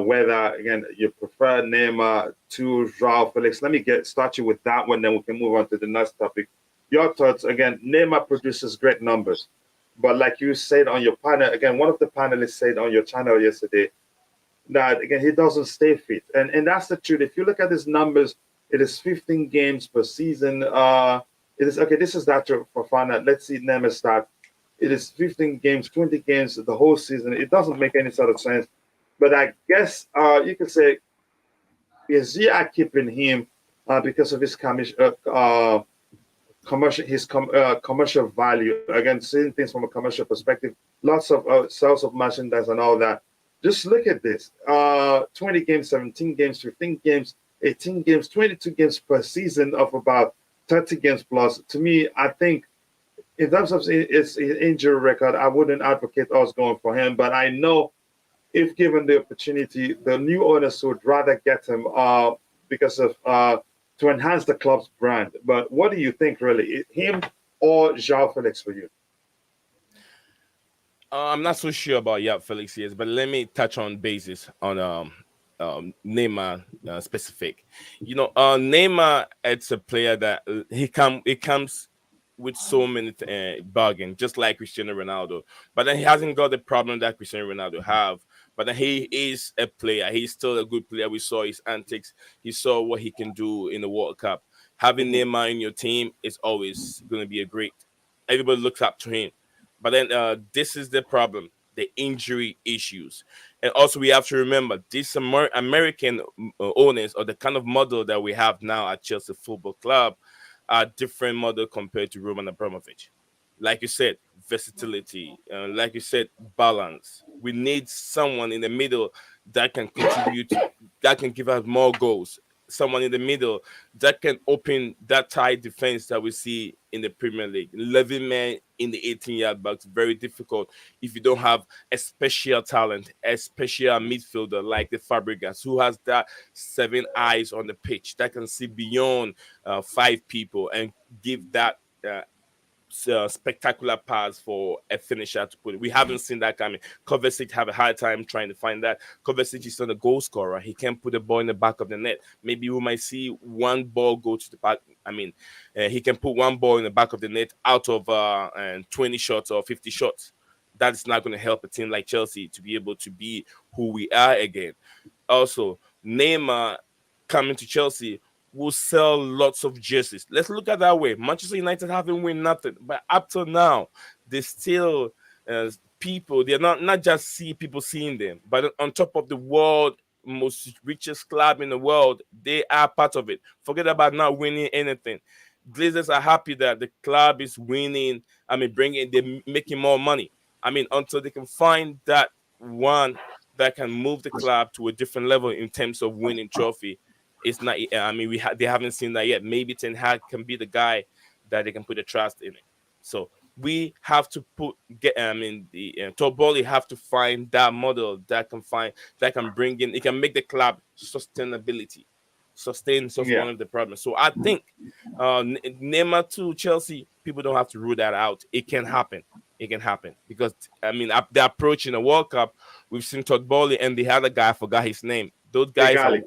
Whether again you prefer Neymar to Joao Felix. Let me start you with that one, then we can move on to the next topic. Your thoughts again. Neymar produces great numbers, but like you said on your panel again, one of the panelists said on your channel yesterday that again he doesn't stay fit, and that's the truth. If you look at his numbers, it is 15 games per season. It is okay. This is Datro Fofana. Let's see Neymar start. It is 15 games, 20 games the whole season. It doesn't make any sort of sense. But I guess you could say is Ziyech keeping him because of his commercial value. Again, seeing things from a commercial perspective, lots of sales of merchandise and all that. Just look at this: 20 games, 17 games, 15 games, 18 games, 22 games per season of about 30 games plus. To me, I think in terms of his injury record, I wouldn't advocate us going for him. But I know if given the opportunity, the new owners would rather get him because of to enhance the club's brand. But what do you think, really, him or Joao Felix for you? I'm not so sure about Felix yes, but let me touch on basis on Neymar specific. Neymar, it's a player that he comes with so many bargain, just like Cristiano Ronaldo. But then he hasn't got the problem that Cristiano Ronaldo have. But then he is a player. He's still a good player. We saw his antics. He saw what he can do in the World Cup. Having Neymar in your team is always going to be a great. Everybody looks up to him. But then this is the problem: the injury issues. And also, we have to remember these American owners, or the kind of model that we have now at Chelsea Football Club, are different model compared to Roman Abramovich. Like you said, versatility. Like you said, balance. We need someone in the middle that can contribute, that can give us more goals. Someone in the middle that can open that tight defense that we see in the Premier League. 11 men in the 18-yard box, very difficult if you don't have a special talent, a special midfielder like the Fabregas, who has that 7 eyes on the pitch that can see beyond 5 people and give that spectacular pass for a finisher to put it. We haven't seen that coming. Kovacic have a hard time trying to find that. Kovacic is not a goal scorer. He can't put the ball in the back of the net. Maybe we might see one ball go to the back. He can put one ball in the back of the net out of 20 shots or 50 shots. That's not going to help a team like Chelsea to be able to be who we are again. Also, Neymar coming to Chelsea will sell lots of jerseys. Let's look at that way. Manchester United haven't won nothing, but up till now, they still people. They're not just people seeing them, but on top of the world most richest club in the world, they are part of it. Forget about not winning anything. Glazers are happy that the club is winning. I mean, they're making more money. I mean, until they can find that one that can move the club to a different level in terms of winning trophy, it's not. I mean, they haven't seen that yet. Maybe Ten Hag can be the guy that they can put the trust in it. So we have to Todd Bowley have to find that model that can bring in. It can make the club sustainability. Sustain one of the problems. So I think Neymar to Chelsea, people don't have to rule that out. It can happen. It can happen because I mean they're approaching a World Cup. We've seen Todd Bowley and the other guy, I forgot his name. Those guys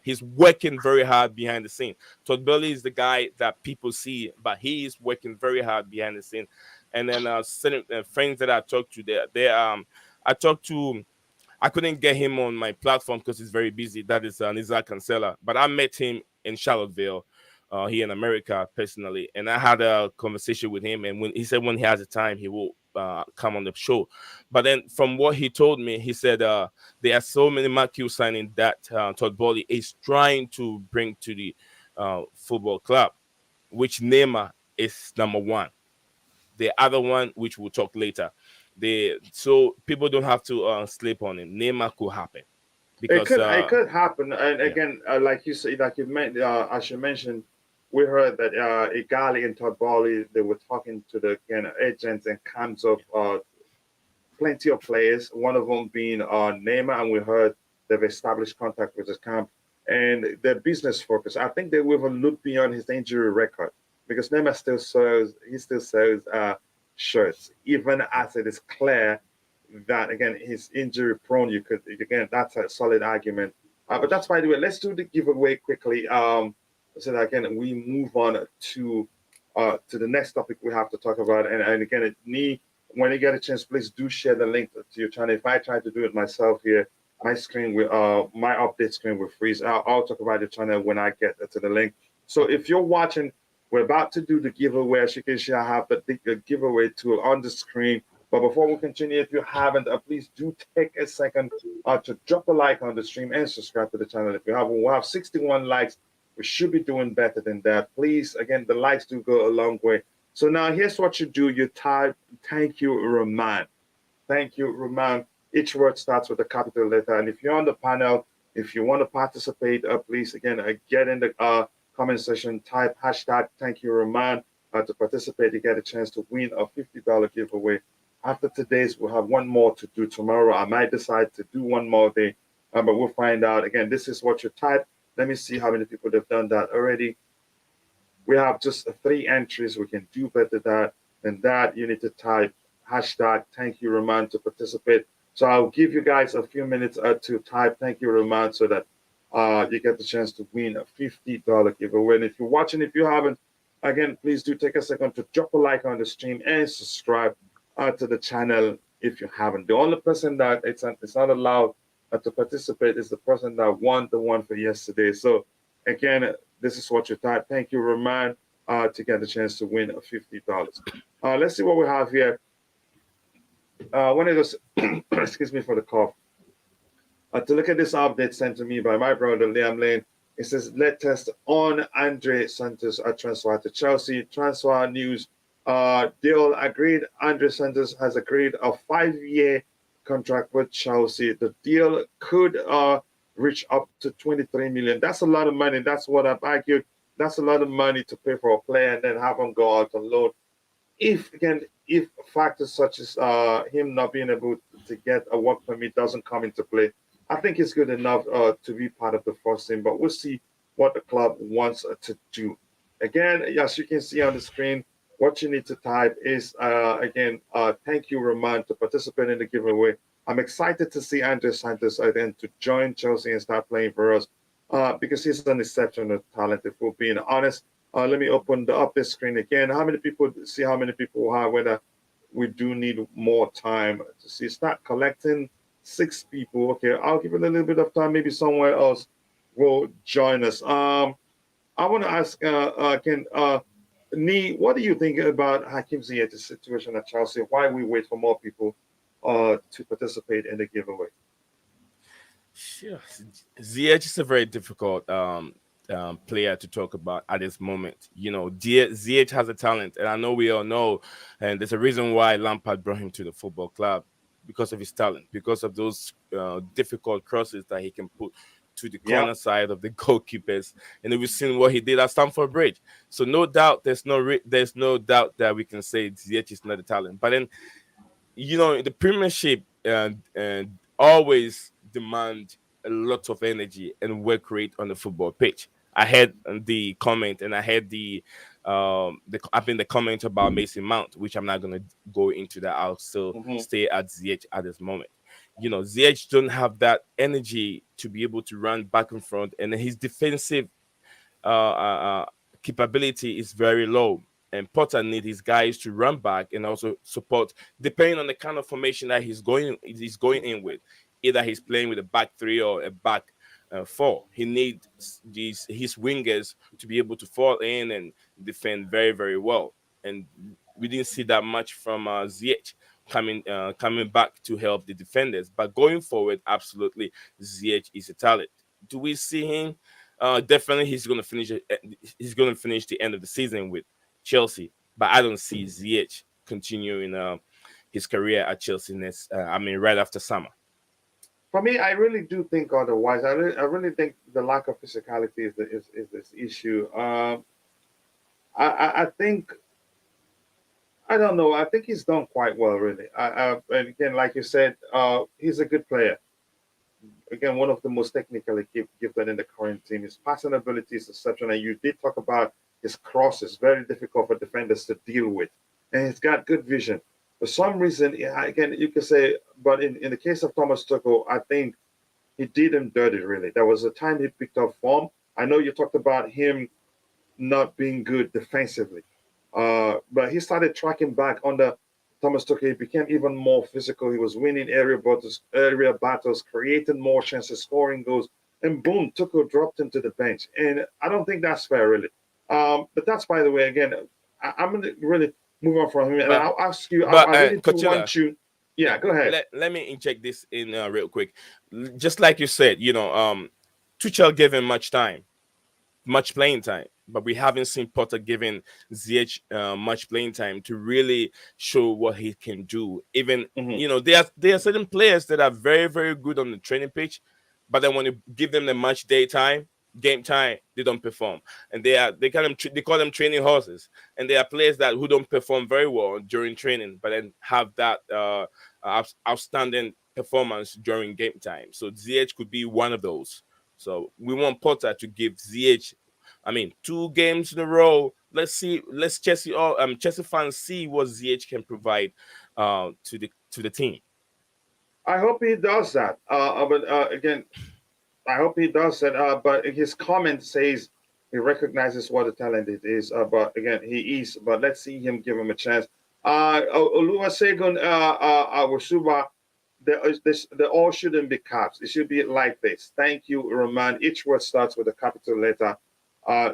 he's working very hard behind the scene. Todd Bowley is the guy that people see, but he is working very hard behind the scene. And then friends that I talked to, I couldn't get him on my platform because he's very busy. That is Nizar Cancela. But I met him in Charlottesville, here in America personally, and I had a conversation with him. And when he said when he has the time, he will come on the show. But then from what he told me, he said there are so many marquee signing that Todd Bowley is trying to bring to the football club, which Neymar is number one. The other one, which we'll talk later, so people don't have to sleep on him. Neymar could happen because it could happen. And again, like you said, like you meant, as you mentioned, we heard that Igali and Todd Bowley, they were talking to the agents and camps of plenty of players. One of them being Neymar, and we heard they've established contact with his camp and their business focus. I think they will look beyond his injury record because Neymar still sells shirts, even as it is clear that again he's injury prone. That's a solid argument. But that's by the way. Let's do the giveaway quickly. So that again we move on to the next topic we have to talk about. And again, when you get a chance, please do share the link to your channel. If I try to do it myself here, my screen will my update screen will freeze. I'll talk about the channel when I get to the link. So if you're watching, we're about to do the giveaway. As you can see, I have the giveaway tool on the screen. But before we continue, if you haven't, please do take a second to drop a like on the stream and subscribe to the channel. If you haven't, we'll have 61 likes. We should be doing better than that. Please, again, the likes do go a long way. So now here's what you do. You type, thank you, Rahman. Thank you, Rahman. Each word starts with a capital letter. And if you're on the panel, if you want to participate, please, again, get in the comment section, type hashtag thank you, Rahman, to participate. You get a chance to win a $50 giveaway. After today's, we'll have one more to do tomorrow. I might decide to do one more day, but we'll find out. Again, this is what you type. Let me see how many people have done that already. We have just 3 entries. We can do better than that. You need to type hashtag thank you, Rahman, to participate. So I'll give you guys a few minutes to type thank you, Rahman, so that you get the chance to win a $50 giveaway. And if you're watching, if you haven't, again, please do take a second to drop a like on the stream and subscribe to the channel if you haven't. The only person that it's not allowed to participate is the person that won the one for yesterday. So again, this is what you type. Thank you, Rahman, to get the chance to win a $50. Let's see what we have here. One of those, excuse me for the cough. To look at this update sent to me by my brother Liam Lane, it says latest on Andrey Santos transfer to Chelsea. Transfer news. Deal agreed. Andrey Santos has agreed a 5-year contract with Chelsea. The deal could reach up to 23 million. That's a lot of money. That's what I've argued. That's a lot of money to pay for a player and then have him go out on loan. If factors such as him not being able to get a work permit doesn't come into play, I think it's good enough to be part of the first team. But we'll see what the club wants to do. Again, as you can see on the screen, what you need to type is, thank you, Rahman, to participate in the giveaway. I'm excited to see Andrey Santos again to join Chelsea and start playing for us because he's an exceptional talent, if we're being honest. Let me open up this screen again. How many people have, whether we do need more time to see. Start collecting 6 people. Okay, I'll give it a little bit of time. Maybe somewhere else will join us. I want to ask Nee, what do you think about Hakim Ziyech's situation at Chelsea? Why we wait for more people to participate in the giveaway? Sure. Ziyech is a very difficult player to talk about at this moment. You know, Ziyech has a talent, and I know we all know, and there's a reason why Lampard brought him to the football club because of his talent, because of those difficult crosses that he can put to the Yeah. corner side of the goalkeepers, and we've seen what he did at Stamford Bridge. So no doubt, there's no doubt that we can say Ziyech is not a talent. But then, you know, the Premiership and always demand a lot of energy and work rate on the football pitch. I had the comment and I had I think the comment about Mason Mount, which I'm not gonna go into that. I'll still Hmm. stay at Ziyech at this moment. You know, Ziyech don't have that energy to be able to run back and front, and his defensive uh, uh, uh, capability is very low. And Potter needs his guys to run back and also support, depending on the kind of formation that he's going in with. Either he's playing with a back three or a back four. He needs his wingers to be able to fall in and defend very very well. And we didn't see that much from Ziyech coming back to help the defenders. But going forward, absolutely, Ziyech is a talent. Do we see him? Definitely, he's going to finish. He's going to finish the end of the season with Chelsea, but I don't see Ziyech continuing his career at Chelsea next. I mean, right after summer. For me, I really do think otherwise. I really think the lack of physicality is this issue. I think I don't know. I think he's done quite well, really. And again, like you said, he's a good player. Again, one of the most technically gifted in the current team. His passing ability is exceptional. And you did talk about his crosses, very difficult for defenders to deal with. And he's got good vision. For some reason, yeah, again, you could say, but in the case of Thomas Tuchel, I think he did him dirty, really. There was a time he picked up form. I know you talked about him not being good defensively. But he started tracking back under Thomas Tuchel. He became even more physical. He was winning area battles, creating more chances, scoring goals. And boom, Tuchel dropped him to the bench. And I don't think that's fair, really. But that's, by the way, again, I'm going to really move on from him. And But I'll ask you, but I really do Coachella, want you. Yeah, go ahead. let me inject this in real quick. Just like you said, you know, Tuchel gave him much playing time, but we haven't seen Potter giving Ziyech much playing time to really show what he can do. Even, Hmm. you know, there are certain players that are very very good on the training pitch, but then when you give them the game time, they don't perform, and they call them training horses. And there are players that who don't perform very well during training, but then have that outstanding performance during game time. So Ziyech could be one of those. So we want Potter to give Ziyech, I mean, 2 games in a row. Let's see. Let's Chelsea fans see what Ziyech can provide to the team. I hope he does that. But again, I hope he does that. But his comment says he recognizes what a talent it is. But again, he is. But let's see him give him a chance. Oluwasegun Awusuba, they all shouldn't be caps. It should be like this. Thank you, Roman. Each word starts with a capital letter.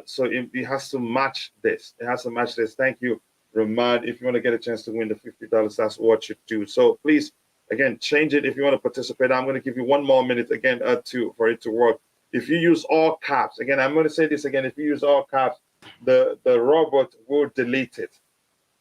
So it has to match this. It has to match this. Thank you, Roman. If you want to get a chance to win the $50, that's what you do. So please, again, change it if you want to participate. I'm going to give you 1 more minute again for it to work. If you use all caps, again, I'm going to say this again. If you use all caps, the robot will delete it.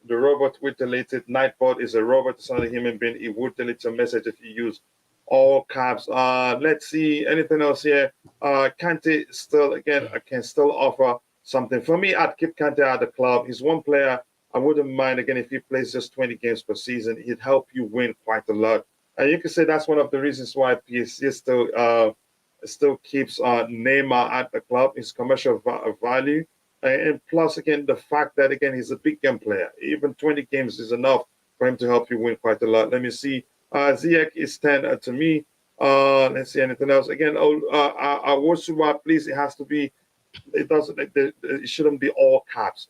The robot will delete it. Nightbot is a robot, it's not a human being. It would delete your message if you use all caps. Let's see anything else here. Kante still, again, I can still offer something. For me, I'd keep Kante at the club. He's one player I wouldn't mind, again, if he plays just 20 games per season. He'd help you win quite a lot. And you can say that's one of the reasons why PSG still keeps Neymar at the club, his commercial value. And plus, again, the fact that, again, he's a big game player. Even 20 games is enough for him to help you win quite a lot. Let me see. Ziyech is 10 to me. Let's see anything else. Again, Wosuwa, please, it has to be, it doesn't, it shouldn't be all caps.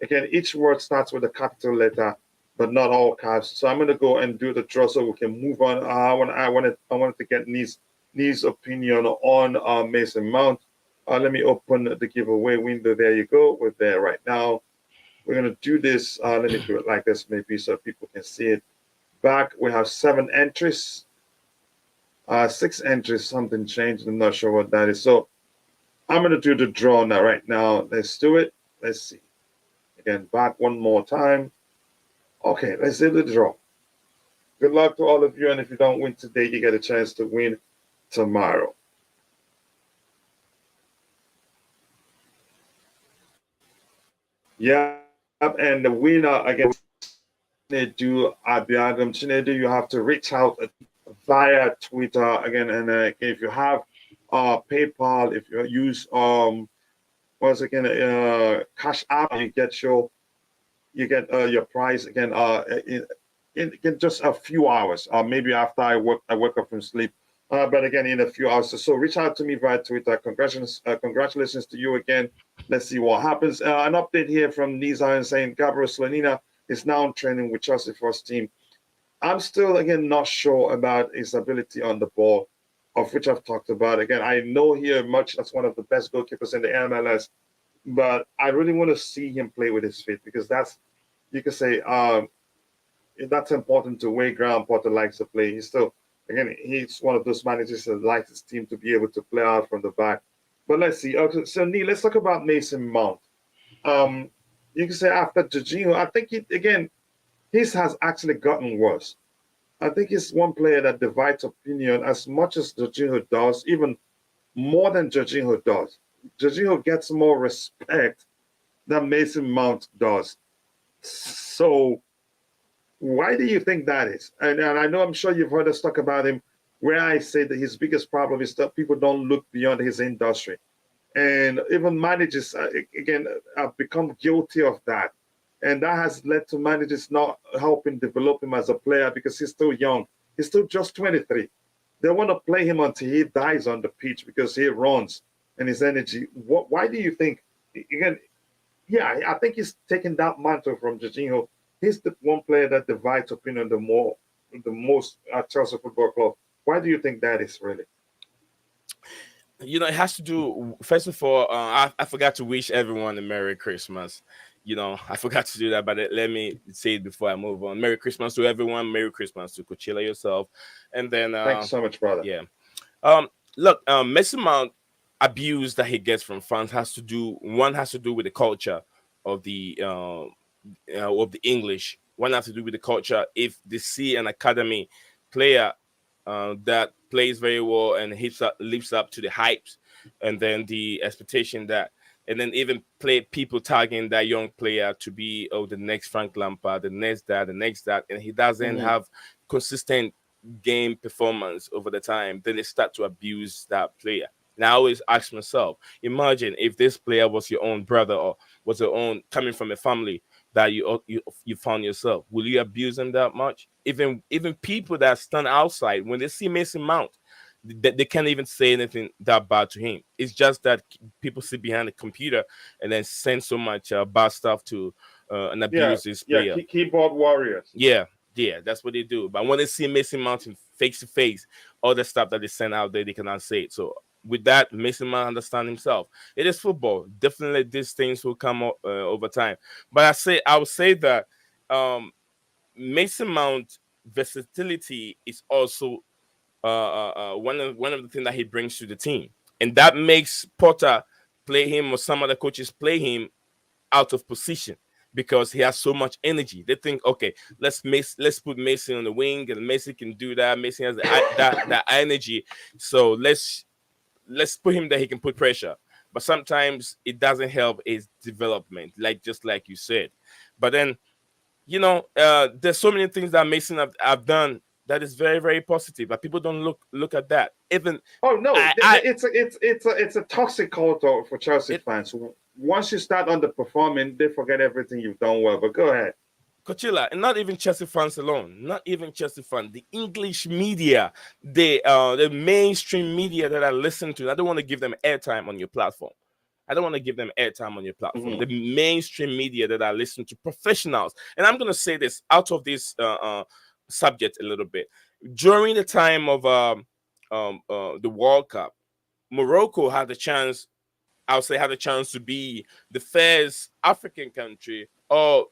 Again, each word starts with a capital letter, but not all caps. So I'm going to go and do the draw so we can move on. I wanted to get Nee's opinion on Mason Mount. Let me open the giveaway window. There you go. We're there right now. We're gonna do this. Let me do it like this, maybe, so people can see it. Back, we have 7 entries. 6 entries. Something changed. I'm not sure what that is. So I'm gonna do the draw now. Right now, let's do it. Let's see. Again, back one more time. Okay, let's do the draw. Good luck to all of you, and if you don't win today, you get a chance to win tomorrow. Yep, and the winner again, Chinedu Abiagam. Chinedu, you have to reach out via Twitter again, and if you have PayPal, if you use once again Cash App, you get your prize again in just a few hours, maybe after I wake up from sleep. But again, in a few hours. So reach out to me via Twitter. Congratulations to you again. Let's see what happens. An update here from Nizan saying Gabriel Slonina is now in training with Chelsea first team. I'm still again not sure about his ability on the ball, of which I've talked about. Again, I know here much that's one of the best goalkeepers in the MLS, but I really want to see him play with his feet because that's, you could say, that's important to way Graham Potter likes to play. He's still, again, he's one of those managers that likes his team to be able to play out from the back. But let's see. Okay, so Neil, let's talk about Mason Mount. Um, you can say after Jorginho, I think his has actually gotten worse. I think he's one player that divides opinion as much as Jorginho does, even more than Jorginho does. Jorginho gets more respect than Mason Mount does. So why do you think that is? And I know, I'm sure you've heard us talk about him, where I say that his biggest problem is that people don't look beyond his industry. And even managers, again, have become guilty of that. And that has led to managers not helping develop him as a player because he's still young. He's still just 23. They want to play him until he dies on the pitch because he runs and his energy. Why do you think, again, yeah, I think he's taking that mantle from Jorginho. He's the one player that divides opinion the most at Chelsea Football Club. Why do you think that is really? It has to do, first of all, I forgot to wish everyone a Merry Christmas. I forgot to do that, but let me say it before I move on. Merry Christmas to everyone. Merry Christmas to Coachella yourself. And then, Thanks so much, brother. yeah. Look, Mason Mount abuse that he gets from fans has to do with the culture of the English. One has to do with the culture. If they see an academy player that plays very well and lives up to the hypes, and then the expectation and then even people tagging that young player to be the next Frank Lampard, the next that, and he doesn't have consistent game performance over the time, then they start to abuse that player. And I always ask myself, imagine if this player was your own brother or was your own coming from a family that you found yourself. Will you abuse him that much? Even people that stand outside, when they see Mason Mount, they can't even say anything that bad to him. It's just that people sit behind the computer and then send so much bad stuff to and abuse this player. Keyboard warriors. Yeah, that's what they do. But when they see Mason Mount face to face, all the stuff that they send out there, they cannot say it. So with that, Mason Mount understand himself. It is football. Definitely, these things will come up over time. But I would say that Mason Mount versatility is also one of the things that he brings to the team, and that makes Potter play him, or some other coaches play him out of position because he has so much energy. They think, okay, let's put Mason on the wing, and Mason can do that. Mason has that energy, so let's put him there. He can put pressure, but sometimes it doesn't help his development, just like you said. But then, there's so many things that Mason have done that is very, very positive, but people don't look at that. Even it's a toxic culture for Chelsea fans. Once you start underperforming, they forget everything you've done well. But go ahead. Coachella, and not even Chelsea fans alone, not even Chelsea fans, the English media, the mainstream media that I listen to, I don't want to give them airtime on your platform. The mainstream media that I listen to, professionals, and I'm going to say this out of this subject a little bit. During the time of the World Cup, Morocco had the chance I'll say, had a chance to be the first African country or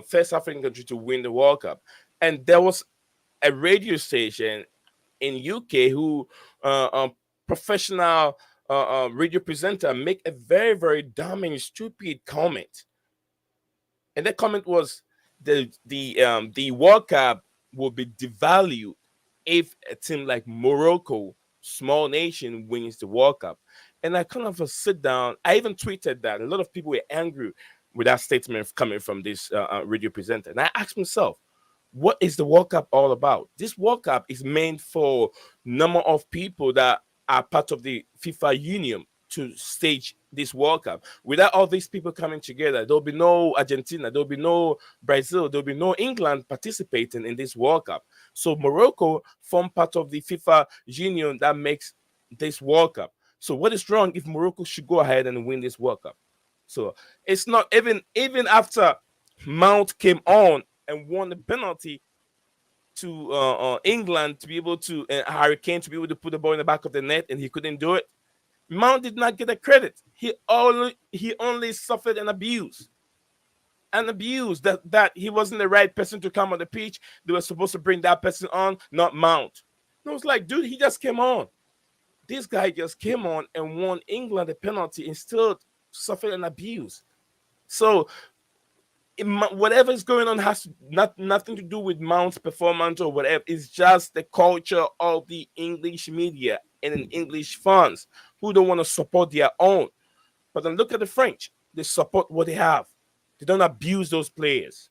first African country to win the World Cup. And there was a radio station in UK who professional radio presenter make a very, very dumb and stupid comment. And that comment was the World Cup will be devalued if a team like Morocco, small nation, wins the World Cup. And I kind of sit down. I even tweeted that. A lot of people were angry with that statement coming from this radio presenter. And I asked myself, what is the World Cup all about? This World Cup is meant for number of people that are part of the FIFA Union to stage this World Cup. Without all these people coming together, there'll be no Argentina, there'll be no Brazil, there'll be no England participating in this World Cup. So Morocco form part of the FIFA Union that makes this World Cup. So what is wrong if Morocco should go ahead and win this World Cup? So it's not even after Mount came on and won the penalty to England to be able to Harry Kane to be able to put the ball in the back of the net, and he couldn't do it. Mount did not get the credit. He only suffered an abuse. An abuse that he wasn't the right person to come on the pitch. They were supposed to bring that person on, not Mount. And I was like, dude, he just came on. This guy just came on and won England a penalty and still suffered an abuse. So whatever is going on has nothing to do with Mount's performance or whatever. It's just the culture of the English media and English fans who don't want to support their own. But then look at the French. They support what they have. They don't abuse those players.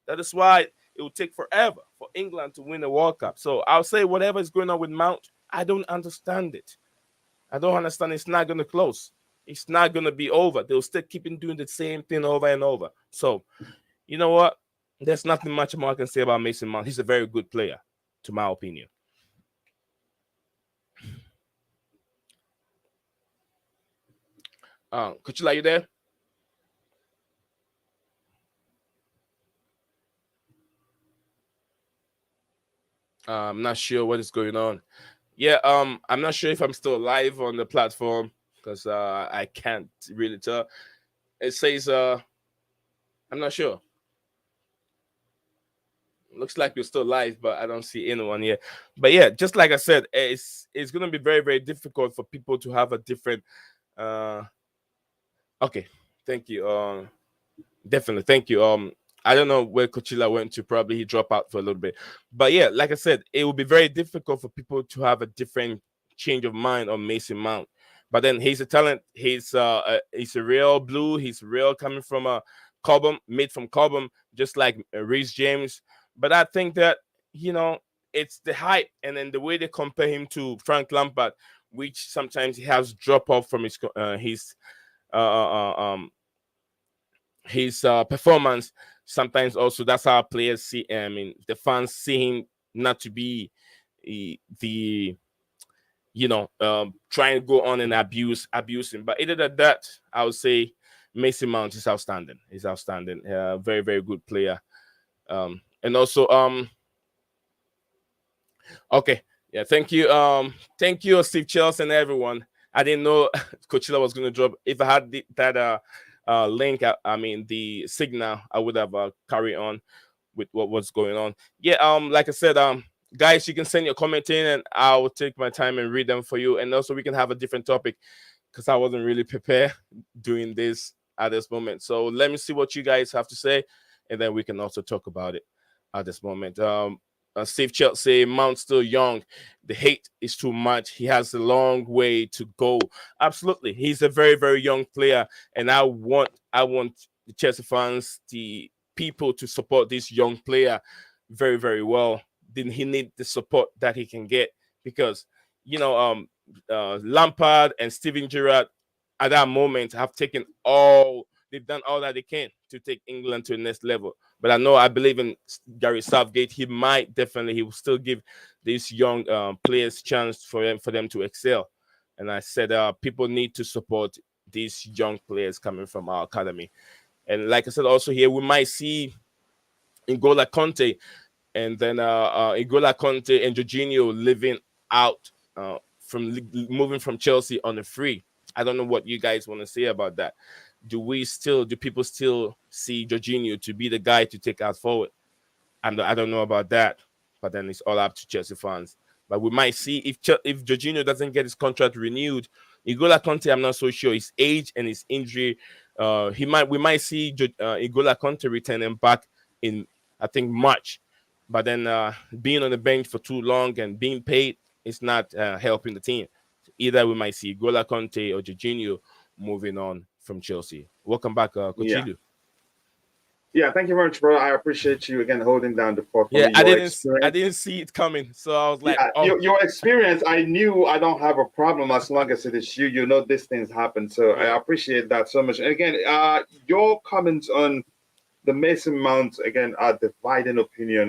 That is why it will take forever for England to win the World Cup. So I'll say whatever is going on with Mount, I don't understand it. I don't understand. It's not going to close. It's not going to be over. They'll still keep doing the same thing over and over. So, you know what? There's nothing much more I can say about Mason Mount. He's a very good player, to my opinion. Kuchila, you there? I'm not sure what is going on. Yeah, I'm not sure if I'm still live on the platform because I can't really tell. It says I'm not sure. Looks like you're still live, but I don't see anyone here. But yeah, just like I said, it's gonna be very, very difficult for people to have a different okay, thank you. Definitely, thank you. I don't know where Coachella went to. Probably he dropped out for a little bit. But yeah, like I said, it will be very difficult for people to have a different change of mind on Mason Mount. But then he's a talent. He's a real blue. He's real coming from a Cobham, made from Cobham, just like Reece James. But I think that it's the hype and then the way they compare him to Frank Lampard, which sometimes he has drop off from his performance. Sometimes also that's how players see him. I mean, the fans see him not to be trying to go on and abusing. But other than that, I would say Mason Mount is outstanding. He's outstanding. Very, very good player. And also, okay, yeah, thank you, Steve Chelsea and everyone. I didn't know Coachella was going to drop. If I had that link, the signal, I would have carried on with what was going on. Yeah, like I said, guys, you can send your comment in and I will take my time and read them for you. And also we can have a different topic because I wasn't really prepared doing this at this moment. So let me see what you guys have to say and then we can also talk about it at this moment. Steve Chelsea, Mount still young. The hate is too much. He has a long way to go. Absolutely. He's a very, very young player. And I want the Chelsea fans, the people to support this young player very, very well. Then he need the support that he can get because, Lampard and Steven Gerrard at that moment have they've done all that they can to take England to the next level. But I believe in Gary Southgate. He will still give these young players chance for them to excel. And I said, people need to support these young players coming from our academy. And like I said, also here, we might see N'Golo Kante and then N'Golo Kante and Jorginho living out from moving from Chelsea on a free. I don't know what you guys want to say about that. Do people still see Jorginho to be the guy to take us forward? I don't know about that, but then it's all up to Chelsea fans. But we might see if Jorginho doesn't get his contract renewed. N'Golo Kante, I'm not so sure. His age and his injury, we might see N'Golo Kante returning back in, I think, March. But then being on the bench for too long and being paid is not helping the team. Either we might see N'Golo Kante or Jorginho moving on from Chelsea. Welcome back, Coach. Yeah, thank you very much, bro. I appreciate you again holding down the fort for Yeah, me. I didn't see it coming, so I was like, your experience. I knew I don't have a problem as long as it is you. You know, these things happen, so I appreciate that so much. And again, your comments on the Mason Mount again are dividing opinion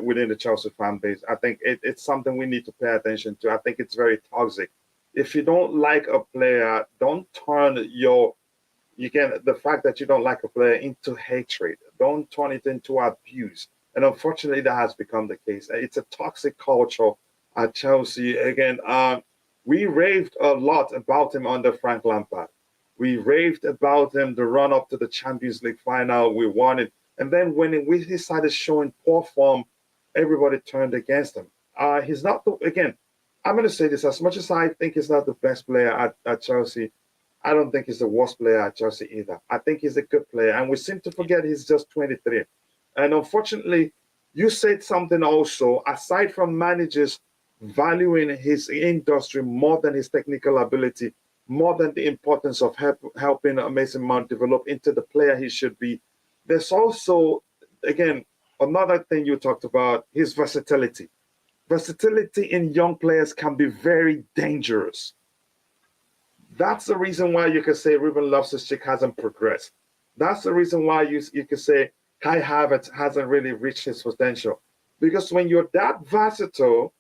within the Chelsea fan base. I think it's something we need to pay attention to. I think it's very toxic. If you don't like a player, don't turn the fact that you don't like a player into hatred. Don't turn it into abuse. And unfortunately, that has become the case. It's a toxic culture at Chelsea. Again, we raved a lot about him under Frank Lampard. We raved about him the run up to the Champions League final. We won it. And then when he started showing poor form, everybody turned against him. He's not, again, I'm going to say this, as much as I think he's not the best player at Chelsea, I don't think he's the worst player at Chelsea either. I think he's a good player. And we seem to forget he's just 23. And unfortunately, you said something also, aside from managers valuing his industry more than his technical ability, more than the importance of helping Mason Mount develop into the player he should be. There's also, again, another thing you talked about, his versatility. Versatility in young players can be very dangerous. That's the reason why you can say Ruben Loftus-Cheek hasn't progressed. That's the reason why you can say Kai Havertz hasn't really reached his potential. Because when you're that versatile,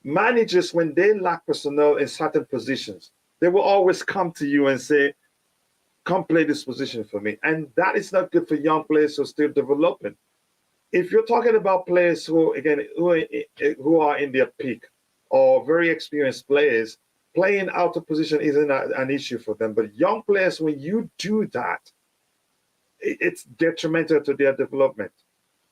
managers, when they lack personnel in certain positions, they will always come to you and say, come play this position for me. And that is not good for young players who are still developing. If you're talking about players who are in their peak or very experienced players, playing out of position isn't an issue for them. But young players, when you do that, it's detrimental to their development.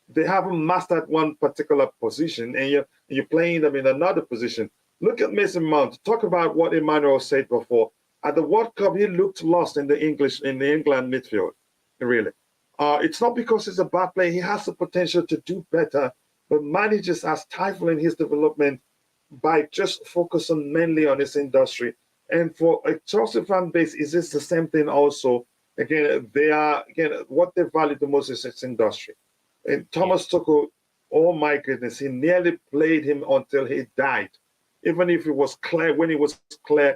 They haven't mastered one particular position, and you're playing them in another position. Look at Mason Mount. Talk about what Emmanuel said before. At the World Cup, he looked lost in the England midfield. Really, it's not because he's a bad player. He has the potential to do better, but managers are stifling his development by just focusing mainly on his industry. And for a Chelsea fan base, is this the same thing also? Again, what they value the most is its industry. And Thomas Tuchel, oh my goodness, he nearly played him until he died. Even if it was clear, when it was clear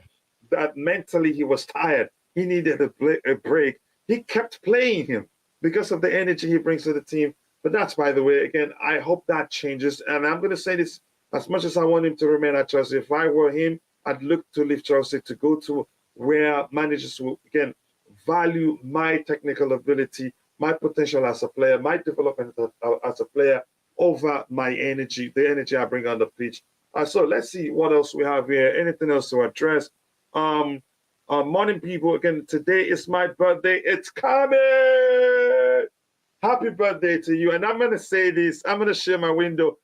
that mentally he was tired, he needed a break, he kept playing him because of the energy he brings to the team. But that's, by the way, again, I hope that changes. And I'm going to say this, as much as I want him to remain at Chelsea, if I were him, I'd look to leave Chelsea to go to where managers will, again, value my technical ability, my potential as a player, my development as a player over my energy, the energy I bring on the pitch. So let's see what else we have here. Anything else to address? Morning, people. Again, today is my birthday. It's coming. Happy birthday to you. And I'm going to say this. I'm going to share my window.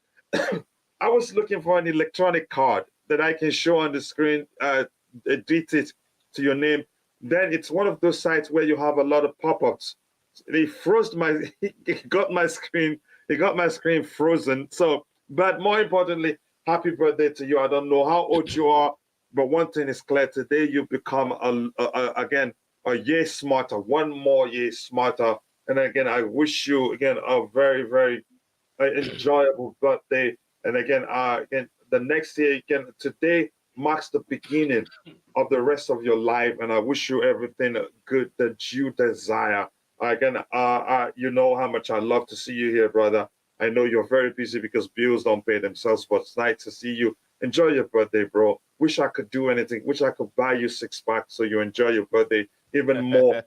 I was looking for an electronic card that I can show on the screen, edit it to your name. Then it's one of those sites where you have a lot of pop-ups. They froze he got my screen frozen. So, but more importantly, happy birthday to you. I don't know how old you are, but one thing is clear. Today you become again a year smarter, one more year smarter. And again, I wish you again a very, very enjoyable birthday. And again, the next year, again, today marks the beginning of the rest of your life. And I wish you everything good that you desire. Again, you know how much I love to see you here, brother. I know you're very busy because bills don't pay themselves, but it's nice to see you. Enjoy your birthday, bro. Wish I could do anything. Wish I could buy you 6-pack so you enjoy your birthday even more.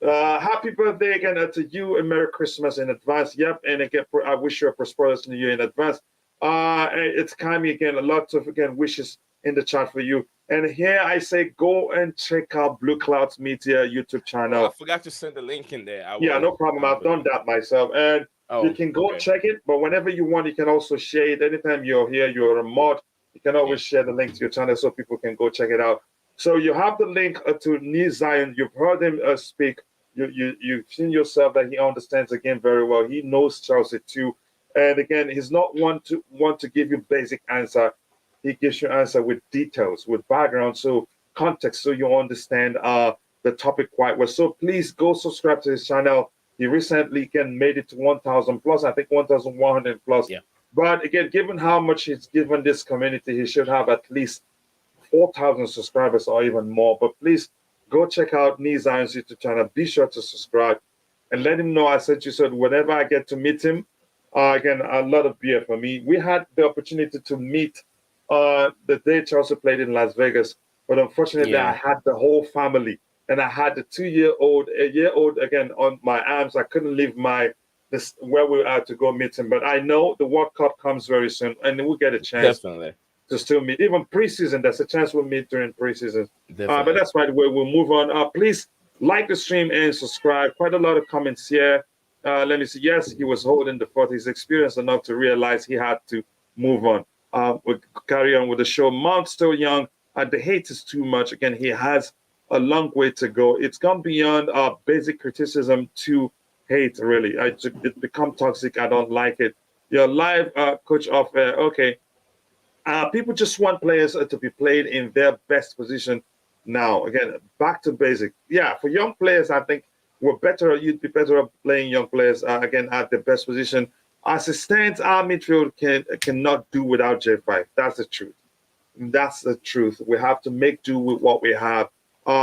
Happy birthday again to you and Merry Christmas in advance. Yep, and again, I wish you a prosperous New Year in advance. It's Kami again. A lot of again wishes in the chat for you. And here I say, go and check out Blue Clouds Media YouTube channel. I forgot to send the link in there. Yeah, no problem. I've done that myself. And you can go check it, but whenever you want, you can also share it. Anytime you're here, you're a mod, you can always share the link to your channel so people can go check it out. So you have the link to Neil Zion. You've heard him speak. You've seen yourself that he understands the game very well. He knows Chelsea too. And again, he's not one to give you basic answer. He gives you answer with details, with background, so context, so you understand the topic quite well. So please go subscribe to his channel. He recently made it to 1,000 plus, I think 1,100 plus. Yeah. But again, given how much he's given this community, he should have at least 4,000 subscribers or even more. But please go check out Nizion's YouTube channel. Be sure to subscribe and let him know I said you said whenever I get to meet him. Again, a lot of beer for me. We had the opportunity to meet the day Chelsea played in Las Vegas, but unfortunately I had the whole family, and I had the a year old again on my arms. I couldn't leave where we are to go meet him. But I know the World Cup comes very soon, and we'll get a chance to still meet. Even preseason, there's a chance we'll meet during preseason. But that's right. We'll move on. Please like the stream and subscribe. Quite a lot of comments here. Let me see. Yes, he was holding the fort. He's experienced enough to realize he had to move on. We'll carry on with the show. Mount's still young. The hate is too much. Again, he has a long way to go. It's gone beyond basic criticism to hate, really. It's become toxic. I don't like it. Your live coach of, people just want players to be played in their best position now. Again, back to basic. Yeah, for young players, I think you'd be better off playing young players, again, at the best position. As it stands, our midfield cannot do without J5. That's the truth. That's the truth. We have to make do with what we have.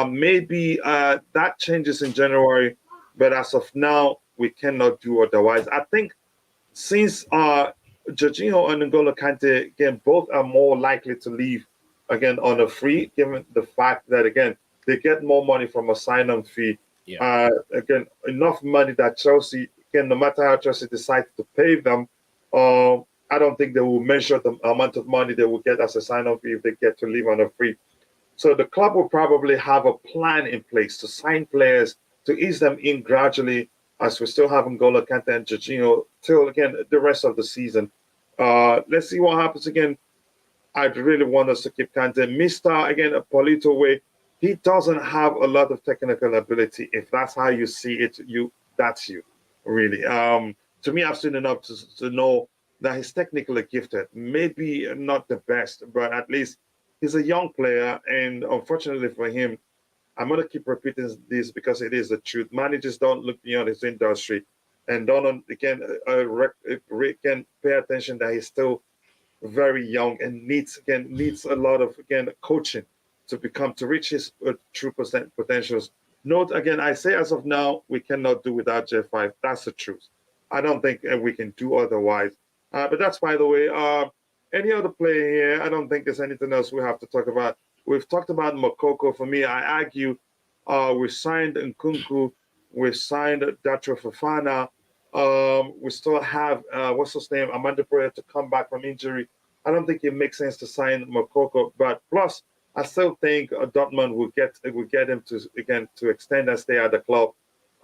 Maybe that changes in January, but as of now, we cannot do otherwise. I think since Jorginho and N'Golo Kante, again, both are more likely to leave, again, on a free, given the fact that, again, they get more money from a sign-on fee. Yeah. Again, enough money that Chelsea, again, no matter how Chelsea decides to pay them, I don't think they will measure the amount of money they will get as a sign-on fee if they get to leave on a free. So the club will probably have a plan in place to sign players, to ease them in gradually, as we still have N'Golo Kante and Jorginho till, again, the rest of the season. Let's see what happens again. I'd really want us to keep Kante. Mr. Again, Polito Way, he doesn't have a lot of technical ability. If that's how you see it, that's you, really. To me, I've seen enough to know that he's technically gifted. Maybe not the best, but at least he's a young player. And unfortunately for him, I'm going to keep repeating this because it is the truth. Managers don't look beyond his industry and don't, again, pay attention that he's still very young and needs a lot of, again, coaching to reach his true potentials. Note, again, I say as of now, we cannot do without J5. That's the truth. I don't think we can do otherwise. But that's, by the way, any other player here, I don't think there's anything else we have to talk about. We've talked about Moukoko. For me, I argue we signed Nkunku, we signed Datro Fofana. We still have, what's his name, Amanda Prayer to come back from injury. I don't think it makes sense to sign Moukoko. But plus, I still think Dortmund will get him to extend and stay at the club.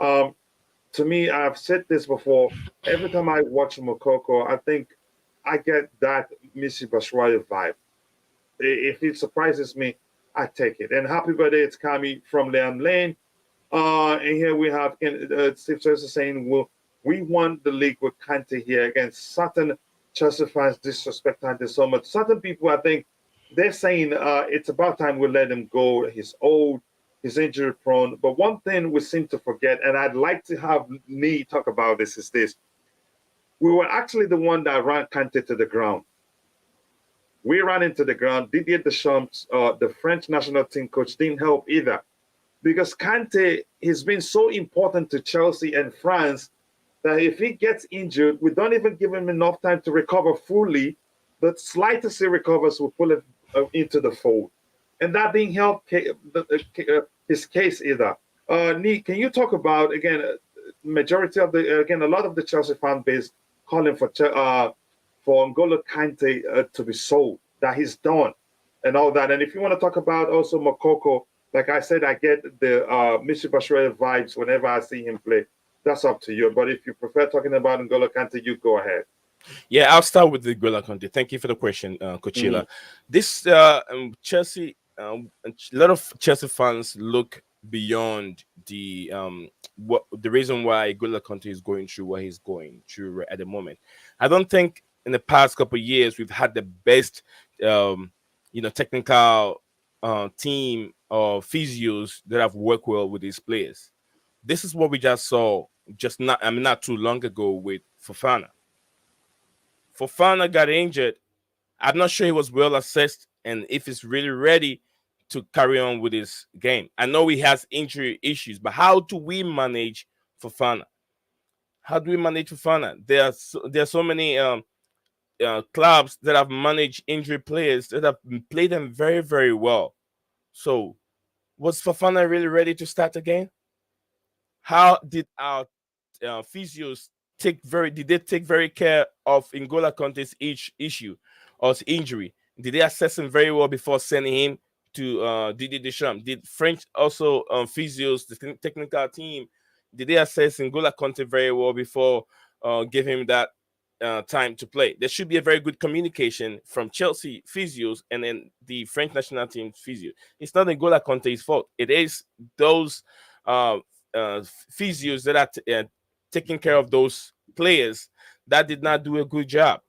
To me, I've said this before. Every time I watch Moukoko, I think I get that Missy Batshuayi vibe. If it surprises me, I take it. And happy birthday, it's Kami from Liam Lane. And here we have Steve Chelsea saying, we won the league with Kante here against certain Chelsea fans disrespect Kante so much. Certain people, I think, they're saying it's about time we let him go. He's old, he's injury prone. But one thing we seem to forget, and I'd like to have me talk about this, is this. We were actually the one that ran Kante to the ground. We ran into the ground. Didier Deschamps, the French national team coach, didn't help either. Because Kante has been so important to Chelsea and France that if he gets injured, we don't even give him enough time to recover fully. The slightest he recovers will pull him into the fold. And that didn't help his case either. Nee, can you talk about, again, majority of a lot of the Chelsea fan base calling for N'Golo Kante to be sold, that he's done. and all that. And if you want to talk about also Moukoko, like I said, I get the Mr. Bashir vibes whenever I see him play. That's up to you. But if you prefer talking about N'Golo Kante, you go ahead. Yeah, I'll start with the N'Golo Kante. Thank you for the question, Coachella. This Chelsea, a lot of Chelsea fans look beyond the what the reason why N'Golo Kante is going through what he's going through at the moment. I don't think in the past couple of years we've had the best, technical team or physios that have worked well with these players. This is what we just saw not too long ago with Fofana. Fofana got injured. I'm not sure he was well assessed and if he's really ready to carry on with his game. I know he has injury issues, but how do we manage Fofana? How do we manage Fofana? There are so many clubs that have managed injury players that have played them very, very well. So, was Fofana really ready to start again? How did our physios did they take very care of N'Golo Kante's each issue or his injury? Did they assess him very well before sending him to Didier Deschamps? Did French also physios, the technical team, did they assess N'Golo Kante very well before giving him that time to play? There should be a very good communication from Chelsea physios and then the French national team physio. It's not N'Golo Kante's fault. It is those physios that are taking care of those players that did not do a good job.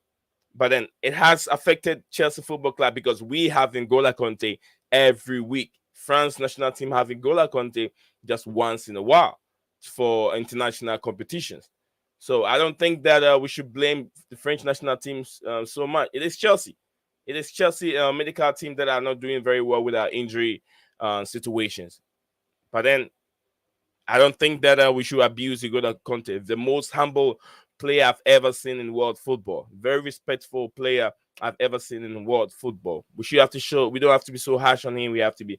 But then it has affected Chelsea Football Club because we have N'Golo Kante every week. France national team have N'Golo Kante just once in a while for international competitions. So I don't think that we should blame the French national teams so much. It is Chelsea. It is Chelsea medical team that are not doing very well with our injury situations. But then I don't think that we should abuse N'Golo Kante. The most humble player I've ever seen in world football. Very respectful player I've ever seen in world football. We don't have to be so harsh on him. We have to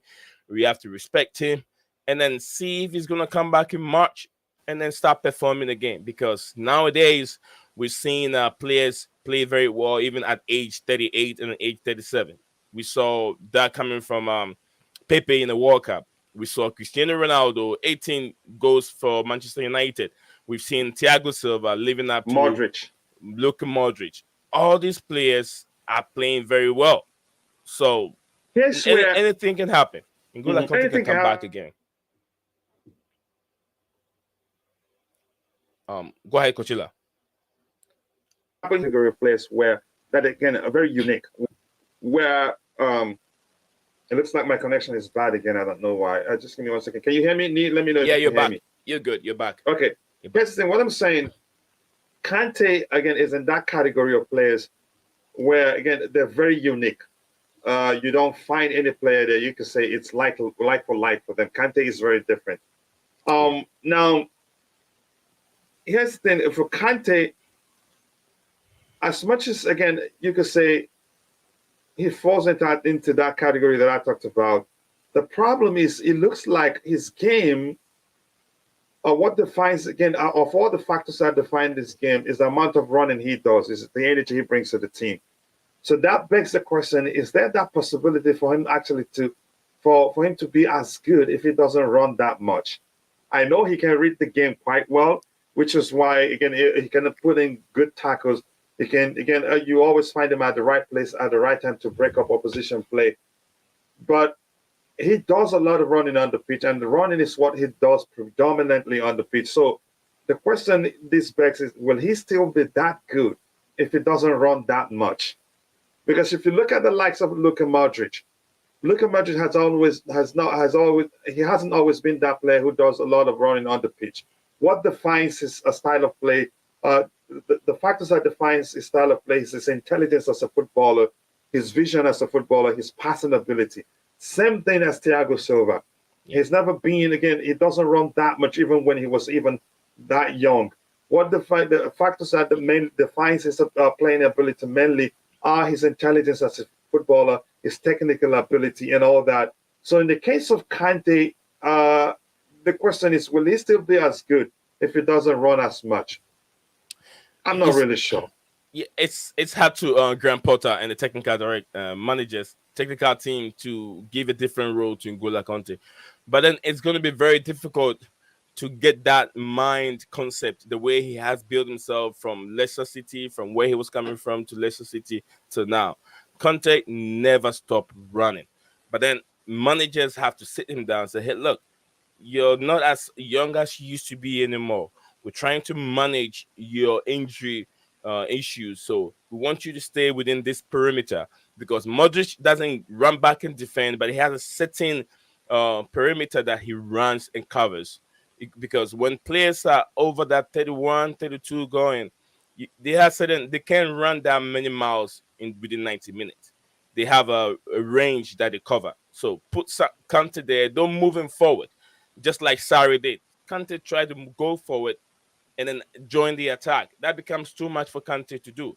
respect him and then see if he's gonna come back in March and then start performing again. Because nowadays we're seeing players play very well even at age 38 and age 37. We saw that coming from Pepe in the World Cup. We saw Cristiano Ronaldo, 18 goals for Manchester United. We've seen Thiago Silva living up to Luka Modric. All these players are playing very well. So anything can happen. N'Golo Kante can come back again. Go ahead, Coachella. Category of players where that again are very unique. Where it looks like my connection is bad again. I don't know why. Just give me 1 second. Can you hear me? Let me know. Yeah, if you you're can hear back. Me. You're good. You're back. Okay. Here's the thing. What I'm saying, Kante again is in that category of players where again they're very unique. You don't find any player that you can say it's like for like for them. Kante is very different. Now, here's the thing. For Kante, as much as again you could say he falls into that category that I talked about. The problem is it looks like his game, what defines again of all the factors that define this game is the amount of running he does, is the energy he brings to the team. So that begs the question: is there that possibility for him actually for him to be as good if he doesn't run that much? I know he can read the game quite well, which is why again he can put in good tackles. He can you always find him at the right place at the right time to break up opposition play. But he does a lot of running on the pitch, and the running is what he does predominantly on the pitch. So the question this begs is: will he still be that good if he doesn't run that much? Because if you look at the likes of Luka Modric hasn't always been that player who does a lot of running on the pitch. What defines his style of play? The factors that defines his style of play is his intelligence as a footballer, his vision as a footballer, his passing ability. Same thing as Thiago Silva. He's never been, again, he doesn't run that much even when he was even that young. What the factors that defines his playing ability mainly are his intelligence as a footballer, his technical ability, and all that. So in the case of Kante, the question is, will he still be as good if he doesn't run as much? I'm not really sure. yeah, it's hard to Graham Potter and the technical team to give a different role to N'Golo Kante, but then it's going to be very difficult to get that mind concept the way he has built himself from Leicester City, from where he was coming from to Leicester City to now. Kante never stopped running, but then managers have to sit him down and say, "Hey, look, you're not as young as you used to be anymore. We're trying to manage your injury issues. So we want you to stay within this perimeter because Modric doesn't run back and defend, but he has a certain perimeter that he runs and covers. Because when players are over that 31, 32 going, they can't run that many miles in within 90 minutes. They have a range that they cover. So put Kante there, don't move him forward just like Sarri did. Kante tried to go forward and then join the attack. That becomes too much for Kante to do.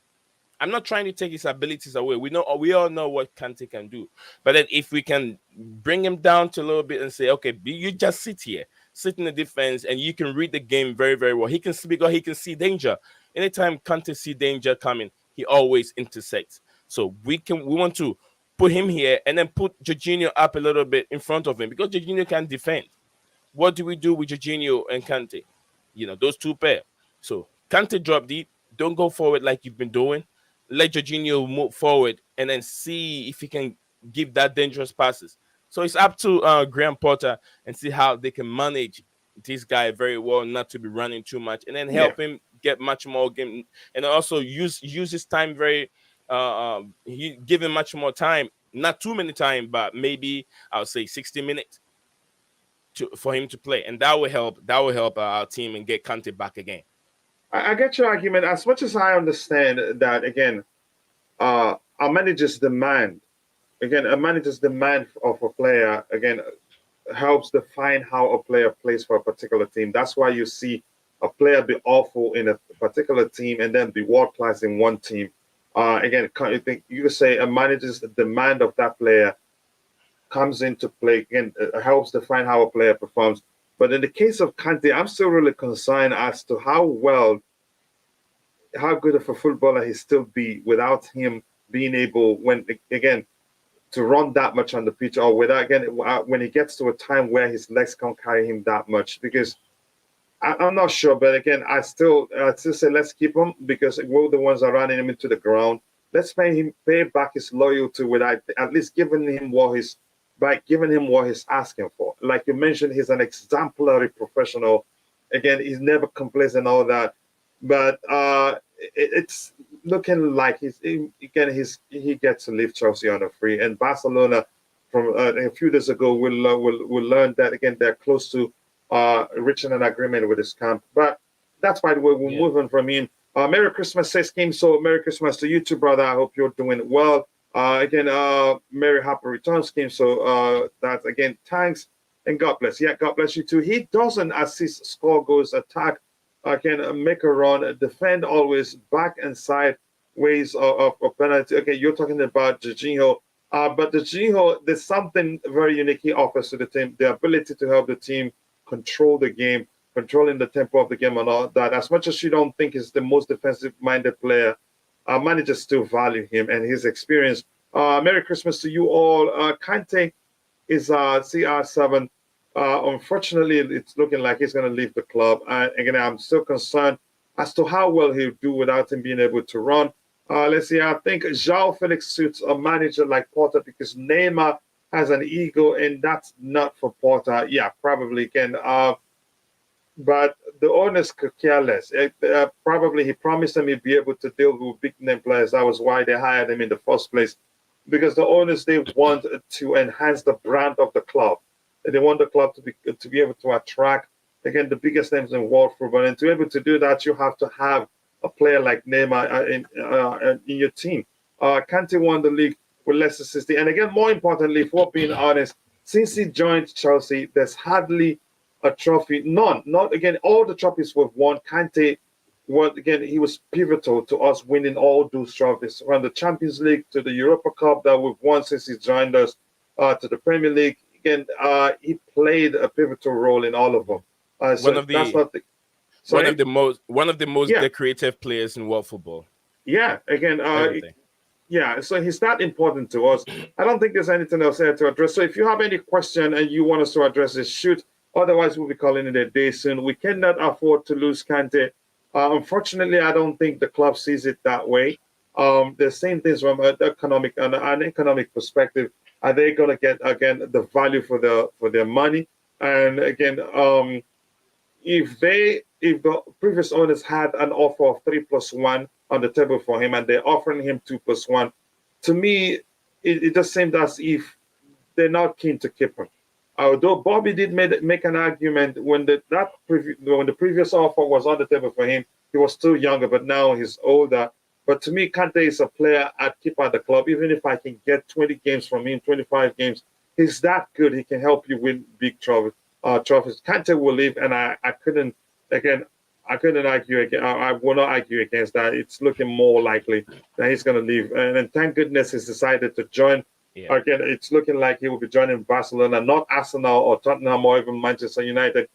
I'm not trying to take his abilities away. We all know what Kante can do. But then if we can bring him down to a little bit and say, okay, you just sit here, sit in the defense, and you can read the game very, very well. He can speak or he can see danger. Anytime Kante see danger coming, he always intersects. So we want to put him here and then put Jorginho up a little bit in front of him because Jorginho can defend. What do we do with Jorginho and Kante? Those two pair. So Kante drop deep. Don't go forward like you've been doing. Let Jorginho move forward and then see if he can give that dangerous passes. So it's up to Graham Potter and see how they can manage this guy very well, not to be running too much, and then help him get much more game, and also use his time very. He give him much more time, not too many time, but maybe I would say 60 minutes. For him to play, and that will help. That will help our team and get Kante back again. I get your argument. As much as I understand that, again, our managers demand, a manager's demand of a player, again, helps define how a player plays for a particular team. That's why you see a player be awful in a particular team and then be world class in one team. Again, you could say a manager's demand of that player comes into play and helps define how a player performs. But in the case of Kante, I'm still really concerned as to how good of a footballer he still be without him being able, to run that much on the pitch, or when he gets to a time where his legs can't carry him that much. Because I'm not sure, but again, I still say let's keep him because we're the ones that are running him into the ground. Let's pay back his loyalty without at least giving him what he's asking for. Like you mentioned, he's an exemplary professional. Again, he's never complains and all that. But it's looking like he gets to leave Chelsea on a free. And Barcelona, from a few days ago, will learn that again they're close to reaching an agreement with his camp. But that's by the way we're moving from him. Merry Christmas, says Kim. So Merry Christmas to you too, brother. I hope you're doing well. Merry happy returns, Kim. So that's again, thanks and God bless. Yeah, God bless you too. He doesn't assist, score goals, attack, can make a run, defend always, back and side ways of penalty. Okay, you're talking about Jorginho. But Jorginho, there's something very unique he offers to the team, the ability to help the team control the game, controlling the tempo of the game and all that. As much as you don't think he's the most defensive-minded player, managers still value him and his experience. Merry Christmas to you all. Kante is CR7. Unfortunately, it's looking like he's going to leave the club. Again, I'm still concerned as to how well he'll do without him being able to run. Let's see. I think Joao Felix suits a manager like Potter because Neymar has an ego, and that's not for Potter. Yeah, probably can. But the owners could care less. Probably he promised them he'd be able to deal with big name players. That was why they hired him in the first place. Because the owners, they want to enhance the brand of the club. They want the club to be able to attract, again, the biggest names in world football. And to be able to do that, you have to have a player like Neymar in your team. Kante won the league with Leicester City. And again, more importantly, for being honest, since he joined Chelsea, there's hardly a trophy. None. Not again. All the trophies we've won. Kante, he was pivotal to us winning all those trophies, from the Champions League to the Europa Cup that we've won since he joined us, to the Premier League. Again, he played a pivotal role in all of them. One of the most decorative players in world football. Yeah, again, Everything. yeah, so he's that important to us. I don't think there's anything else there to address. So if you have any question and you want us to address it, shoot. Otherwise, we'll be calling it a day soon. We cannot afford to lose Kante. Unfortunately, I don't think the club sees it that way. The same things from an economic perspective. Are they going to get again the value for their money? And again, if the previous owners had an offer of 3+1 on the table for him and they're offering him 2+1, to me it just seemed as if they're not keen to keep him. Although Bobby did make an argument when when the previous offer was on the table for him, he was still younger, but now he's older. But to me, Kante is a player I'd keep at the club, even if I can get 20 games from him, 25 games. He's that good. He can help you win big trophies. Kante will leave, and I couldn't again. I couldn't argue again. I will not argue against that. It's looking more likely that he's going to leave, and thank goodness he's decided to join. Yeah. Again, it's looking like he will be joining Barcelona, not Arsenal or Tottenham or even Manchester United.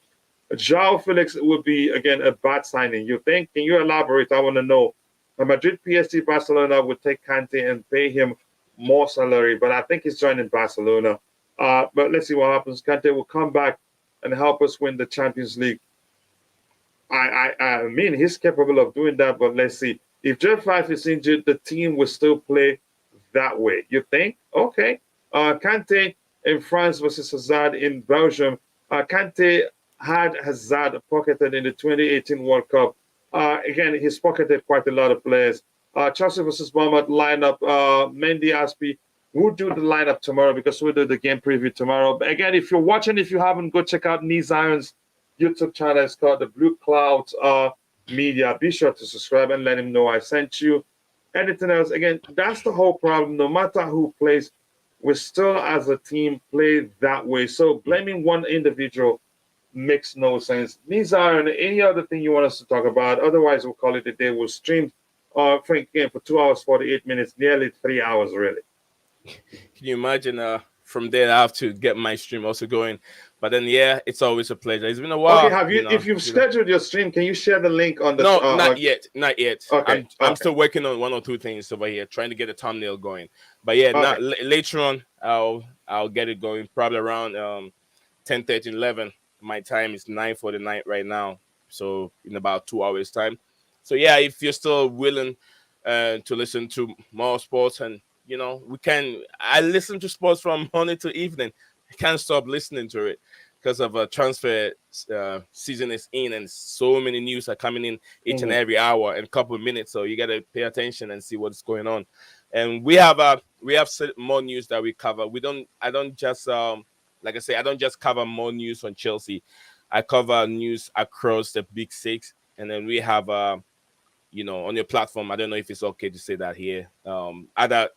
Joao Felix would be again a bad signing. You think? Can you elaborate? I want to know. Madrid, PSG, Barcelona would take Kante and pay him more salary, but I think he's joining Barcelona. But let's see what happens. Kante will come back and help us win the Champions League. I mean, he's capable of doing that, but let's see. If Jeff 5 is injured, the team will still play that way. You think? Okay. Kante in France versus Hazard in Belgium. Kante had Hazard pocketed in the 2018 World Cup. Again, he's pocketed quite a lot of players. Chelsea versus Bournemouth lineup. Mendy Aspi. We'll do the lineup tomorrow because we'll do the game preview tomorrow. But again, if you're watching, if you haven't, go check out Zion's YouTube channel. It's called the Blue Clouds Media. Be sure to subscribe and let him know I sent you. Anything else? Again, that's the whole problem. No matter who plays, we still, as a team, play that way. So blaming one individual makes no sense. Zion, any other thing you want us to talk about? Otherwise, we'll call it a day. We'll stream again for 2 hours, 48 minutes, nearly 3 hours, really. Can you imagine? From there, I have to get my stream also going. But then, yeah, it's always a pleasure. It's been a while. Okay, have you? If you've scheduled your stream, can you share the link on the? No, not yet. Not yet. Okay, I'm still working on 1 or 2 things over here, trying to get a thumbnail going. But yeah, later on, I'll get it going. Probably around 10:30, 11. My time is 9:49 right now, so in about 2 hours time. So yeah, if you're still willing to listen to more sports, and I listen to sports from morning to evening. I can't stop listening to it because of a transfer season is in, and so many news are coming in each and every hour and couple of minutes. So you got to pay attention and see what's going on. And we have more news that we cover. I don't just like I say, I don't just cover more news on Chelsea. I cover news across the big six, and then we have on your platform. I don't know if it's okay to say that here. Other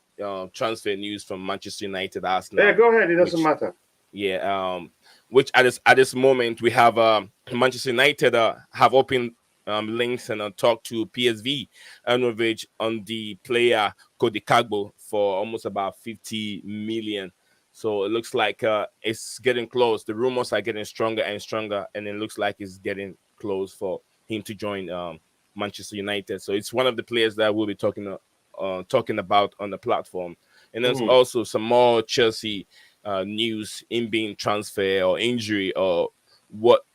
transfer news from Manchester United, Arsenal. Yeah, go ahead. It doesn't matter. Yeah, which at this moment we have Manchester United have opened links and talked to PSV Eindhoven on the player Cody Kagbo for almost about 50 million. So it looks like it's getting close. The rumors are getting stronger and stronger, and it looks like it's getting close for him to join Manchester United. So it's one of the players that we'll be talking about on the platform. And there's also some more Chelsea news in being transfer or injury or what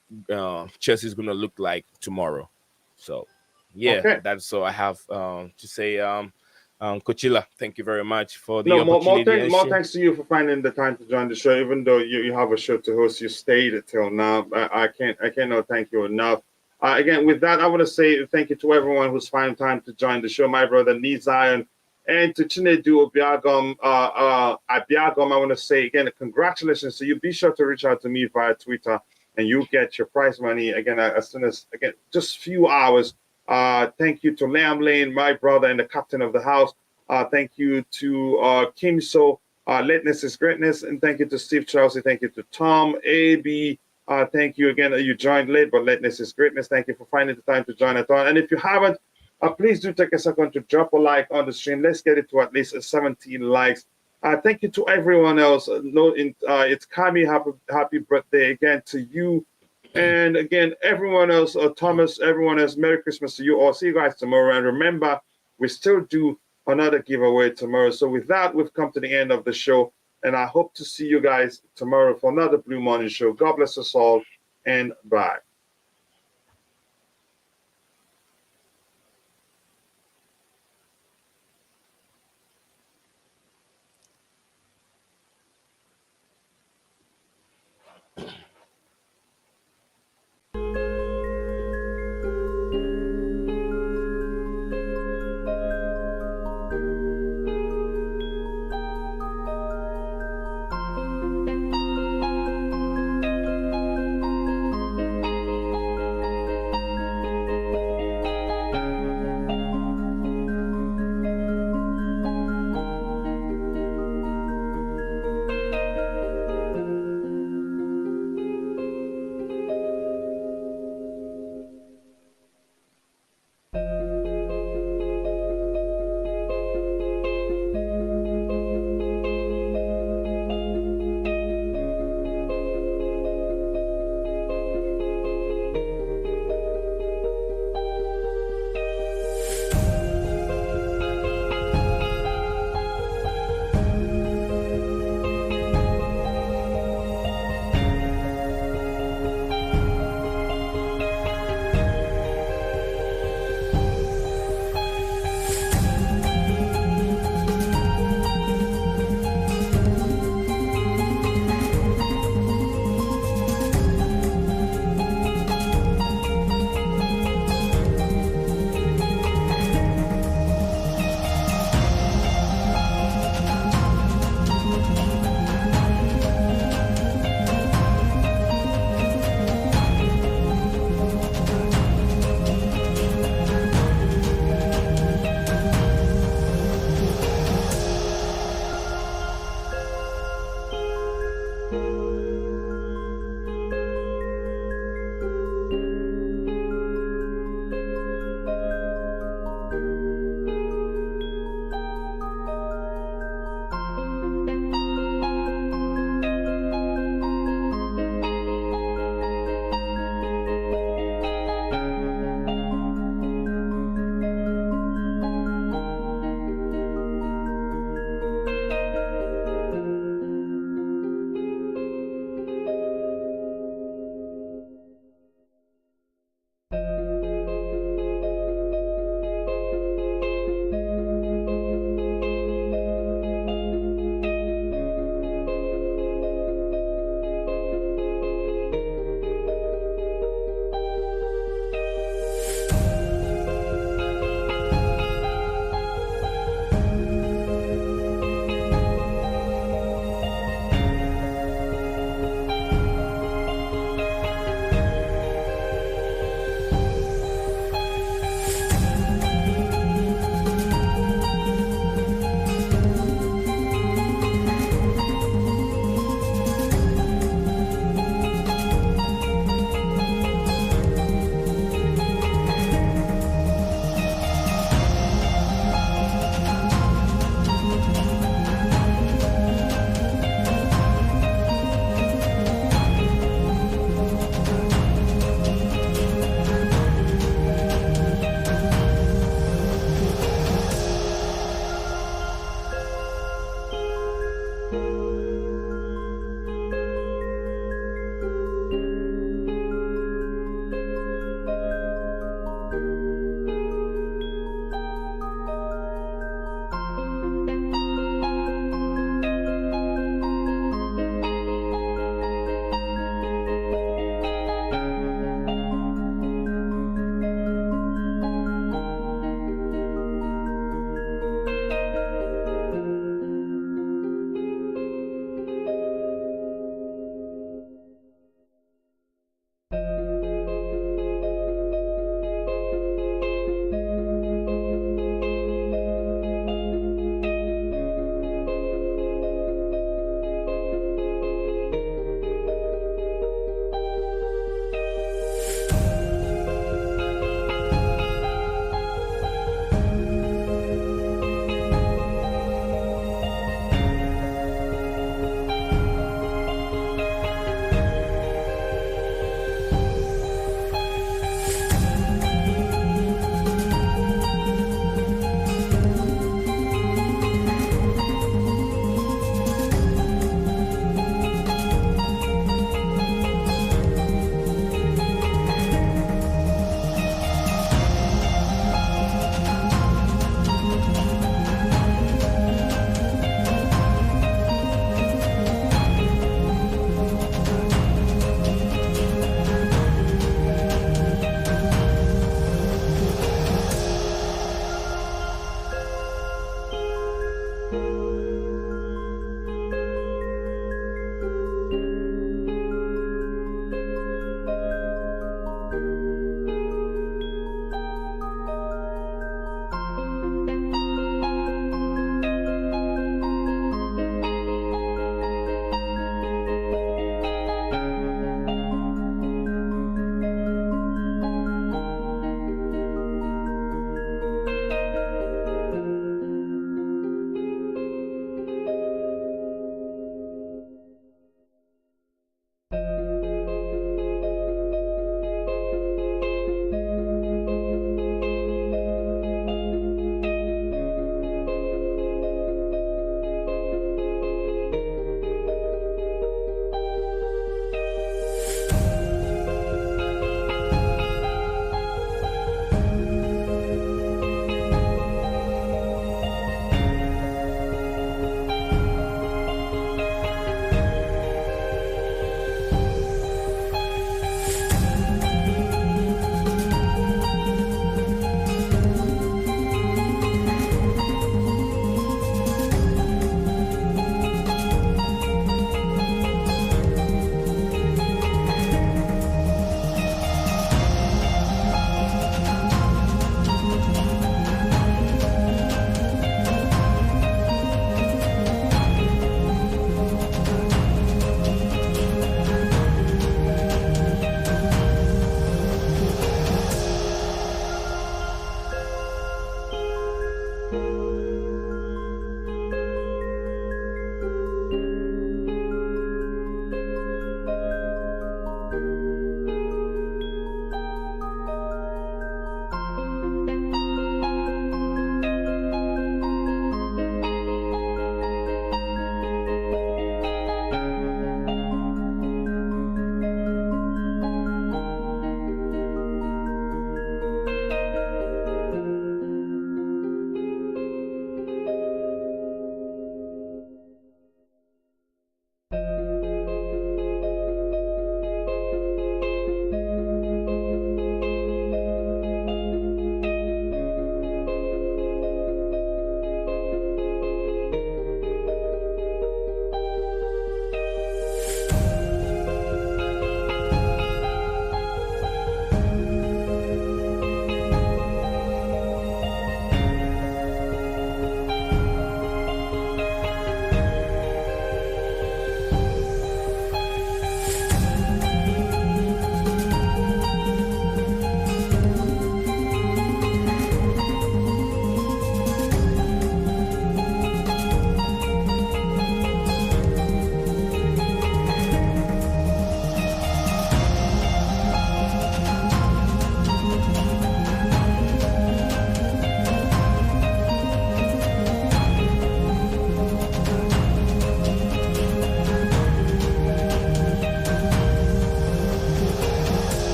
Chelsea is going to look like tomorrow. So, yeah, that's so I have to say. Coachilla, thank you very much for the opportunity. More thanks to you for finding the time to join the show. Even though you have a show to host, you stayed till now. I cannot thank you enough. Again, with that, I want to say thank you to everyone who's found time to join the show. My brother Zion, and to Chinedu Abiagom, I want to say again, congratulations to you. Be sure to reach out to me via Twitter, and you get your prize money again as soon as just a few hours. Thank you to Liam Lane, my brother and the captain of the house. Thank you to Kim So, Lateness is Greatness, and thank you to Steve Chelsea. Thank you to Tom AB. Thank you again. You joined late, but lateness is greatness. Thank you for finding the time to join us on. And if you haven't, please do take a second to drop a like on the stream. Let's get it to at least 17 likes. Thank you to everyone else. It's Kami. Happy birthday again to you. And again, everyone else, Thomas, everyone else, Merry Christmas to you all. See you guys tomorrow. And remember, we still do another giveaway tomorrow. So with that, we've come to the end of the show, and I hope to see you guys tomorrow for another Blue Morning Show. God bless us all, and bye.